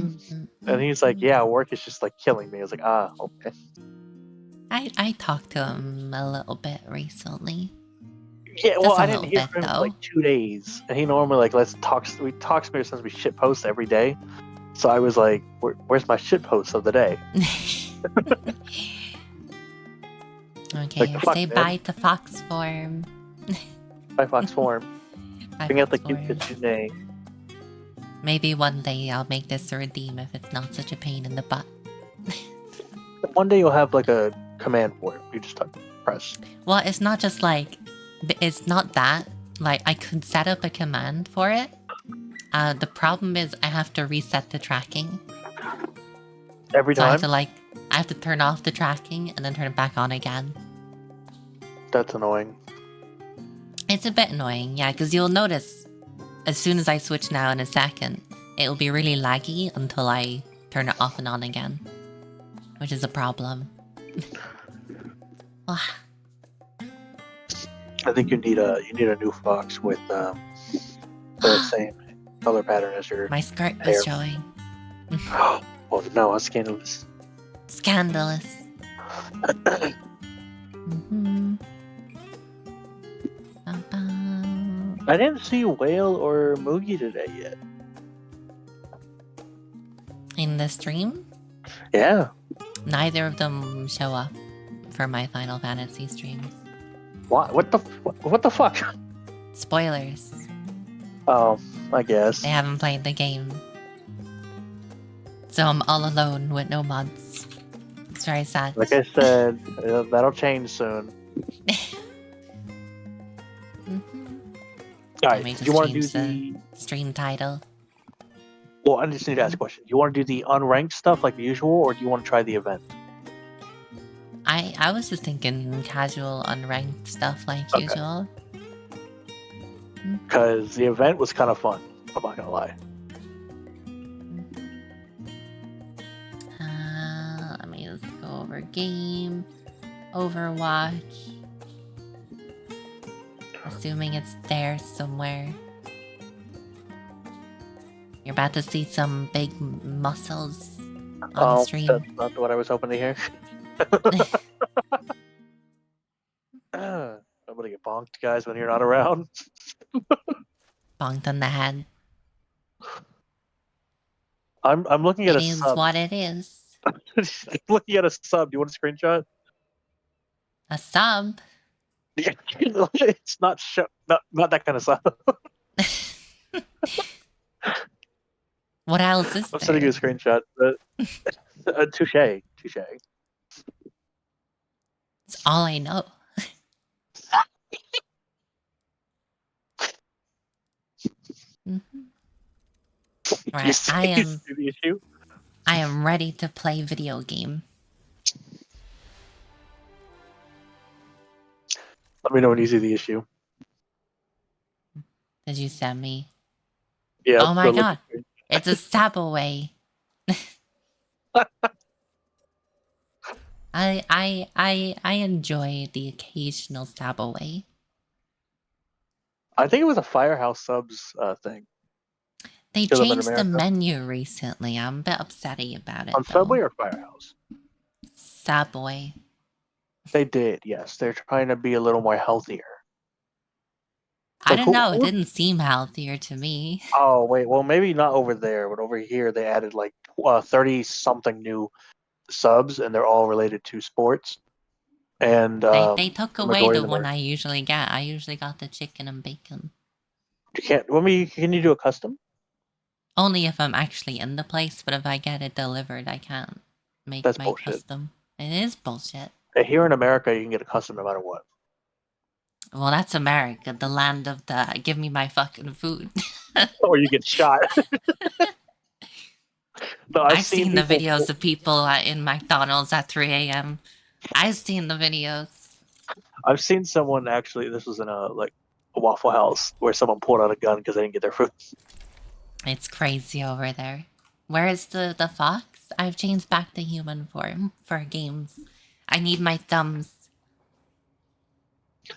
And he's like, "Yeah, work is just like killing me." I was like, okay. I talked to him a little bit recently. Yeah, well, Just a I didn't little hear bit, from him for though. like 2 days, and he normally like we talk to me since we shit post every day. So I was like, "Where's my shit post of the day?" Okay, Like, fuck, say man. bye to Fox form. By Fox form. Bye, Bring out the Fox cute form. Kitsune. Maybe one day I'll make this a redeem if it's not such a pain in the butt. One day you'll have like a command for it. You just press. Well, it's not just like, it's not that. Like, I could set up a command for it. The problem is I have to reset the tracking. Every So I time? have to turn off the tracking and then turn it back on again. That's annoying. It's a bit annoying, yeah, because you'll notice as soon as I switch now in a second, it will be really laggy until I turn it off and on again, which is a problem. Ah, I think you need a new fox with the same color pattern as your my skirt hair. was showing. Oh no, that's scandalous. Scandalous. Mhm. I didn't see Whale or Moogie today yet. In the stream, Yeah. neither of them show up for my Final Fantasy streams. What? What the fuck? Spoilers. Oh, I guess. They haven't played the game. So I'm all alone with no mods. It's very sad. Like I said, that'll change soon. All right. Let me Do you want to do just the? Stream title? Well, I just need to ask a question. Do you want to do the unranked stuff like the usual, or do you want to try the event? I was just thinking casual unranked stuff like Okay. usual. Because the event was kind of fun. I'm not gonna lie. Let me just go over game, Overwatch. Assuming it's there somewhere. You're about to see some big muscles on stream. That's not what I was hoping to hear. I'm gonna get bonked, guys, when you're not around. Bonked on the head. I'm looking at It a is sub. what it is. I'm looking at a sub. Do you want a screenshot? A sub? Yeah, it's not not that kind of sub. What else is I'm sending you a screenshot. Touche. It's all I know. Right, I am ready to play video game. Let me know when you see the issue. Did you send me? Yeah. Oh my go look god. It's a stab away. I enjoy the occasional stab away. I think it was a Firehouse subs thing. They Still live in changed the America? menu recently. I'm a bit upsetty about it. On Subway or Firehouse? Subway. They did, yes. They're trying to be a little more healthier. I don't know. It didn't seem healthier to me. Oh wait, well maybe not over there, but over here they added like 30 something new subs, and they're all related to sports. And They took away majority the of them one are- I usually get. I usually got the chicken and bacon. You can't. Well, can you do a custom? Only if I'm actually in the place, but if I get it delivered, I can't make That's my bullshit. custom. It is bullshit. Here in America, you can get a custom no matter what. Well, that's America, the land of the give me my fucking food. Or you get shot. No, I've seen the people- videos of people in McDonald's at 3 a.m. I've seen the videos. I've seen someone actually. This was in a Waffle House where someone pulled out a gun because they didn't get their food. It's crazy over there. Where is the fox? I've changed back to human form for games. I need my thumbs.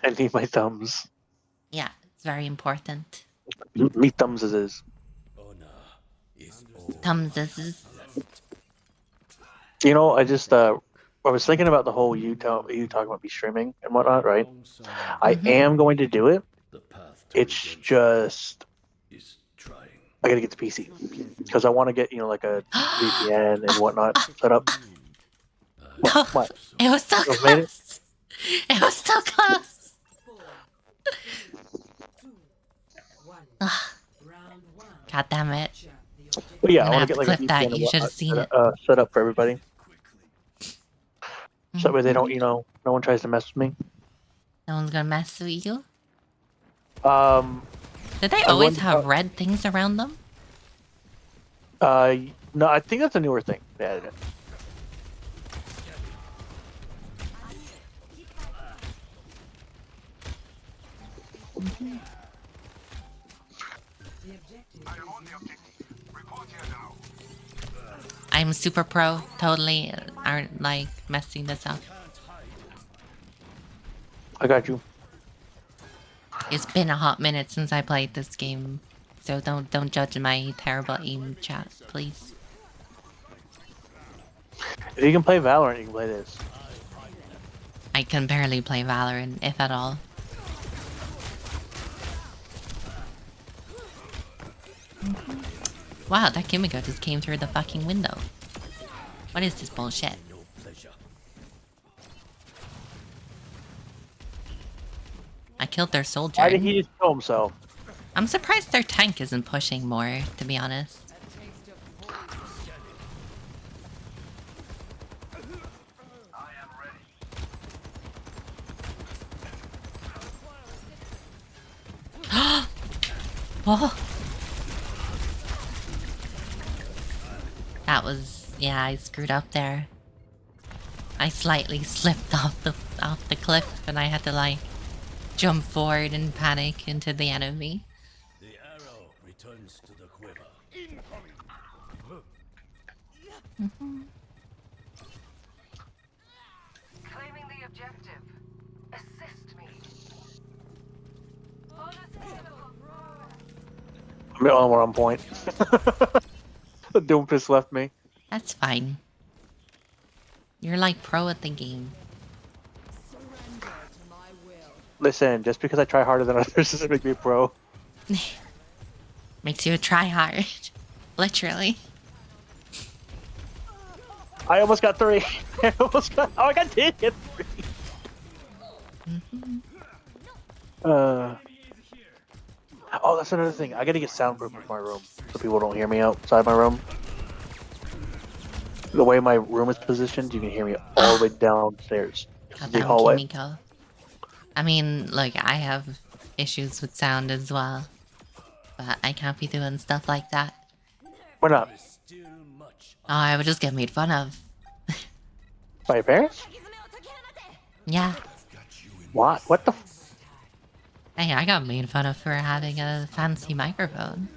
I need my thumbs. Yeah, it's very important. Me thumbs is. Thumbs is. You know, I just I was thinking about the whole you talking about me streaming and whatnot, right? I am going to do it. It's just I gotta get the PC because I want to get like a VPN and whatnot set up. What? It was so You made it? close. It was so close. Ugh. God damn it. But yeah, I I'm want gonna to get have like a clip VPN that. and You should have whatnot seen it. set up for everybody. So that way they don't, no one tries to mess with me. No one's gonna mess with you. Did they I always wonder- have red things around them? No, I think that's a newer thing. They added it. I'm super pro. Totally aren't like messing this up. I got you. It's been a hot minute since I played this game, so don't judge my terrible aim, chat, please. If you can play Valorant, you can play this. I can barely play Valorant, if at all. Wow, that Kimiko just came through the fucking window. What is this bullshit? I killed their soldier. Why did he just kill himself? I'm surprised their tank isn't pushing more, to be honest. Oh. That was, yeah, I screwed up there. I slightly slipped off the cliff and I had to like jump forward and panic into the enemy. The arrow returns to the quiver. Incoming. Claiming the objective. Assist me. I'm the only one on point. The Doomfist left me. That's fine. You're like pro at the game. Listen, just because I try harder than others doesn't make me a pro. Makes you a try hard. Literally. I almost got 3. I almost got. Oh, I got 10. Get 3. Oh, that's another thing. I gotta get soundproof in my room so people don't hear me outside my room. The way my room is positioned, you can hear me all the way downstairs. The hallway. Kimiko. I mean, look, I have issues with sound as well, but I can't be doing stuff like that. Why not? Oh, I would just get made fun of. By your parents? Yeah. What? What the? Hey, I got made fun of for having a fancy microphone.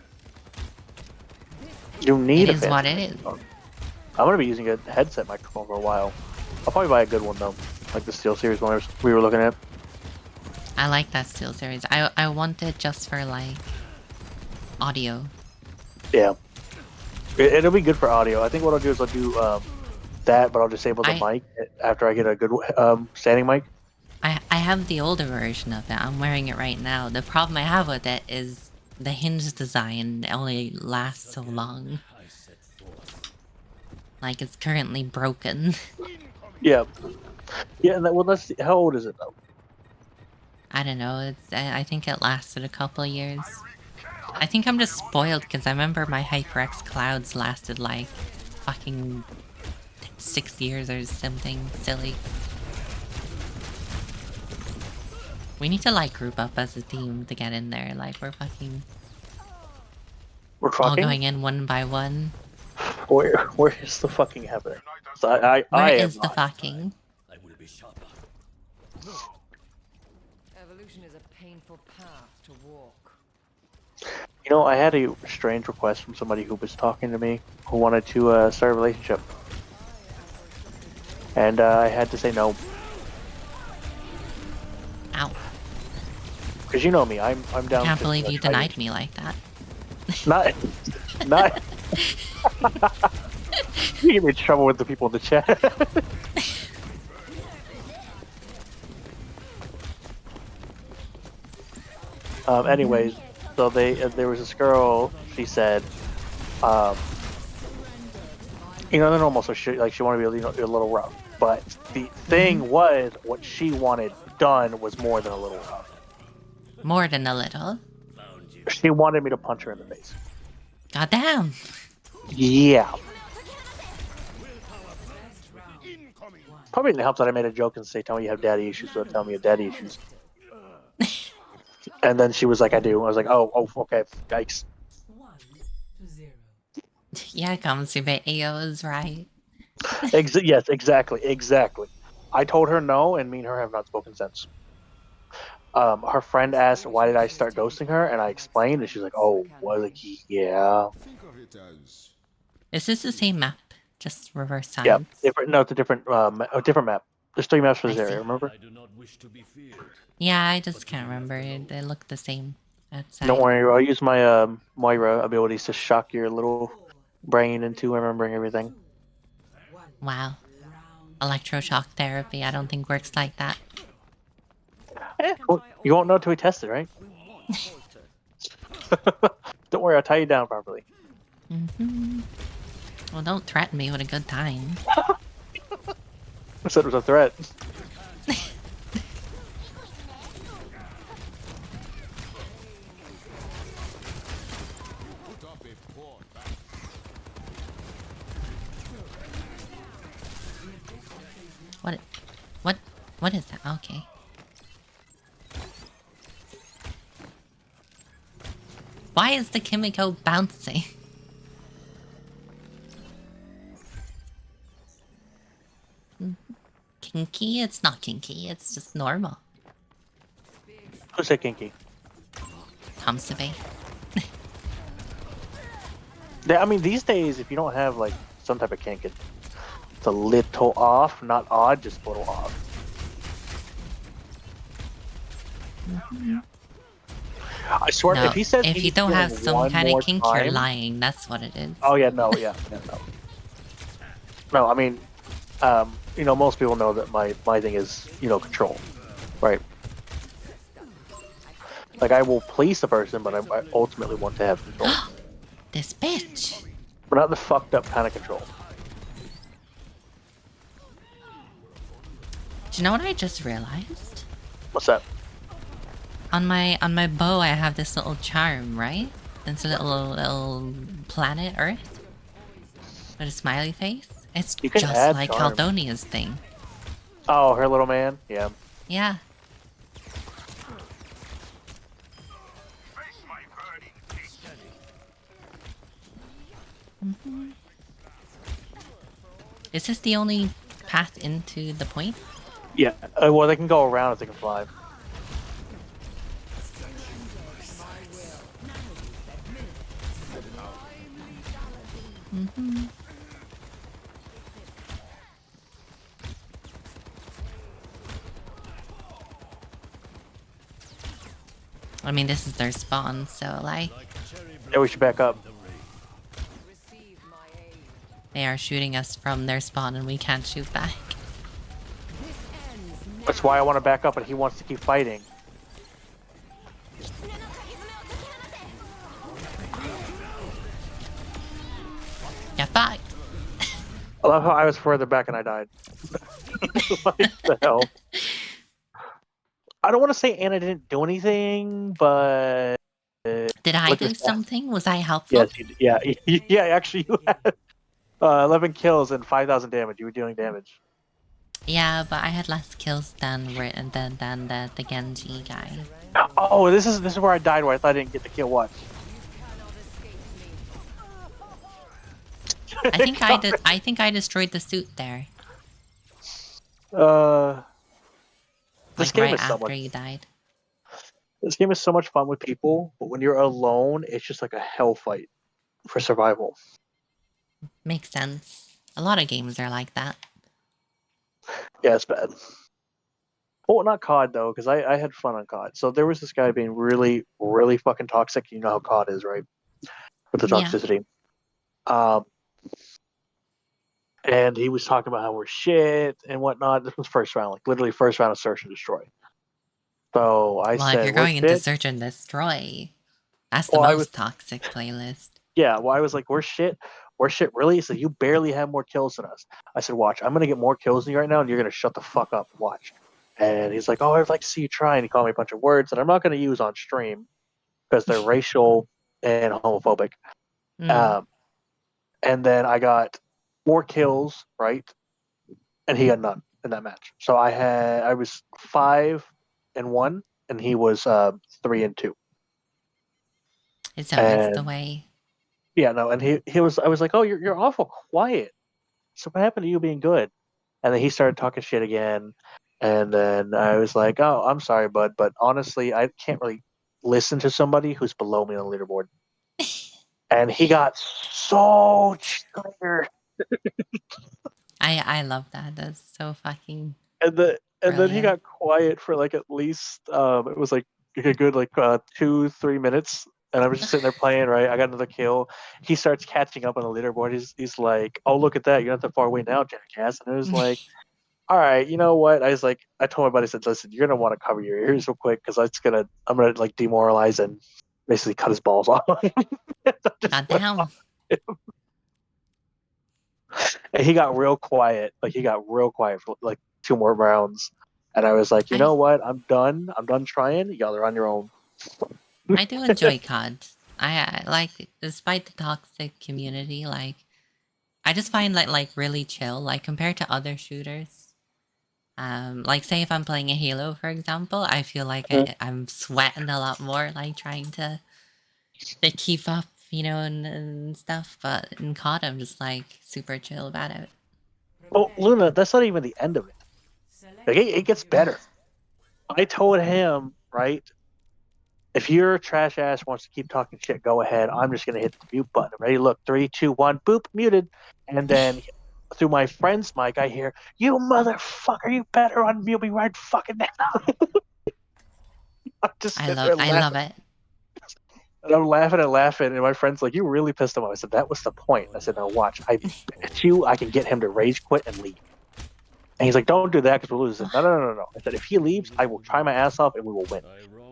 You need it a is fancy what it is. microphone. I'm gonna be using a headset microphone for a while. I'll probably buy a good one though, like the SteelSeries one we were looking at. I like that SteelSeries. I want it just for like audio. Yeah, it'll be good for audio. I think what I'll do is I'll do that, but I'll disable the mic after I get a good standing mic. I have the older version of it. I'm wearing it right now. The problem I have with it is the hinge design only lasts so long. Like it's currently broken. Yeah. Yeah, and well, let's see. How old is it though? I don't know. It's I think it lasted a couple of years. I think I'm just spoiled because I remember my HyperX Clouds lasted like fucking 6 years or something silly. We need to like group up as a team to get in there. Like we're We're all going in one by one. Where is the fucking happening? So Where is the fucking? Evolution is a painful path to walk. You know, I had a strange request from somebody who was talking to me who wanted to start a relationship, and I had to say no. Ow. Because you know me, I'm down. I can't to, believe you denied me like that. Not. You get me in trouble with the people in the chat. Anyways, so there was this girl. She said, you know, they're normal. So she wanted to be a little rough, but the thing was, what she wanted done was more than a little rough. More than a little. She wanted me to punch her in the face. Goddamn. Yeah. Probably didn't help that I made a joke and say, "Tell me you have daddy issues," so tell me you have daddy issues. And then she was like, "I do." I was like, "Oh, okay, yikes." Yeah, Kamsuba AO is right. Yes, exactly. I told her no, and me and her have not spoken since. Her friend asked, "Why did I start ghosting her?" And I explained, and she's like, "Oh, well, like, yeah." Is this the same map? Just reverse sides. Yeah, different. No, it's a different map. There's 3 maps for this area. Remember? Yeah, I just can't remember. They look the same outside. Don't worry. I'll use my Moira abilities to shock your little brain into remembering everything. Wow. Electroshock therapy, I don't think works like that. Well, you won't know until we test it, right? Don't worry, I'll tie you down properly. Well, don't threaten me with a good time. I said it was a threat. What is that? Okay. Why is the Kimiko bouncing? Kinky? It's not kinky, it's just normal. Who said kinky? Hamsabe. Yeah, I mean, these days, if you don't have like some type of kink, it's a little off, not odd, just a little off. I swear, No, if he says if you don't have some kind of kink, you're lying. That's what it is. Oh yeah, no. No, I mean, you know, most people know that my thing is, you know, control, right? Like, I will please the person, but I ultimately want to have control. This bitch. But not the fucked up kind of control. Do you know what I just realized? What's that? On my bow, I have this little charm, right? It's a little planet Earth with a smiley face. It's just like Caldonia's thing. Oh, her little man? Yeah. Yeah. Is this the only path into the point? Yeah. Well, they can go around if they can fly. I mean, this is their spawn, so like... Yeah, we should back up. They are shooting us from their spawn and we can't shoot back. That's why I want to back up, and he wants to keep fighting. Get fucked! I love how I was further back and I died. What the hell? I don't want to say Anna didn't do anything, but... Did I do something? Was I helpful? Yes, yeah, actually you had 11 kills and 5,000 damage. You were dealing damage. Yeah, but I had less kills than the Genji guy. Oh, this is where I died, where I thought I didn't get the kill. Watch. I think I destroyed the suit there. This like game right is so after much. you died. This game is so much fun with people, but when you're alone, it's just like a hell fight for survival. Makes sense. A lot of games are like that. Yeah, it's bad. Well, not COD though, because I had fun on COD. So there was this guy being really, really fucking toxic. You know how COD is, right? With the toxicity. Yeah. And he was talking about how we're shit and whatnot. This was first round, like literally first round of search and destroy. So I said, if you're going into search and destroy, that's the most toxic playlist. Yeah, well, I was like, we're shit. We're shit, really? He said, you barely have more kills than us. I said, watch, I'm going to get more kills than you right now, and you're going to shut the fuck up and watch. And he's like, oh, I'd like to see you try. And he called me a bunch of words that I'm not going to use on stream because they're racial and homophobic. And then I got 4 kills, right? And he got none in that match. So I was 5-1, and he was 3-2. It's always the way. Yeah, no, and he was. I was like, oh, you're awful quiet. So what happened to you being good? And then he started talking shit again, and then I was like, oh, I'm sorry, bud, but honestly, I can't really listen to somebody who's below me on the leaderboard. And he got so triggered. I love that. That's so fucking. And then he brilliant. got quiet for like at least it was like a good like 2-3 minutes, and I was just sitting there playing. Right, I got another kill. He starts catching up on the leaderboard. He's like, "Oh, look at that! You're not that far away now, jackass." And it was like, "All right, you know what?" I was like, I told my buddy, I said, "Listen, you're gonna want to cover your ears real quick because I'm gonna like demoralize and basically cut his balls off." God damn. And he got real quiet. Like he got real quiet for like 2 more rounds. And I was like, you know what? I'm done. I'm done trying. Y'all are on your own. I do enjoy COD. I like, despite the toxic community, like, I just find like really chill, like compared to other shooters. Like say if I'm playing a Halo, for example, I feel like I'm sweating a lot more, like trying to keep up, and stuff. But in COD, I'm just like super chill about it. Well, Luna, that's not even the end of it. Like, it gets better. I told him, right, if your trash ass wants to keep talking shit, go ahead. I'm just gonna hit the mute button. Ready? Look, 3, 2, 1, boop, muted. And then through my friend's mic, I hear, "You motherfucker, you better unmute me right fucking now." I love it. And I'm laughing and laughing, and my friend's like, "You really pissed him off." I said, "That was the point." I said, "Now watch. I bet you I can get him to rage quit and leave." And he's like, "Don't do that because we'll lose." I said, No. I said, "If he leaves, I will try my ass off and we will win."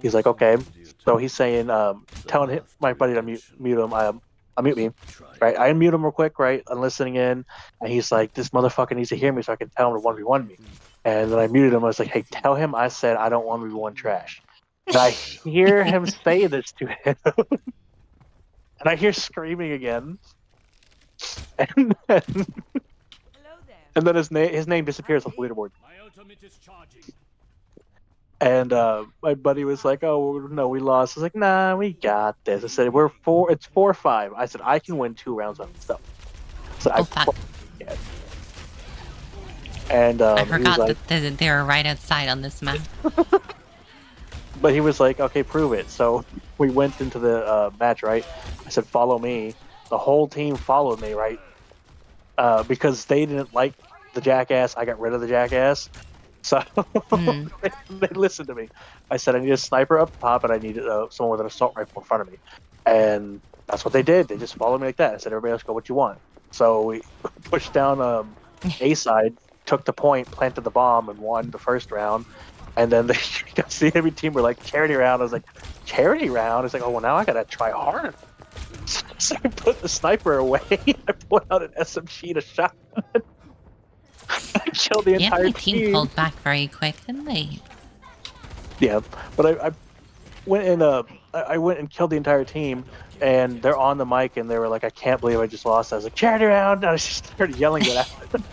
He's like, "Okay." So he's saying, telling him, my buddy to mute him. Unmute me, right? I unmute him real quick, right? I'm listening in, and he's like, "This motherfucker needs to hear me so I can tell him to 1v1 me." And then I muted him. I was like, "Hey, tell him I said I don't 1v1 trash." And I hear him say this to him, and I hear screaming again, and then his name disappears off the leaderboard. And my buddy was like, "Oh no, we lost." I was like, "Nah, we got this." I said, It's 4-5. I said I can win 2 rounds on stuff. So I yeah. And I he was forgot like, that they were right outside on this map. but he was like, "Okay, prove it." So we went into the match, right? I said, "Follow me." The whole team followed me, right? Because they didn't like the jackass. I got rid of the jackass. So they listened to me. I said, "I need a sniper up top, and I need someone with an assault rifle in front of me." And that's what they did. They just followed me like that. I said, "Everybody else go what you want." So we pushed down A side, took the point, planted the bomb, and won the first round. And then the enemy team were like, "Charity round." I was like, "Charity round?" It's like, "Oh, well, now I got to try harder." So I put the sniper away. I pulled out an SMG and a shotgun. I killed the entire my team pulled back very quick, didn't they? Yeah, but I went and I went and killed the entire team, and they're on the mic and they were like, "I can't believe I just lost." I was like, "Charity round!" And I just started yelling it at him.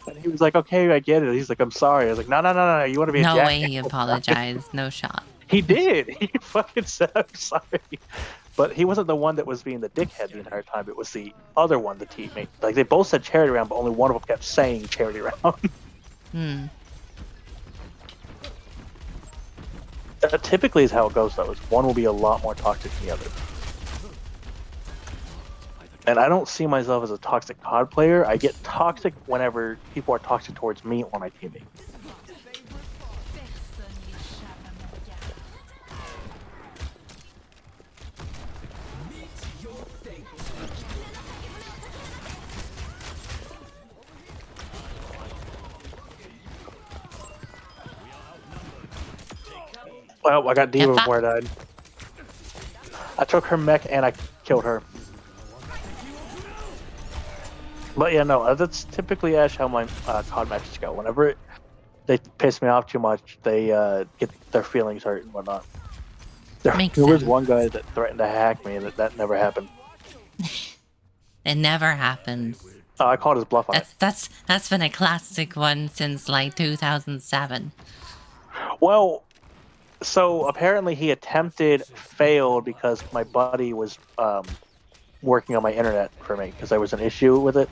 And he was like, "Okay, I get it." He's like, "I'm sorry." I was like, No. You want to be a No jackass?" way he apologized. No shot. He did. He fucking said, "I'm sorry." But he wasn't the one that was being the dickhead the entire time. It was the other one, the teammate. Like, they both said charity round, but only one of them kept saying charity round. That typically is how it goes, though. Is one will be a lot more toxic than the other. And I don't see myself as a toxic COD player. I get toxic whenever people are toxic towards me or my teammate. Well, I got Diva before I died. I took her mech and I killed her. But yeah, no, that's typically Ashe how my COD matches go. Whenever they piss me off too much, they get their feelings hurt and whatnot. There was one guy that threatened to hack me, and that never happened. It never happened. I called his bluff on it. That's been a classic one since like 2007. Well, so apparently he failed because my buddy was working on my internet for me because there was an issue with it.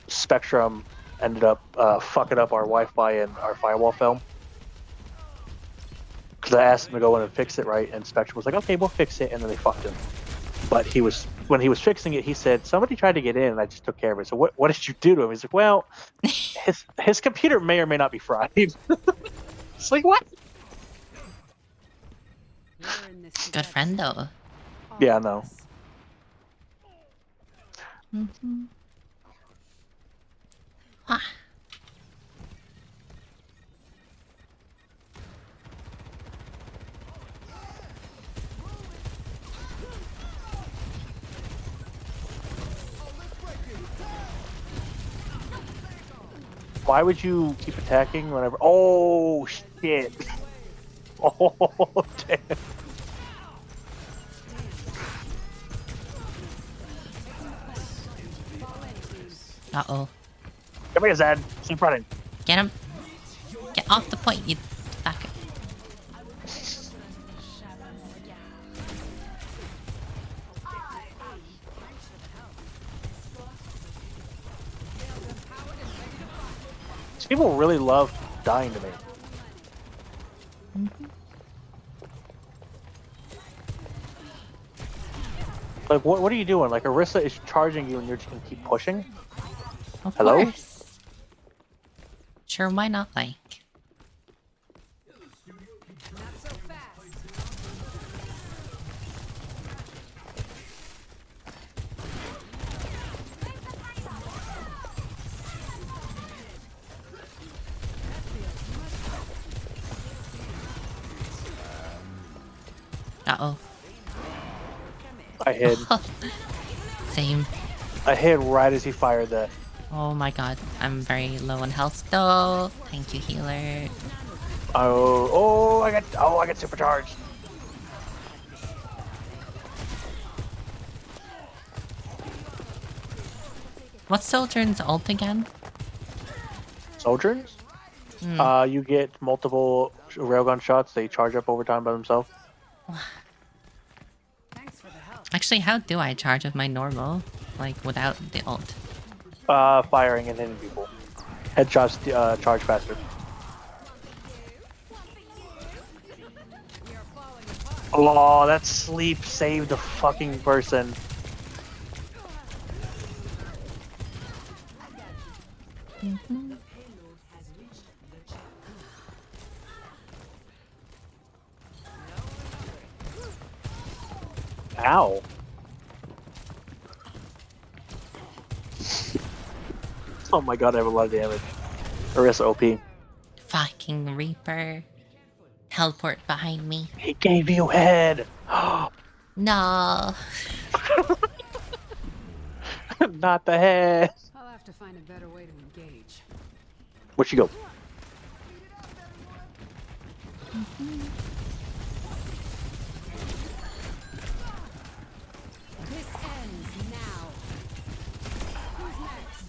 Spectrum ended up fucking up our Wi-Fi and our firewall fell. Because I asked him to go in and fix it, right? And Spectrum was like, "Okay, we'll fix it," and then they fucked him. But he was when he was fixing it, he said somebody tried to get in, and I just took care of it. So what did you do to him? He's like, well, his computer may or may not be fried. It's like what? Good friend though. Yeah, no. Ah. Why would you keep attacking whenever? Oh shit! Oh damn! Uh-oh. Come here, Zed. Keep running. Get him. Get off the point, you fucker. These people really love dying to me. Like, what are you doing? Like, Orisa is charging you and you're just gonna keep pushing? Of Hello? course. Sure, why not, like? Uh-oh. I hid. Same. I hid right as he fired that. Oh my god. I'm very low on health though. Thank you, healer. I got supercharged. What's Sojourn's ult again? Sojourns? You get multiple railgun shots. They charge up over time by themselves. Actually, how do I charge with my normal? Like, without the ult? Firing and hitting people. Headshots charge faster. Oh, that sleep saved the fucking person. Ow. Oh my god, I have a lot of damage. Orisa OP. Fucking Reaper. Teleport behind me. He gave you head. No. Not the head. I'll have to find a better way to engage. Where'd she go? This ends now. Who's next?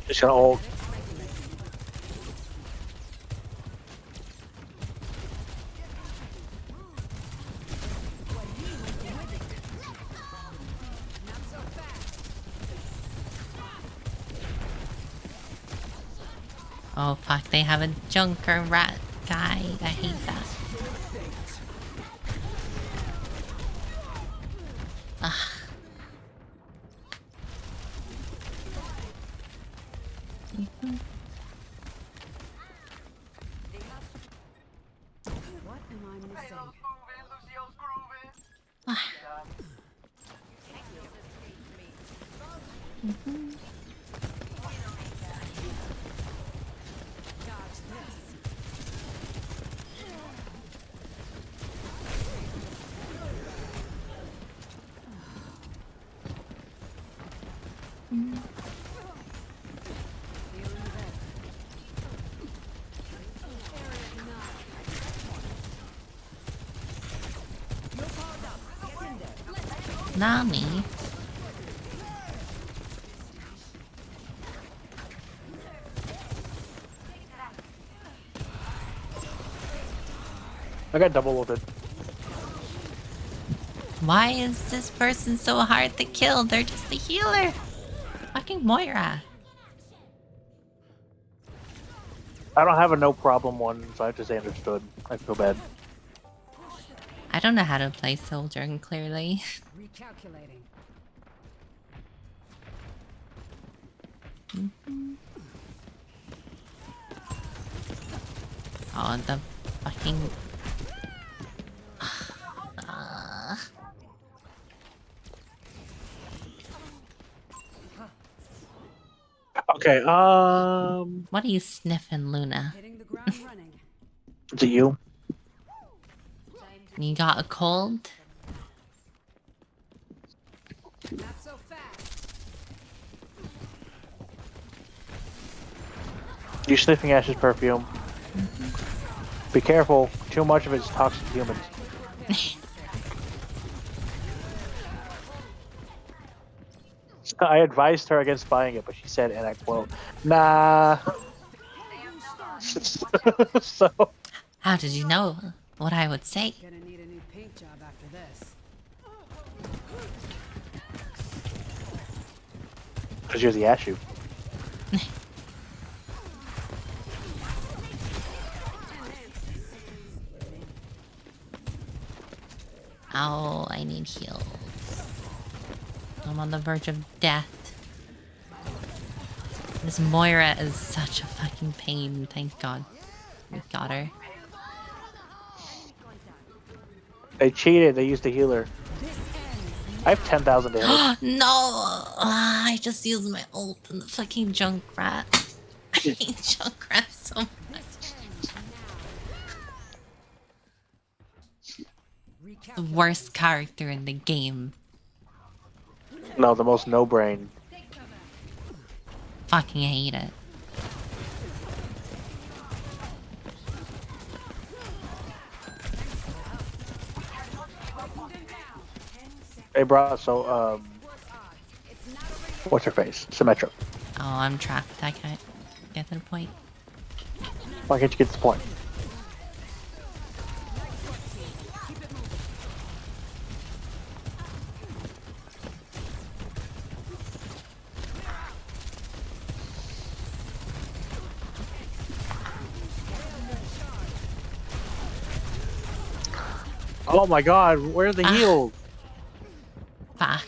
Just gonna ult. Oh fuck, they have a junker rat guy. I hate that. Ugh. What am I missing? Nami. I got double ulted. Why is this person so hard to kill? They're just a healer. Fucking Moira. I don't have a no problem one, so I just understood. I feel bad. I don't know how to play soldier, clearly. Recalculating. Oh, the fucking... Okay, What are you sniffing, Luna? Hitting the ground running. is it you? You got a cold? Not so fast. You sniffing Ash's perfume. Be careful, too much of it is toxic to humans. I advised her against buying it, but she said, and I quote, nah. So. How did you know what I would say? Gonna need a new paint job after this. Because you're the Ashe. Oh, I need heals. I'm on the verge of death. This Moira is such a fucking pain. Thank God. We got her. They cheated. They used a healer. I have 10,000 damage. No! I just used my ult in the fucking Junkrat. I hate Junkrat so much. The worst character in the game. No, the most no-brain. Fucking hate it. They brought, so, what's her face? Symmetra. Oh, I'm trapped. I can't get to the point. Why can't you get to the point? Oh my god, where are the heals? Fuck.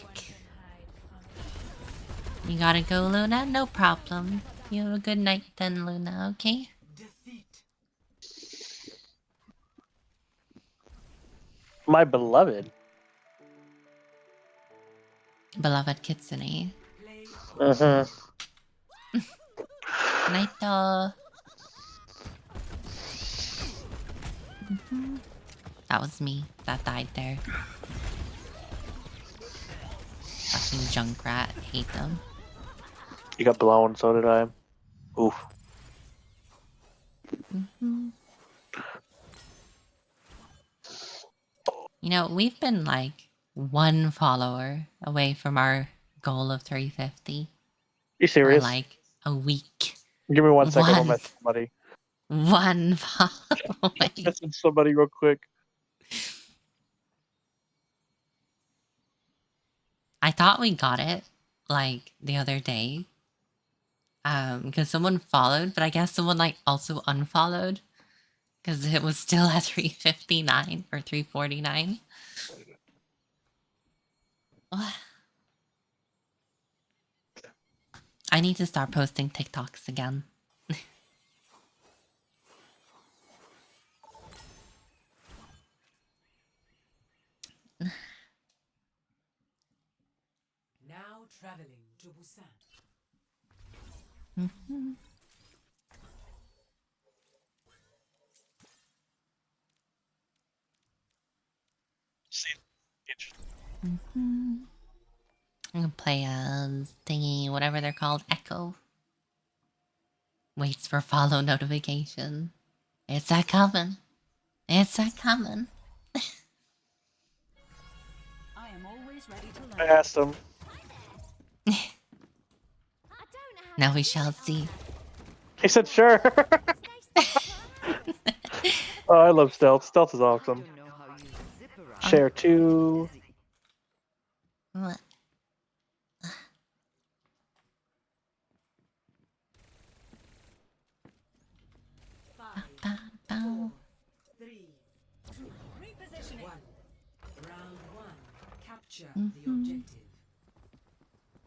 You gotta go, Luna? No problem. You have a good night then, Luna, okay? My beloved. Beloved Kitsune. Night, though. That was me that died there. Fucking Junkrat. Hate them. You got blown, so did I. Oof. You know, we've been like one follower away from our goal of 350. You serious? For like a week. Give me 1 second, I'll message somebody. One follow away. Message somebody real quick. I thought we got it like the other day. Because someone followed, but I guess someone like also unfollowed. Because it was still at 359 or 349. I need to start posting TikToks again. Now traveling to Busan. I'm gonna play as thingy, whatever they're called, Echo. Waits for follow notification. It's a coming. It's a coming. I am always ready to I learn. asked him. Now we shall see. He said sure. Oh, I love stealth. Stealth is awesome. Share 2. What?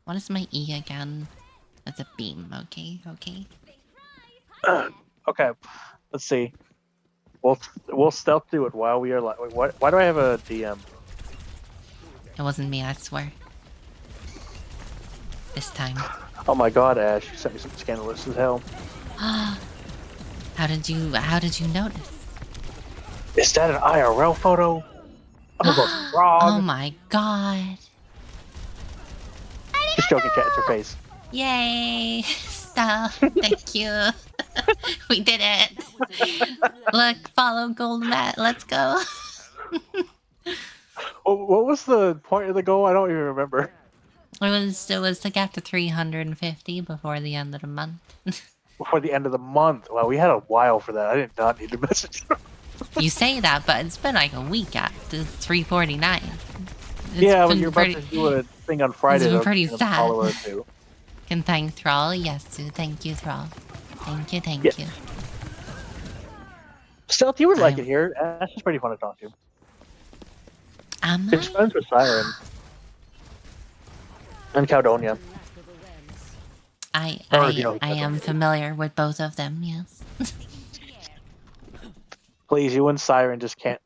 What is my E again? It's a beam. Okay, okay. Okay, let's see. We'll stealth do it while we are like. Why do I have a DM? It wasn't me, I swear. This time. Oh my god, Ash, you sent me something scandalous as hell. How did you notice? Is that an IRL photo? Of a frog? Oh my god. Just joking, chat. It's her face. Yay! Stop. Thank you. We did it. Look, follow Gold Mat. Let's go. What was the point of the goal? I don't even remember. It was to get to 350 before the end of the month. Before the end of the month. Wow, we had a while for that. I did not need to message. You say that, but it's been like a week after 349. Yeah, when you're about to do a thing on Friday, it's been pretty sad. sad. Can thank Thrall. Yes, Sue. Thank you, Thrall. Thank you, thank you. Stealth, you would like it here. Ash is pretty fun to talk to. It's friends with Siren. And Caledonia. I am familiar with both of them, yes. Please, you and Siren just can't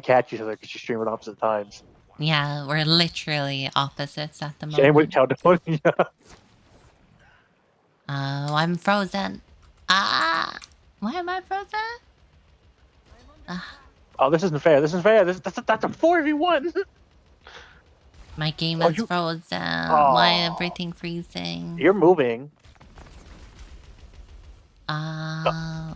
catch each other because you stream at opposite times. Yeah, we're literally opposites at the moment. Same with Caledonia. Oh, I'm frozen. Ah! Why am I frozen? Oh, this isn't fair. This isn't fair. That's a 4v1. My game is frozen. Why everything freezing? You're moving. Oh.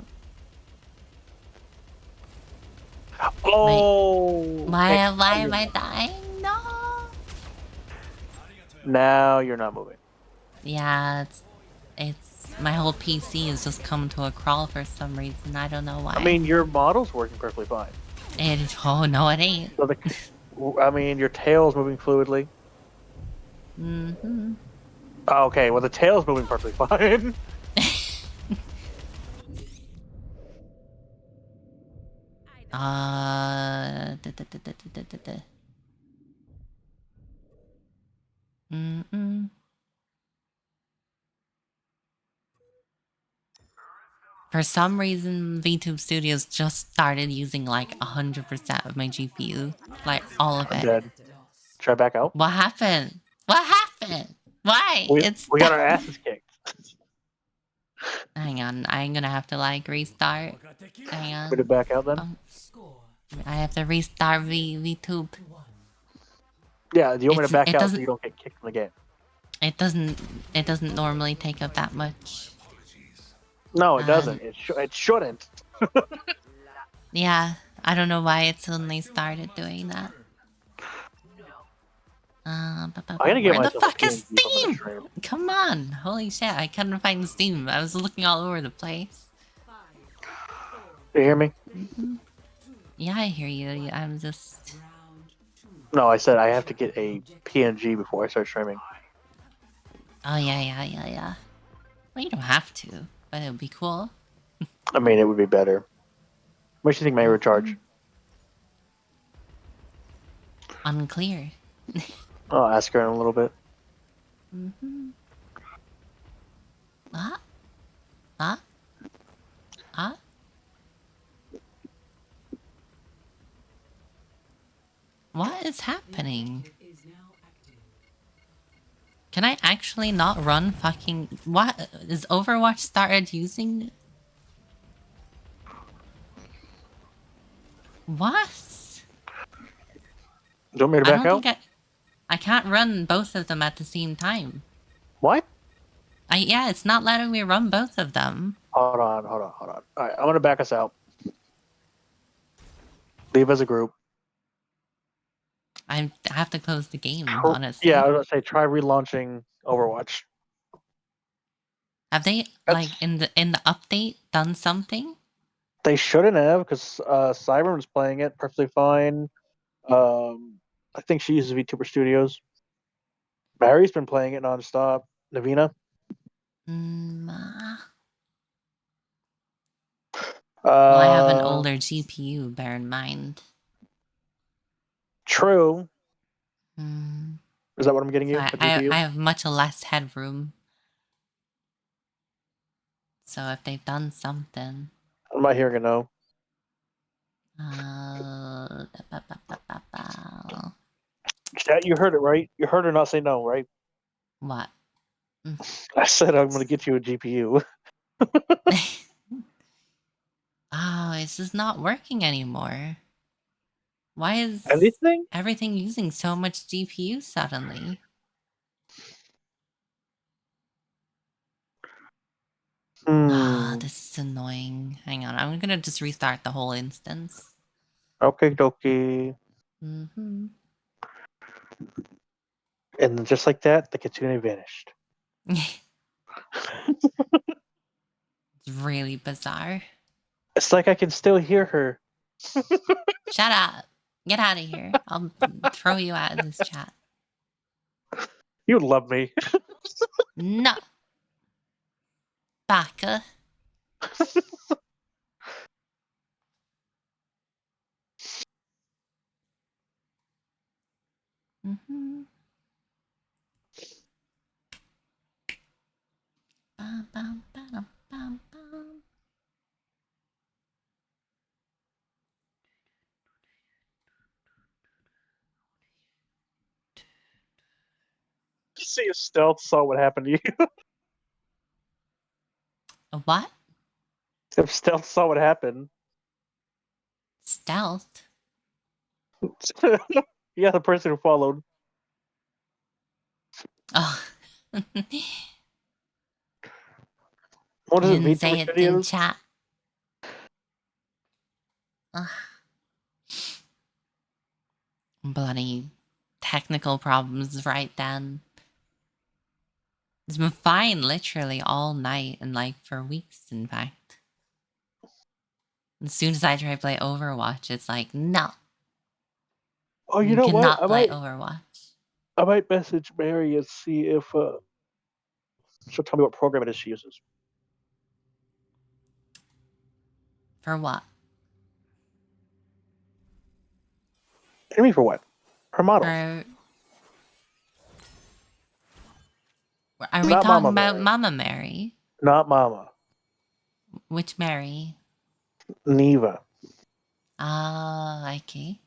Why am I dying? No. Now you're not moving. Yeah, it's my whole PC has just come to a crawl for some reason. I don't know why. I mean, your model's working perfectly fine. Oh no, it ain't. So I mean, your tail's moving fluidly. Mm-hmm. Okay, well the tail's moving perfectly fine. For some reason, VTube Studios just started using like 100% of my GPU, like all of it. Dead. Try back out. What happened? What happened? Why? We got our asses kicked. Hang on, I'm gonna have to like restart. Hang on. Put it back out then. I have to restart VTube. Yeah, do you want me to back out so you don't get kicked from the game? It doesn't normally take up that much. No, it doesn't. It shouldn't. Yeah, I don't know why it suddenly started doing that. Where the fuck is Steam? Come on! Holy shit, I couldn't find Steam. I was looking all over the place. Do you hear me? Yeah, I hear you. I'm just... No, I said I have to get a PNG before I start streaming. Oh, yeah. Well, you don't have to, but it would be cool. I mean, it would be better. What do you think may recharge? Unclear. I'll ask her in a little bit. What is happening? Can I actually not run fucking... What? Is Overwatch started using... What? Do you want me to back out? I can't run both of them at the same time. What? Yeah, it's not letting me run both of them. Hold on. Alright, I'm gonna back us out. Leave as a group. I have to close the game, honestly. Yeah, I was gonna say try relaunching Overwatch. Have they in the update done something? They shouldn't have, because Siren was playing it perfectly fine. I think she uses VTuber Studios. Barry's been playing it nonstop. Navina. Well, I have an older GPU, bear in mind. True. Is that what I'm getting you? So A GPU? I have much less headroom. So if they've done something. I'm not hearing a no. Chat, you heard it right. You heard her not say no, right? What? I said I'm going to get you a GPU. Oh, it's just not working anymore. Why is Anything? everything using so much GPU suddenly? Ah, this is annoying. Hang on, I'm gonna just restart the whole instance. Okay, dokie. Mm-hmm. And just like that, the Kitsune vanished. It's really bizarre. It's like I can still hear her. Shut up. Get out of here. I'll throw you out of this chat. You love me. No. Baka. Mm-hmm. Bum, bum, bum, bum, bum. See if Stealth saw what happened to you. A what? If Stealth saw what happened. Stealth? Yeah, the person who followed. Oh. What does it Didn't mean say it in videos? chat. Ugh. Bloody technical problems right then. It's been fine literally all night and like for weeks, in fact. As soon as I try to play Overwatch, it's like, no. Oh, you know what? Cannot play Overwatch. I might message Mary and see if she'll tell me what program it is she uses. For what? I mean, for what? Her models. Are we Not talking Mama about Mary. Mama Mary? Not Mama. Which Mary? Neva. Ah, okay.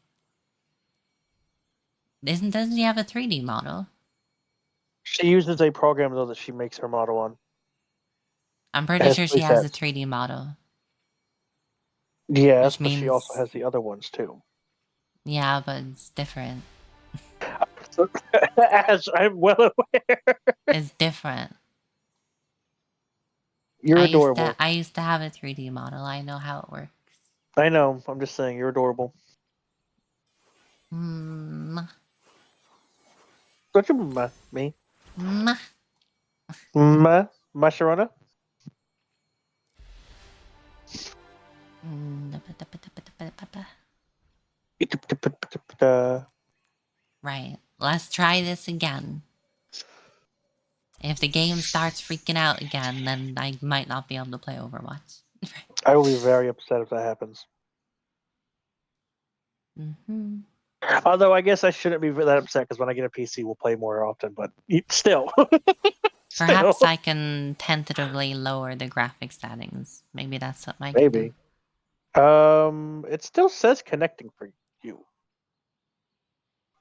Doesn't she have a 3D model? She uses a program though that she makes her model on. I'm pretty sure she has a 3D model. Yes, Which but she also means- has the other ones too. Yeah, but it's different. As I'm well aware. It's different. You're adorable. I used to have a 3D model. I know how it works. I know. I'm just saying, you're adorable. Mm. Don't you me? Mm. Ma Sharona? Right. Let's try this again. If the game starts freaking out again, then I might not be able to play Overwatch. I will be very upset if that happens. Mm-hmm. Although I guess I shouldn't be that upset because when I get a PC, we'll play more often. But still, Perhaps I can tentatively lower the graphic settings. Maybe that's what I can do. maybe. It still says connecting for you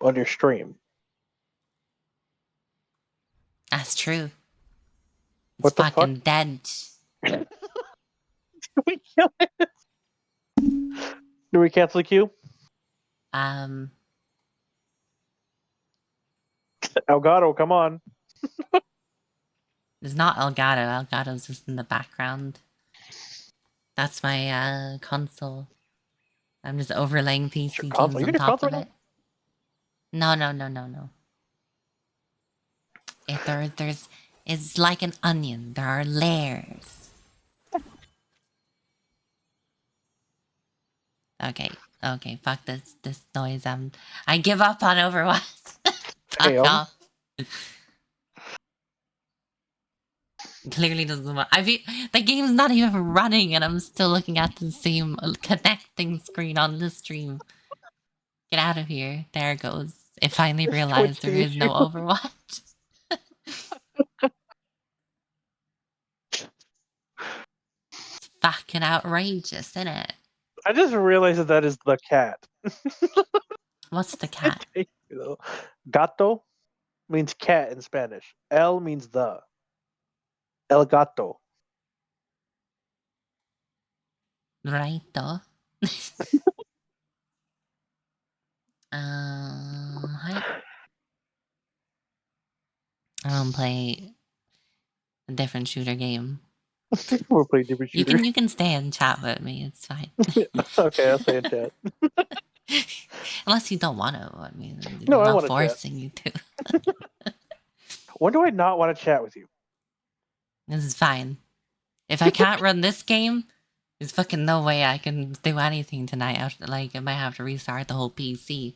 on your stream. That's true. It's What the fucking fuck? dead. Did we kill it? Do we cancel the queue? Elgato, come on. It's not Elgato. Elgato's just in the background. That's my console. I'm just overlaying PC games You on got your top console of right it. No. It's like an onion. There are layers. Okay, fuck this noise. I give up on Overwatch. Fuck off. Clearly doesn't work. The game's not even running and I'm still looking at the same connecting screen on the stream. Get out of here. There it goes. It finally realized there is no Overwatch. It's fucking outrageous, isn't it? I just realized that is the cat. What's the cat? Gato means cat in Spanish. El means the. El gato. Righto. Hi. I don't play a different shooter game. We're playing different shooter. You can stay and chat with me. It's fine. Okay, I'll stay in chat. Unless you don't want to. I mean, No, I'm I not want to chat. forcing you to. When do I not want to chat with you? This is fine. If I can't run this game, there's fucking no way I can do anything tonight. Like, I might have to restart the whole PC.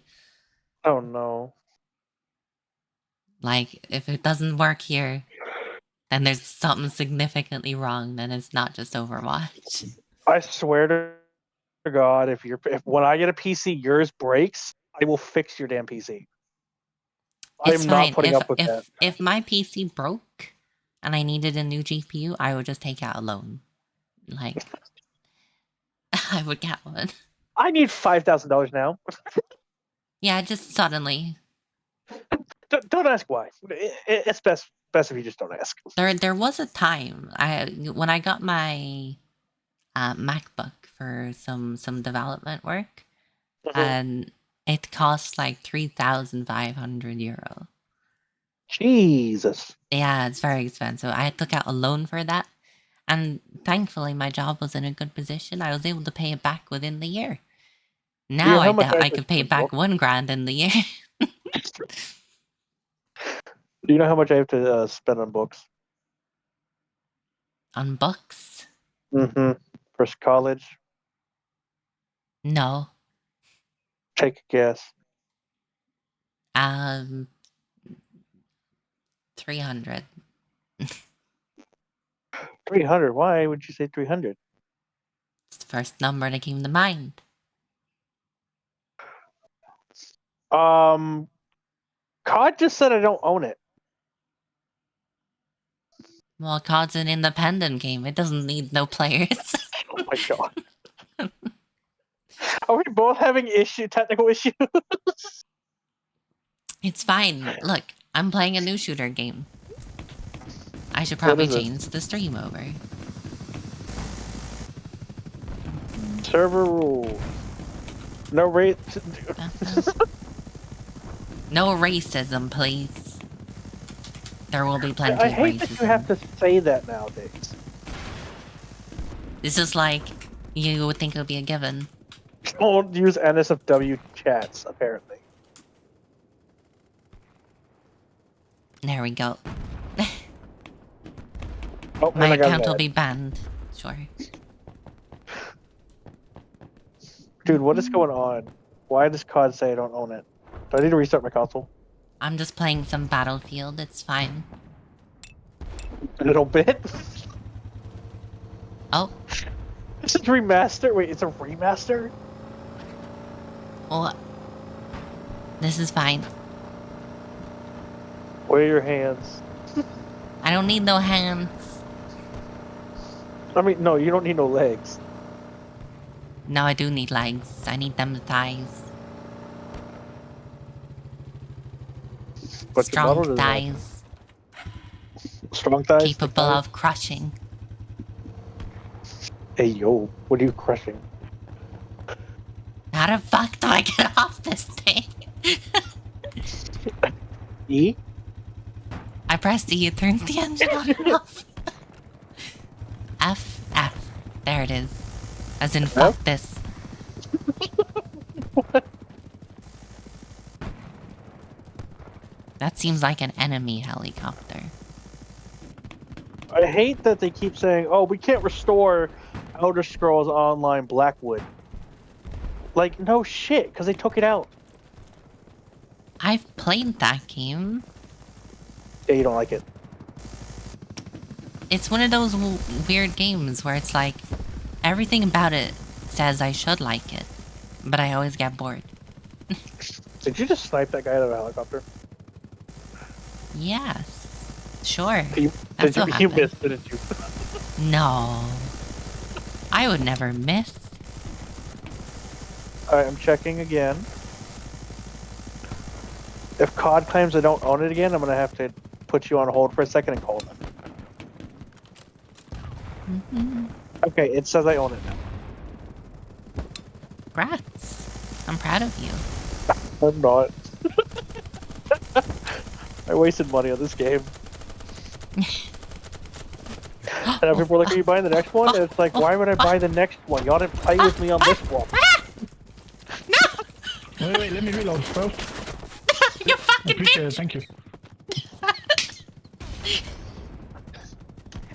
Oh no. Like, if it doesn't work here, then there's something significantly wrong. Then it's not just Overwatch. I swear to God, if when I get a PC, yours breaks, I will fix your damn PC. It's I'm fine. not putting up with that. If my PC broke and I needed a new GPU, I would just take out a loan. Like, I would get one. I need $5,000 now. Yeah, just suddenly. Don't ask why. It's best if you just don't ask. There was a time when I got my MacBook for some development work, and it cost like €3,500. Jesus. Yeah, it's very expensive. I took out a loan for that, and thankfully my job was in a good position. I was able to pay it back within the year. Now I doubt I could pay back $1,000 in the year. Do you know how much I have to spend on books? On books? Mm-hmm. For college? No. Take a guess. 300. 300? Why would you say 300? It's the first number that came to mind. COD just said I don't own it. Well, COD's an independent game. It doesn't need no players. Oh my God. Are we both having technical issues? It's fine. Look, I'm playing a new shooter game. I should probably change the stream over. Server rules. No rate. No racism, please. There will be plenty of racism. I hate that you have to say that nowadays. This is like, you would think it would be a given. Don't use NSFW chats, apparently. There we go. Oh, my account will be banned. Sure. Dude, what is going on? Why does COD say I don't own it? Do I need to restart my console? I'm just playing some Battlefield. It's fine. A little bit? Oh. It's a remaster? Wait, it's a remaster? Well, this is fine. Where are your hands? I don't need no hands. I mean, no, you don't need no legs. No, I do need legs. I need them thighs. But strong thighs. Strong thighs? Capable of crushing. Hey, yo, what are you crushing? How the fuck do I get off this thing? E? I pressed E, it turns the engine on and off. F. There it is. As in, fuck this. That seems like an enemy helicopter. I hate that they keep saying, oh, we can't restore Elder Scrolls Online Blackwood. Like, no shit, because they took it out. I've played that game. Yeah, you don't like it. It's one of those weird games where it's like, everything about it says I should like it, but I always get bored. Did you just snipe that guy out of a helicopter? Yes. Sure. You missed, didn't you? No. I would never miss. Alright, I'm checking again. If COD claims I don't own it again, I'm gonna have to put you on hold for a second and call them. Okay, it says I own it now. Congrats. I'm proud of you. I'm not. I wasted money on this game. And now people are like, are you buying the next one? And it's like, why would I buy the next one? Y'all didn't play with me on this one. Wait, let me reload, bro. You fucking appreciate it, thank you.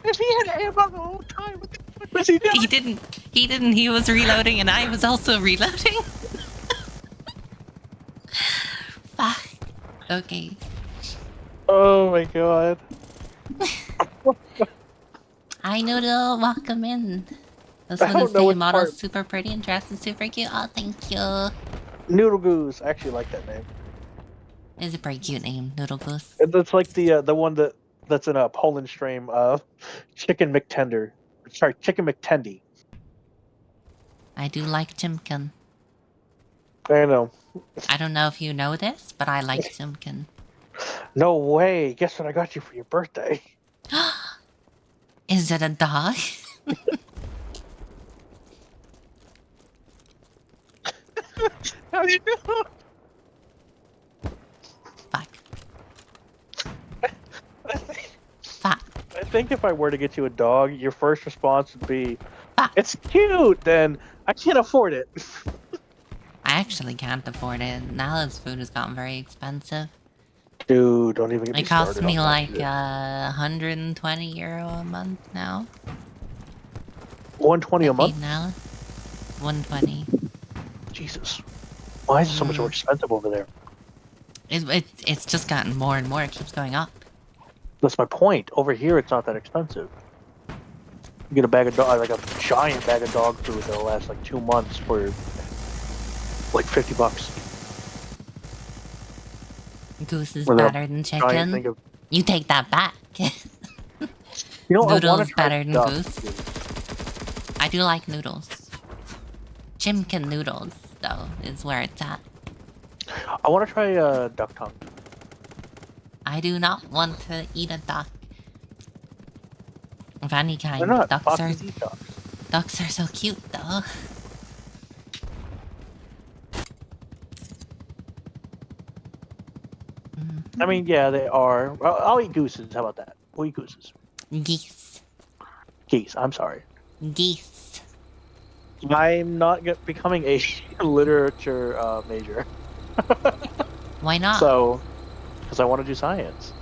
If he had ammo the whole time, what the fuck was he doing? He didn't. He was reloading and I was also reloading. Fuck. Okay. Oh my god. Hi, Noodle. Welcome in. This I one don't is know the which model part. super pretty and dressed is super cute. Oh, thank you. Noodle Goose. I actually like that name. It's a pretty cute name, Noodle Goose. It's like the one that's in a Poland stream. Chicken McTender. Sorry, Chicken McTendy. I do like Chimkin. I know. I don't know if you know this, but I like Chimkin. No way. Guess what I got you for your birthday? Is it a dog? How do you know? Fuck. I think if I were to get you a dog, your first response would be, "It's cute." Then I can't afford it. I actually can't afford it. Now this food has gotten very expensive. Dude, don't even get me It costs started me on that like shit. 120 euro a month now. 120 a I month? feed now. 120. Jesus. Why is it so much more expensive over there? It's just gotten more and more. It keeps going up. That's my point. Over here, it's not that expensive. You get a bag of dog, like a giant bag of dog food that'll last like 2 months for like $50. Goose is Or the better than giant chicken. thing of- You take that back. You know, I want Noodles to try better than duck. goose. I do like noodles. Chimkin noodles, though, is where it's at. I want to try duck tongue. I do not want to eat a duck. Of any kind. Why not? Ducks Foxes are eat ducks. ducks are so cute, though. I mean, yeah, they are. I'll eat gooses. How about that? We'll eat gooses. Geese. Geese. I'm sorry. Geese. I'm not becoming a literature major. Why not? So, because I want to do science.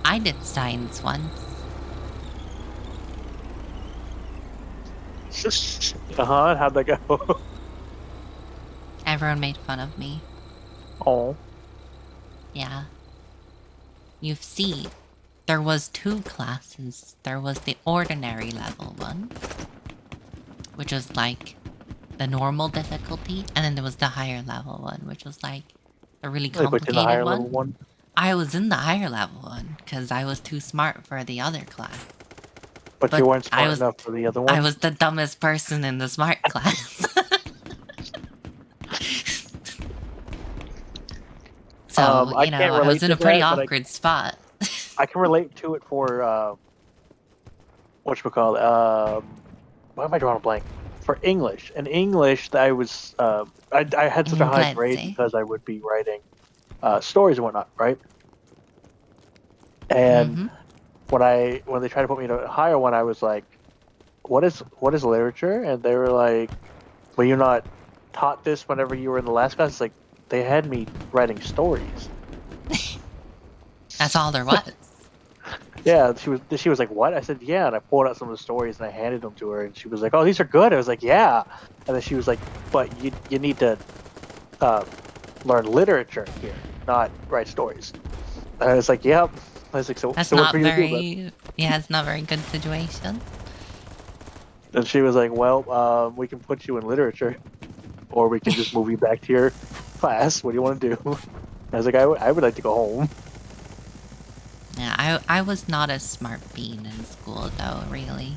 I did science once. How'd that go? Everyone made fun of me. Oh. Yeah. You see, there was 2 classes. There was the ordinary level one, which was like the normal difficulty, and then there was the higher level one, which was like a really Like, what's in the higher complicated level one. one? I was in the higher level one because I was too smart for the other class. But you weren't smart I was, enough for the other one? I was the dumbest person in the smart class. So, I you know, can't I was relate in a to pretty that, but awkward spot. I can relate to it for, whatchamacallit, why am I drawing a blank? For English. In English, I was, I had such a high grade Inglese. because I would be writing stories and whatnot, right? And when they tried to put me in a higher one, I was like, what is literature? And they were like, well, you're not taught this whenever you were in the last class? It's like, they had me writing stories. That's all there was. Yeah, she was like, what? I said, yeah, and I pulled out some of the stories and I handed them to her, and she was like, oh, these are good. I was like, yeah. And then she was like, but you need to learn literature here, not write stories. And I was like, yep. I was like, so That's so what not for you to do, very... Yeah, it's not a very good situation. And she was like, well, we can put you in literature. or we can just move you back to your class. What do you want to do? I was like, I would like to go home. Yeah, I was not a smart bean in school, though, really.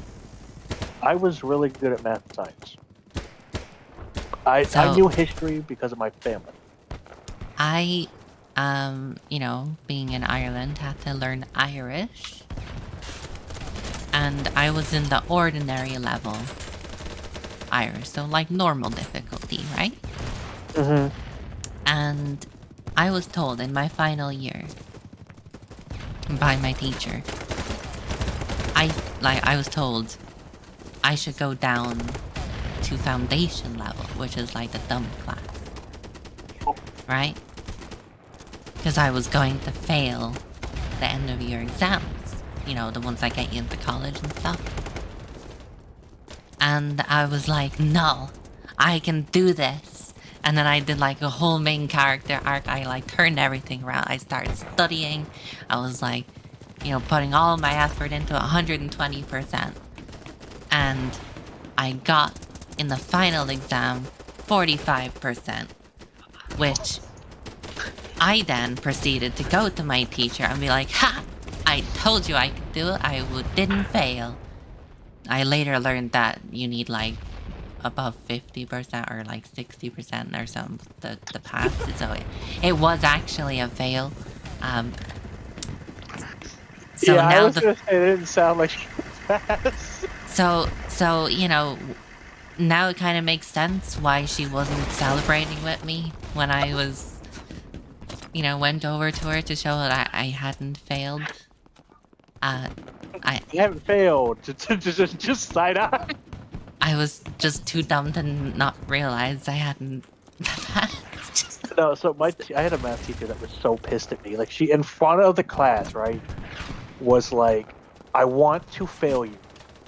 I was really good at math and science. I So- knew history because of my family. I, you know, being in Ireland, had to learn Irish. And I was in the ordinary level Irish, so like normal difficulty, right? Mm-hmm. And I was told in my final year by my teacher, I was told I should go down to foundation level, which is like the dumb class, right? Because I was going to fail the end of year exams, you know, the ones that get you into college and stuff. And I was like, no, I can do this. And then I did like a whole main character arc. I like turned everything around. I started studying. I was like, you know, putting all my effort into 120%. And I got in the final exam 45%, which I then proceeded to go to my teacher and be like, ha! I told you I could do it. I didn't fail. I later learned that you need like above 50% or like 60% or something to pass it. So it was actually a fail. So yeah, now I was gonna say it didn't sound like she was fast. So you know, now it kind of makes sense why she wasn't celebrating with me when I was, you know, went over to her to show that I hadn't failed. I haven't failed. Just side eye. I was just too dumb to not realize I hadn't. No, so I had a math teacher that was so pissed at me. Like, she, in front of the class, right, was like, I want to fail you.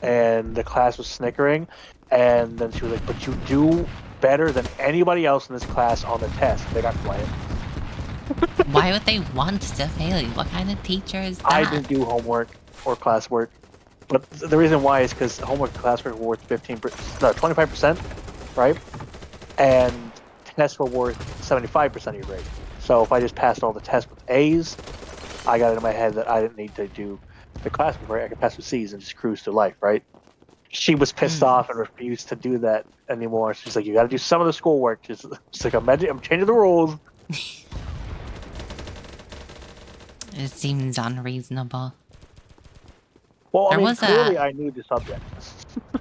And the class was snickering. And then she was like, but you do better than anybody else in this class on the test. They got quiet. Why would they want to fail you? What kind of teacher is that? I didn't do homework or classwork. But the reason why is because homework and classwork were worth 25%, right? And tests were worth 75% of your grade. So if I just passed all the tests with A's, I got it in my head that I didn't need to do the classwork, right? I could pass with C's and just cruise through life, right? She was pissed off and refused to do that anymore. She's like, you got to do some of the schoolwork. It's like, I'm changing the rules. It seems unreasonable. Well, I There mean, was clearly I knew the subject.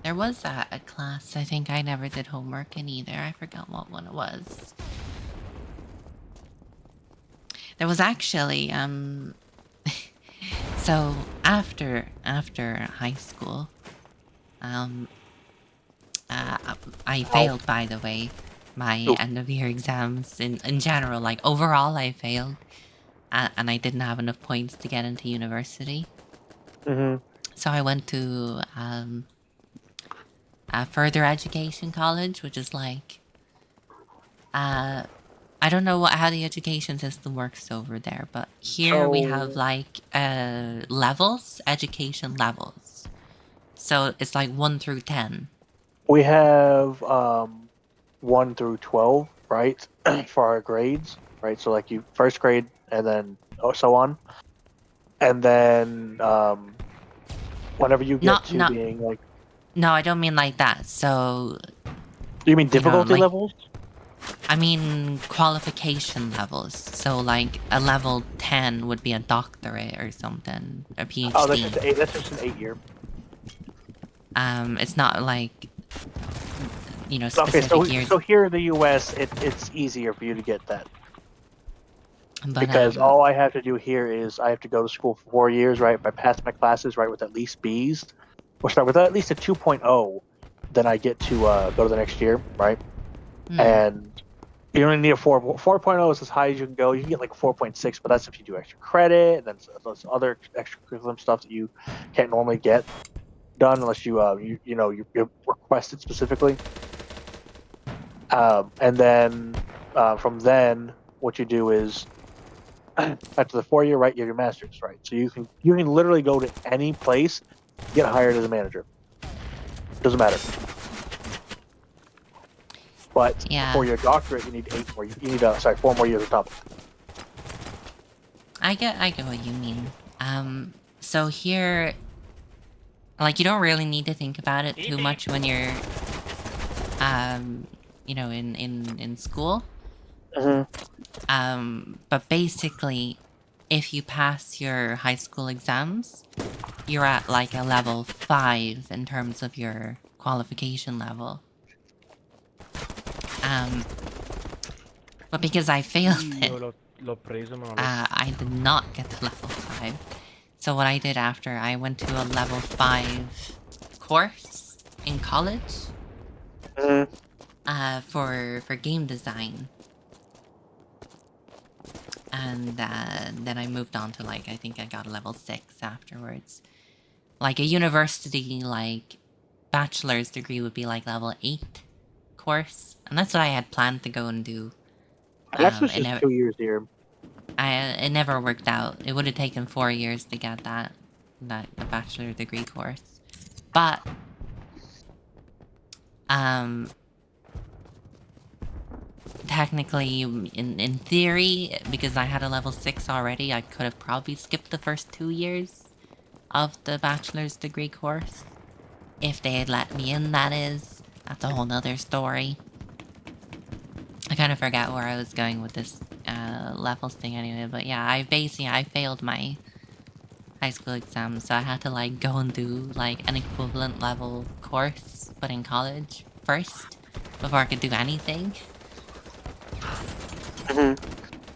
There was a class I think I never did homework in either. I forgot what one it was. There was actually so after high school, I failed, by the way, my end of year exams in general. Like overall, I failed, and I didn't have enough points to get into university. Mm-hmm. So I went to a further education college, which is like, I don't know how the education system works over there, but here we have like levels, education levels. So it's like 1 through 10. We have 1 through 12, right, for our grades, right? So like you first grade and then so on, and then whenever you get being like. No, I don't mean like that. So. You mean difficulty levels? I mean qualification levels. So like a level 10 would be a doctorate or something, a PhD. Oh, that's just an 8-year. It's not like, you know, specific years. So here in the U.S., it's easier for you to get that. But, because all I have to do here is I have to go to school for 4 years, right? If I pass my classes, right, with at least B's, or start with at least a 2.0, then I get to go to the next year, right? And you don't need a 4. 4.0 is as high as you can go. You can get like a 4.6, but that's if you do extra credit, and then those other extracurricular stuff that you can't normally get done unless you request it specifically. And then from then, what you do is after the 4 year, right, you have your master's, right? So you can literally go to any place, get hired as a manager. Doesn't matter. But Yeah. for your doctorate, you need 8 more. You need 4 more years on top. I get what you mean. So here, like, you don't really need to think about it too much when you're, you know, in school. But basically, if you pass your high school exams, you're at like a level 5 in terms of your qualification level. But because I failed it, L'ho preso, ma non l'ho... I did not get to level 5. So what I did after, I went to a level 5 course in college for game design. And then I moved on to, like, I think I got a level 6 afterwards. Like a university, like, bachelor's degree would be like level 8 course. And that's what I had planned to go and do. Bachelor's is 2 years here. It never worked out. It would have taken 4 years to get the bachelor degree course. But technically, in theory, because I had a level 6 already, I could have probably skipped the first 2 years of the bachelor's degree course. If they had let me in, that is. That's a whole nother story. I kind of forgot where I was going with this levels thing anyway, but yeah, I failed my high school exams, so I had to like go and do like an equivalent level course, but in college first, before I could do anything.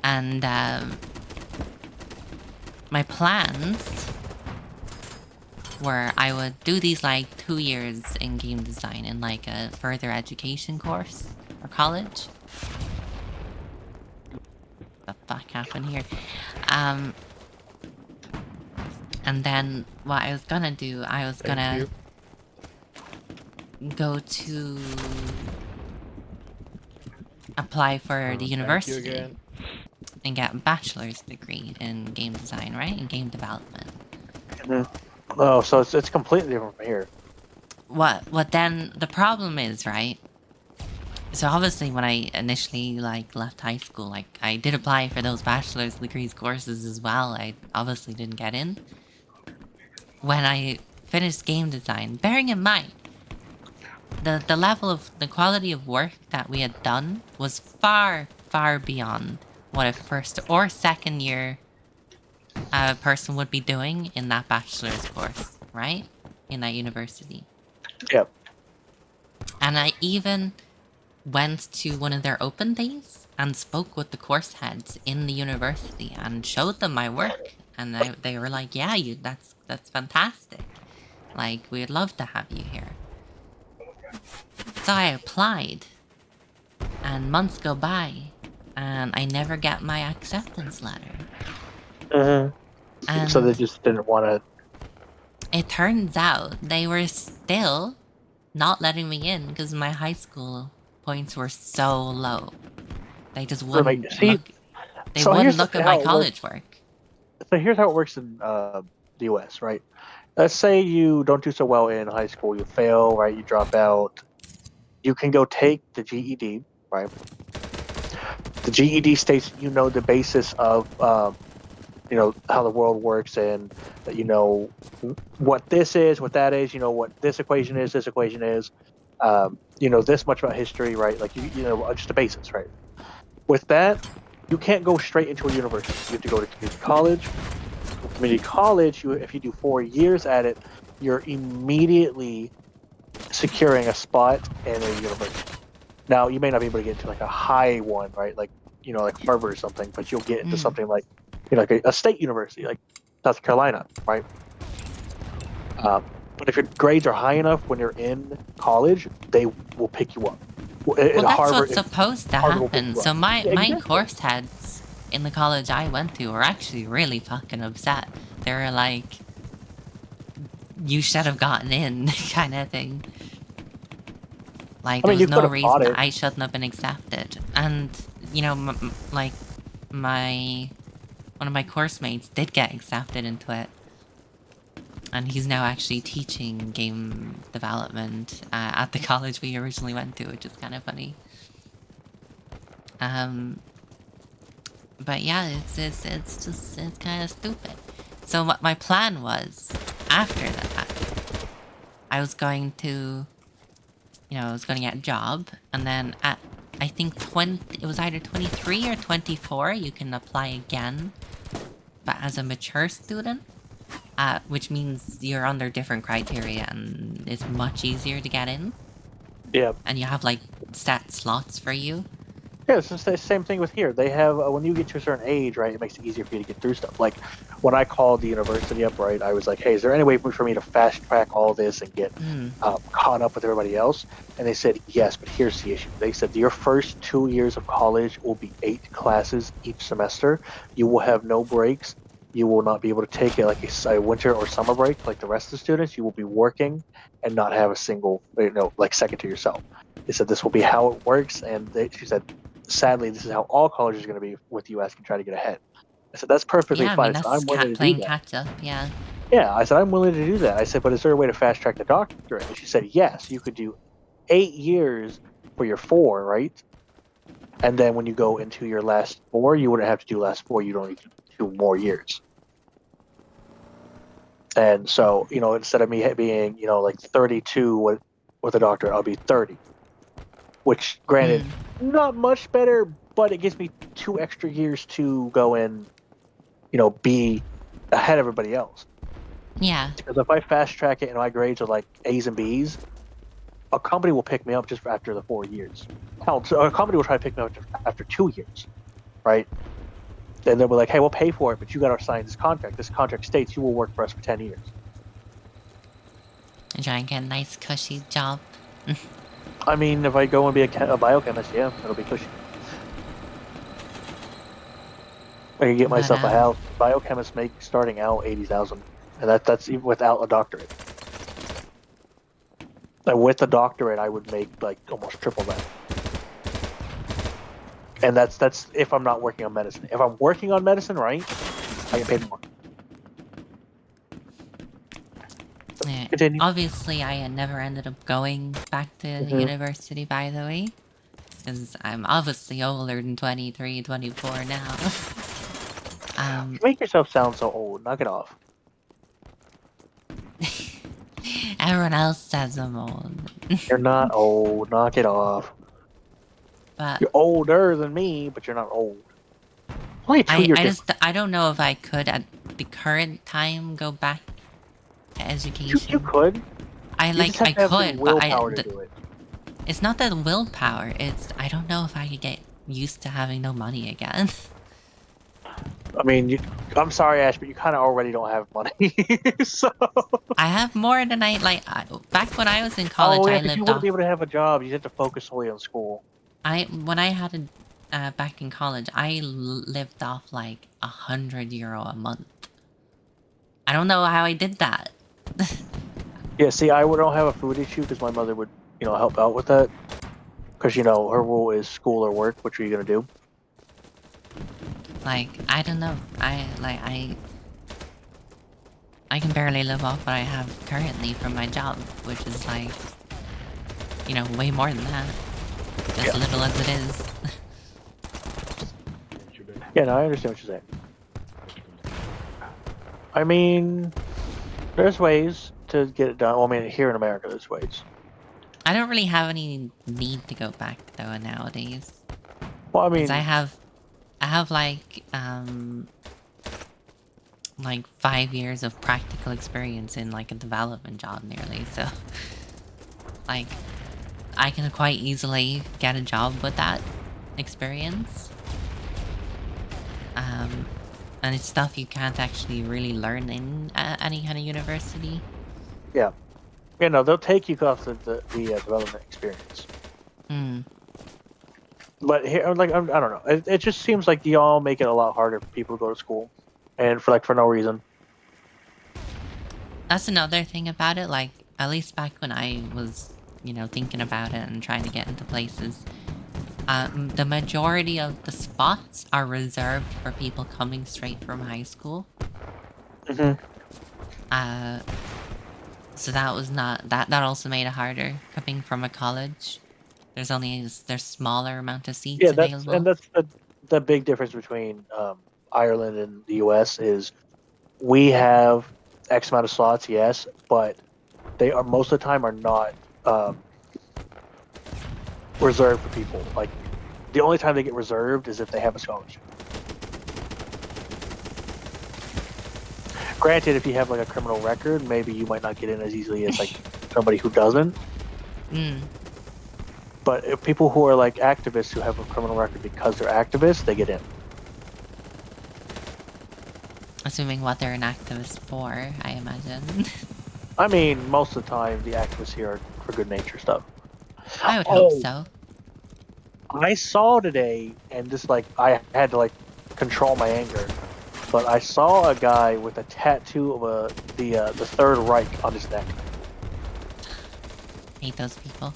And my plans were I would do these like 2 years in game design in like a further education course or college. What the fuck happened here? And then what I was gonna do, I was gonna go to apply for the university and get a bachelor's degree in game design, right? In game development. Oh, so it's completely different from here. What then the problem is, right? So obviously when I initially like left high school, like I did apply for those bachelor's degrees courses as well. I obviously didn't get in. When I finished game design, bearing in mind the level of the quality of work that we had done was far beyond what a first or second year person would be doing in that bachelor's course, right? In that university. Yep. And I even went to one of their open days and spoke with the course heads in the university and showed them my work, and they were like, yeah, that's fantastic, like we'd love to have you here. So I applied, and months go by and I never get my acceptance letter. And so they just didn't want to. It turns out they were still not letting me in because my high school points were so low. They just wouldn't look. They wouldn't look at my college work. So here's how it works in the U.S., right? Let's say you don't do so well in high school, you fail, right? You drop out. You can go take the GED, right? The GED states you know the basis of you know how the world works, and that you know what this is, what that is, you know what this equation is, you know this much about history, right? Like you know just the basis, right? With that, you can't go straight into a university. You have to go to community college. Community college, if you do 4 years at it, you're immediately securing a spot in a university. Now you may not be able to get into like a high one, right? Like you know like Harvard or something, but you'll get into something like like a state university, like South Carolina, right? But if your grades are high enough when you're in college, they will pick you up. Well, that's what's supposed to happen. So my course heads in the college I went to were actually really fucking upset. They were like, you should have gotten in, kind of thing. Like, there was no reason I shouldn't have been accepted. And, you know, like, one of my course mates did get accepted into it. And he's now actually teaching game development at the college we originally went to, which is kind of funny. But yeah, it's kind of stupid. So what my plan was, after that, I was going to, I was going to get a job, and then at, I think it was either 23 or 24, you can apply again, but as a mature student, which means you're under different criteria and it's much easier to get in. Yeah. And you have like set slots for you. Yeah, it's the same thing with here. They have, when you get to a certain age, right, it makes it easier for you to get through stuff. Like, when I called the university up, right, I was like, hey, is there any way for me to fast track all this and get caught up with everybody else? And they said, yes, but here's the issue. They said your first 2 years of college will be 8 classes each semester. You will have no breaks. You will not be able to take a winter or summer break like the rest of the students. You will be working and not have a single, second to yourself. They said this will be how it works, and she said, sadly, this is how all colleges are going to be with you asking trying to get ahead. I said, that's perfectly Yeah, I fine. mean, that's I'm willing to do playing that. catch up, yeah. Yeah, I said, I'm willing to do that. I said, but is there a way to fast track the doctorate? And she said, yes, you could do 8 years for your 4, right? And then when you go into your last 4, you wouldn't have to do last 4. You'd only do 2 more years. And so, instead of me being, like 32 with a doctorate, I'll be 30. Which, granted, not much better, but it gives me 2 extra years to go and, be ahead of everybody else. Yeah. Because if I fast track it and my grades are like A's and B's, a company will pick me up just after the 4 years. Hell, so a company will try to pick me up after 2 years, right? Then they'll be like, hey, we'll pay for it, but you got to sign this contract. This contract states you will work for us for 10 years. And try and get a nice cushy job. I mean, if I go and be a biochemist, yeah, it'll be cushy. I can get myself a house. Biochemists make starting out 80,000, and that's even without a doctorate. And with a doctorate, I would make like almost triple that. And that's if I'm not working on medicine. If I'm working on medicine, right, I get paid more. Yeah. Obviously, I never ended up going back to the university, by the way. Because I'm obviously older than 23, 24 now. You make yourself sound so old. Knock it off. Everyone else says I'm old. You're not old. Knock it off. But you're older than me, but you're not old. Only 2 years difference. I don't know if I could at the current time go back to education. You could. I could, but to do it. It's not that willpower. It's I don't know if I could get used to having no money again. I mean, I'm sorry, Ash, but you kind of already don't have money. So I have more than back when I was in college. I lived you wouldn't be able to have a job. You have to focus solely on school. When I had back in college, I lived off like €100 a month. I don't know how I did that. Yeah, see, I don't have a food issue because my mother would, help out with that. Because her rule is school or work. Which are you gonna do? Like, I don't know. I can barely live off what I have currently from my job, which is like, way more than that. As little as it is. Yeah, no, I understand what you're saying. I mean, there's ways to get it done. Well, I mean, here in America, there's ways. I don't really have any need to go back though nowadays. Well, I mean, I have like 5 years of practical experience in like a development job nearly, so like I can quite easily get a job with that experience. And it's stuff you can't actually really learn in any kind of university. Yeah. Yeah, no, they'll take you off the development experience. But here, I don't know. It just seems like y'all make it a lot harder for people to go to school, and for no reason. That's another thing about it. Like, at least back when I was, thinking about it and trying to get into places, the majority of the spots are reserved for people coming straight from high school. So that was not that also made it harder coming from a college, There's smaller amount of seats Yeah, available. that's the big difference between Ireland and the U.S. is we have X amount of slots, yes, but they are most of the time are not reserved for people. Like the only time they get reserved is if they have a scholarship. Granted, if you have like a criminal record, maybe you might not get in as easily as like somebody who doesn't. But if people who are like activists who have a criminal record because they're activists, they get in. Assuming what they're an activist for, I imagine. I mean, most of the time, the activists here are for good nature stuff. I would hope so. I saw today, and just like I had to like control my anger, but I saw a guy with a tattoo of the Third Reich on his neck. Hate those people.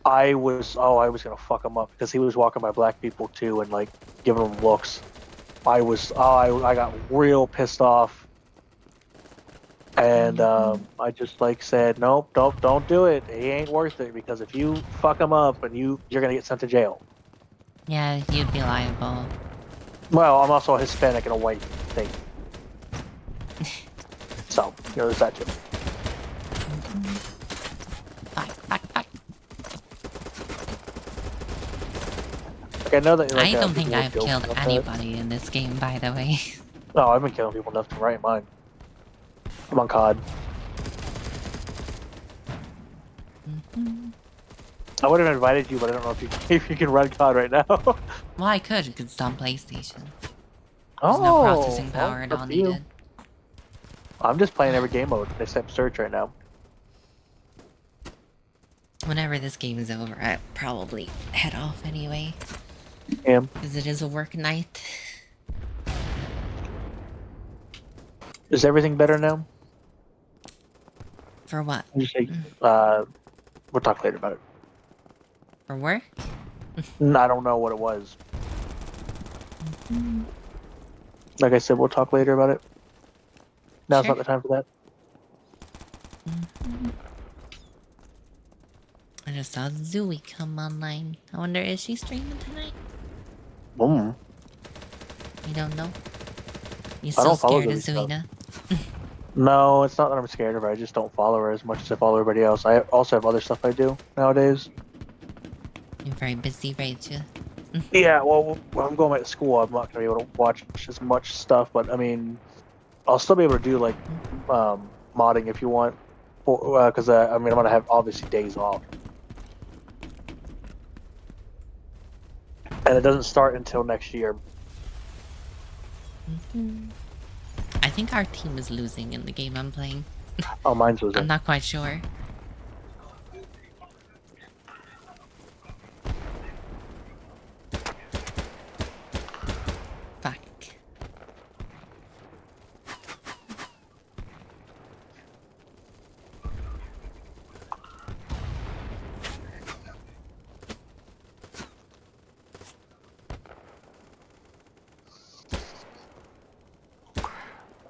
I was gonna fuck him up because he was walking by black people too and like giving them looks. I got real pissed off, and I just like said, nope, don't do it. He ain't worth it because if you fuck him up and you're gonna get sent to jail. Yeah, you'd be liable. Well, I'm also a Hispanic and a white thing, so there's that too. I know that. Like, I don't think I've killed anybody in this game, by the way. No, I've been killing people left and right. Mine. I'm on COD. I would have invited you, but I don't know if you can run COD right now. Well, I could, because it's on PlayStation. There's no processing power at all needed. I'm just playing every game mode except search right now. Whenever this game is over, I'll probably head off anyway. Yeah. Because it is a work night. Is everything better now? For what? We'll talk later about it. For work? I don't know what it was. Like I said, we'll talk later about it. Now's not the time for that. I just saw Zooey come online. I wonder, is she streaming tonight? You don't know? You still scared of Zooina? No, it's not that I'm scared of her. I just don't follow her as much as I follow everybody else. I also have other stuff I do nowadays. You're very busy, Rachel. Yeah, well, when I'm going back to school, I'm not going to be able to watch as much stuff, but I mean, I'll still be able to do like modding if you want, because I mean, I'm going to have obviously days off. And it doesn't start until next year. I think our team is losing in the game I'm playing. Oh, mine's losing. I'm not quite sure. Fuck.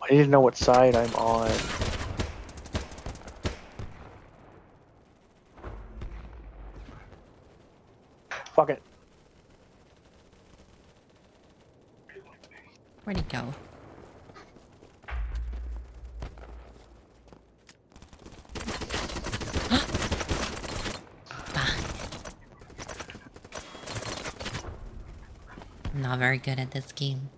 I need to know what side I'm on. Fuck it. Where'd he go? I'm not very good at this game.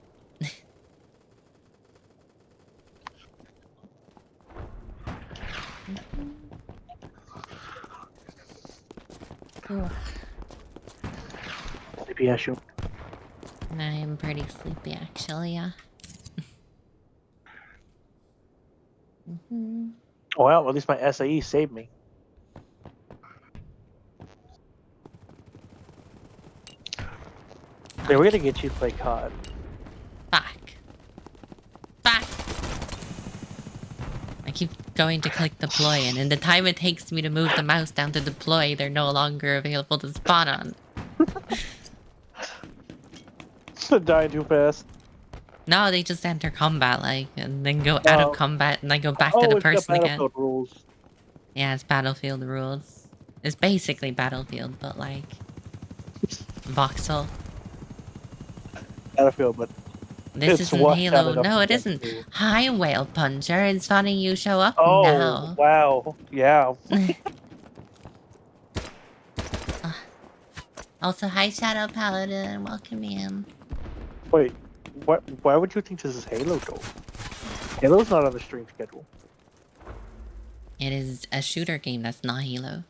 Sleepy issue. I'm pretty sleepy, actually, yeah. Well, at least my SAE saved me. Okay, we're gonna get you to play COD. Back. I keep going to click deploy, and in the time it takes me to move the mouse down to deploy, they're no longer available to spawn on. Dying too fast. No, they just enter combat, like, and then go out of combat, and then go back to the person again. Rules. Yeah, it's Battlefield rules. It's basically Battlefield, but like voxel. Battlefield, but This it's isn't what Halo. Shadow No, it Complex isn't. do. Hi, Whale Puncher. It's funny you show up Oh now. wow, yeah. Also, hi, Shadow Paladin. Welcome in. Wait, what? Why would you think this is Halo though? Halo's not on the stream schedule. It is a shooter game that's not Halo.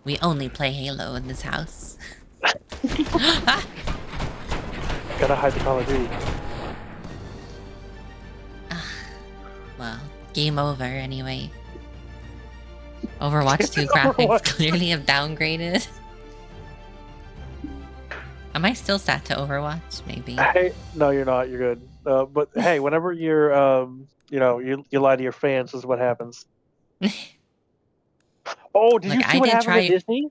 We only play Halo in this house. Gotta hide the Call of Duty. Well, game over anyway. Overwatch 2 graphics clearly have downgraded. Am I still set to Overwatch? Maybe. Hey, no, you're not. You're good. But hey, whenever you're, you lie to your fans, this is what happens. Oh, did you see what happened to Disney?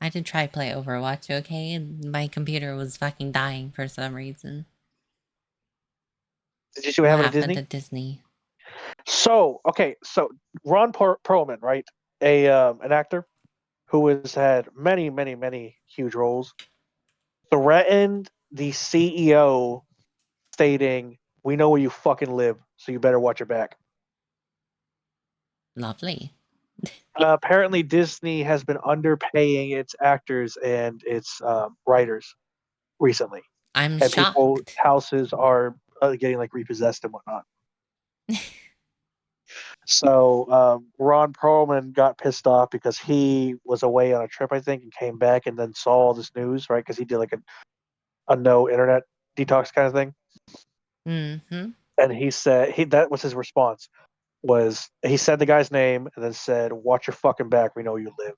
I did try play Overwatch, okay? And my computer was fucking dying for some reason. Did you see what happened to happened Disney? to Disney? So Ron Perlman, right, an actor who has had many, many, many huge roles, threatened the CEO, stating, "We know where you fucking live, so you better watch your back." Lovely. Apparently, Disney has been underpaying its actors and its writers recently, I'm and shocked. people's houses are getting like repossessed and whatnot. So Ron Perlman got pissed off because he was away on a trip, I think, and came back and then saw all this news, right? Because he did like a no internet detox kind of thing. Mm-hmm. And he said that was his response. Was he said the guy's name and then said, "Watch your fucking back. We know you live."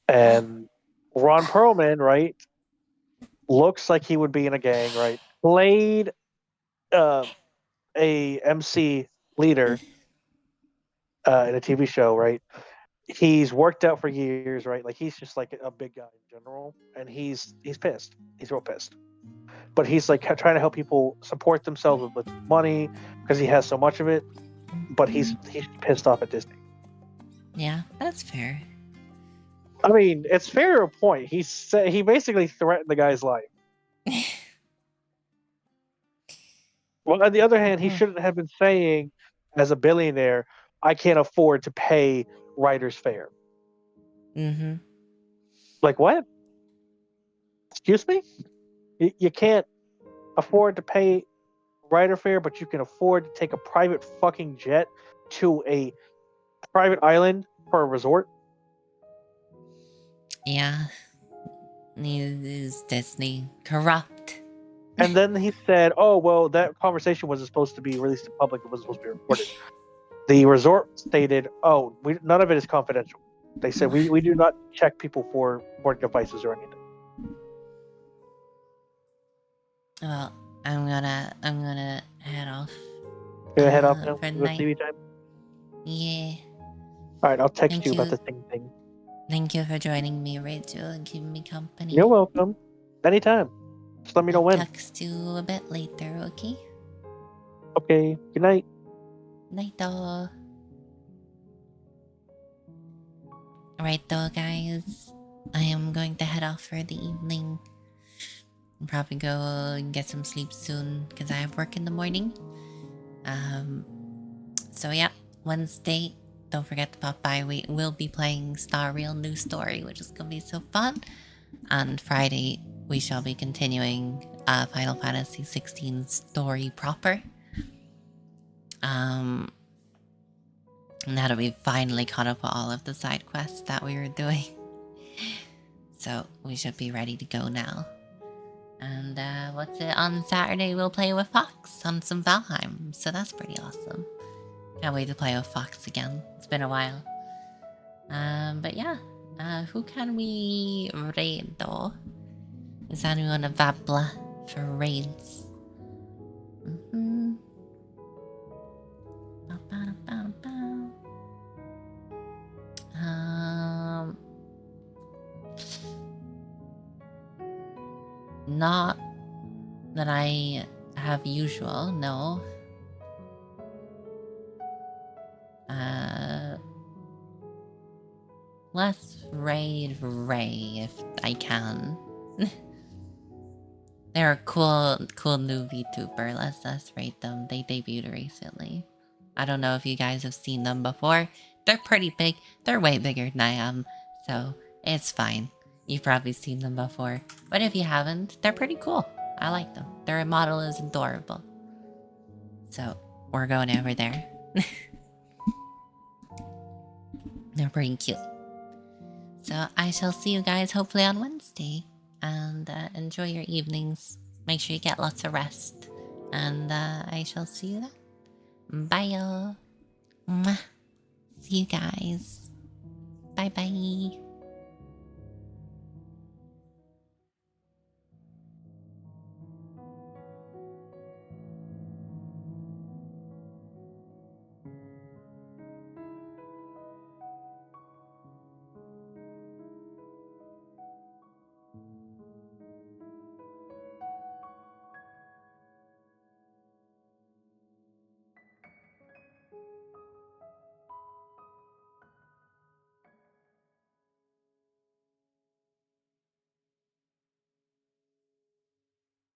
And Ron Perlman, right, looks like he would be in a gang, right? Played a MC leader in a TV show, right? He's worked out for years, right? Like he's just like a big guy in general, and he's pissed. He's real pissed. But he's like trying to help people support themselves with money because he has so much of it. But he's pissed off at Disney. Yeah, that's fair. I mean, it's fair to a point. He basically threatened the guy's life. Well, on the other hand, he shouldn't have been saying, as a billionaire, "I can't afford to pay writers fair." Mm-hmm. Like what? Excuse me? You can't afford to pay writer fare, but you can afford to take a private fucking jet to a private island for a resort? Yeah. Is Disney corrupt? And then he said, "Oh well, that conversation wasn't supposed to be released in public. It wasn't supposed to be recorded." The resort stated, "Oh, none of it is confidential." They said, "We do not check people for recording devices or anything." Well, I'm gonna head off. You're gonna head off now? For the Go night. TV time? Yeah. Alright, I'll text Thank you about you. the thing. Thank you for joining me, Rachel, and keeping me company. You're welcome. Anytime. Just let me know when. Text you a bit later, okay? Okay. Good night. Night, though. Alright, though, guys. I am going to head off for the evening. I'll probably go and get some sleep soon because I have work in the morning. So yeah, Wednesday, don't forget to pop by. We will be playing Star Real New Story, which is gonna be so fun. And Friday, we shall be continuing Final Fantasy 16 story proper. Now that we've finally caught up with all of the side quests that we were doing. So we should be ready to go now. And what's it, on Saturday we'll play with Fox on some Valheim, so that's pretty awesome. Can't wait to play with Fox again. It's been a while. But yeah, who can we raid though? Is anyone available for raids? Not that I have usual, no. Let's raid Ray if I can. They're a cool new VTuber. Let's rate them. They debuted recently. I don't know if you guys have seen them before. They're pretty big. They're way bigger than I am, so it's fine. You've probably seen them before. But if you haven't, they're pretty cool. I like them. Their model is adorable. So, we're going over there. They're pretty cute. So, I shall see you guys hopefully on Wednesday. And enjoy your evenings. Make sure you get lots of rest. And I shall see you then. Bye, y'all. See you guys. Bye bye.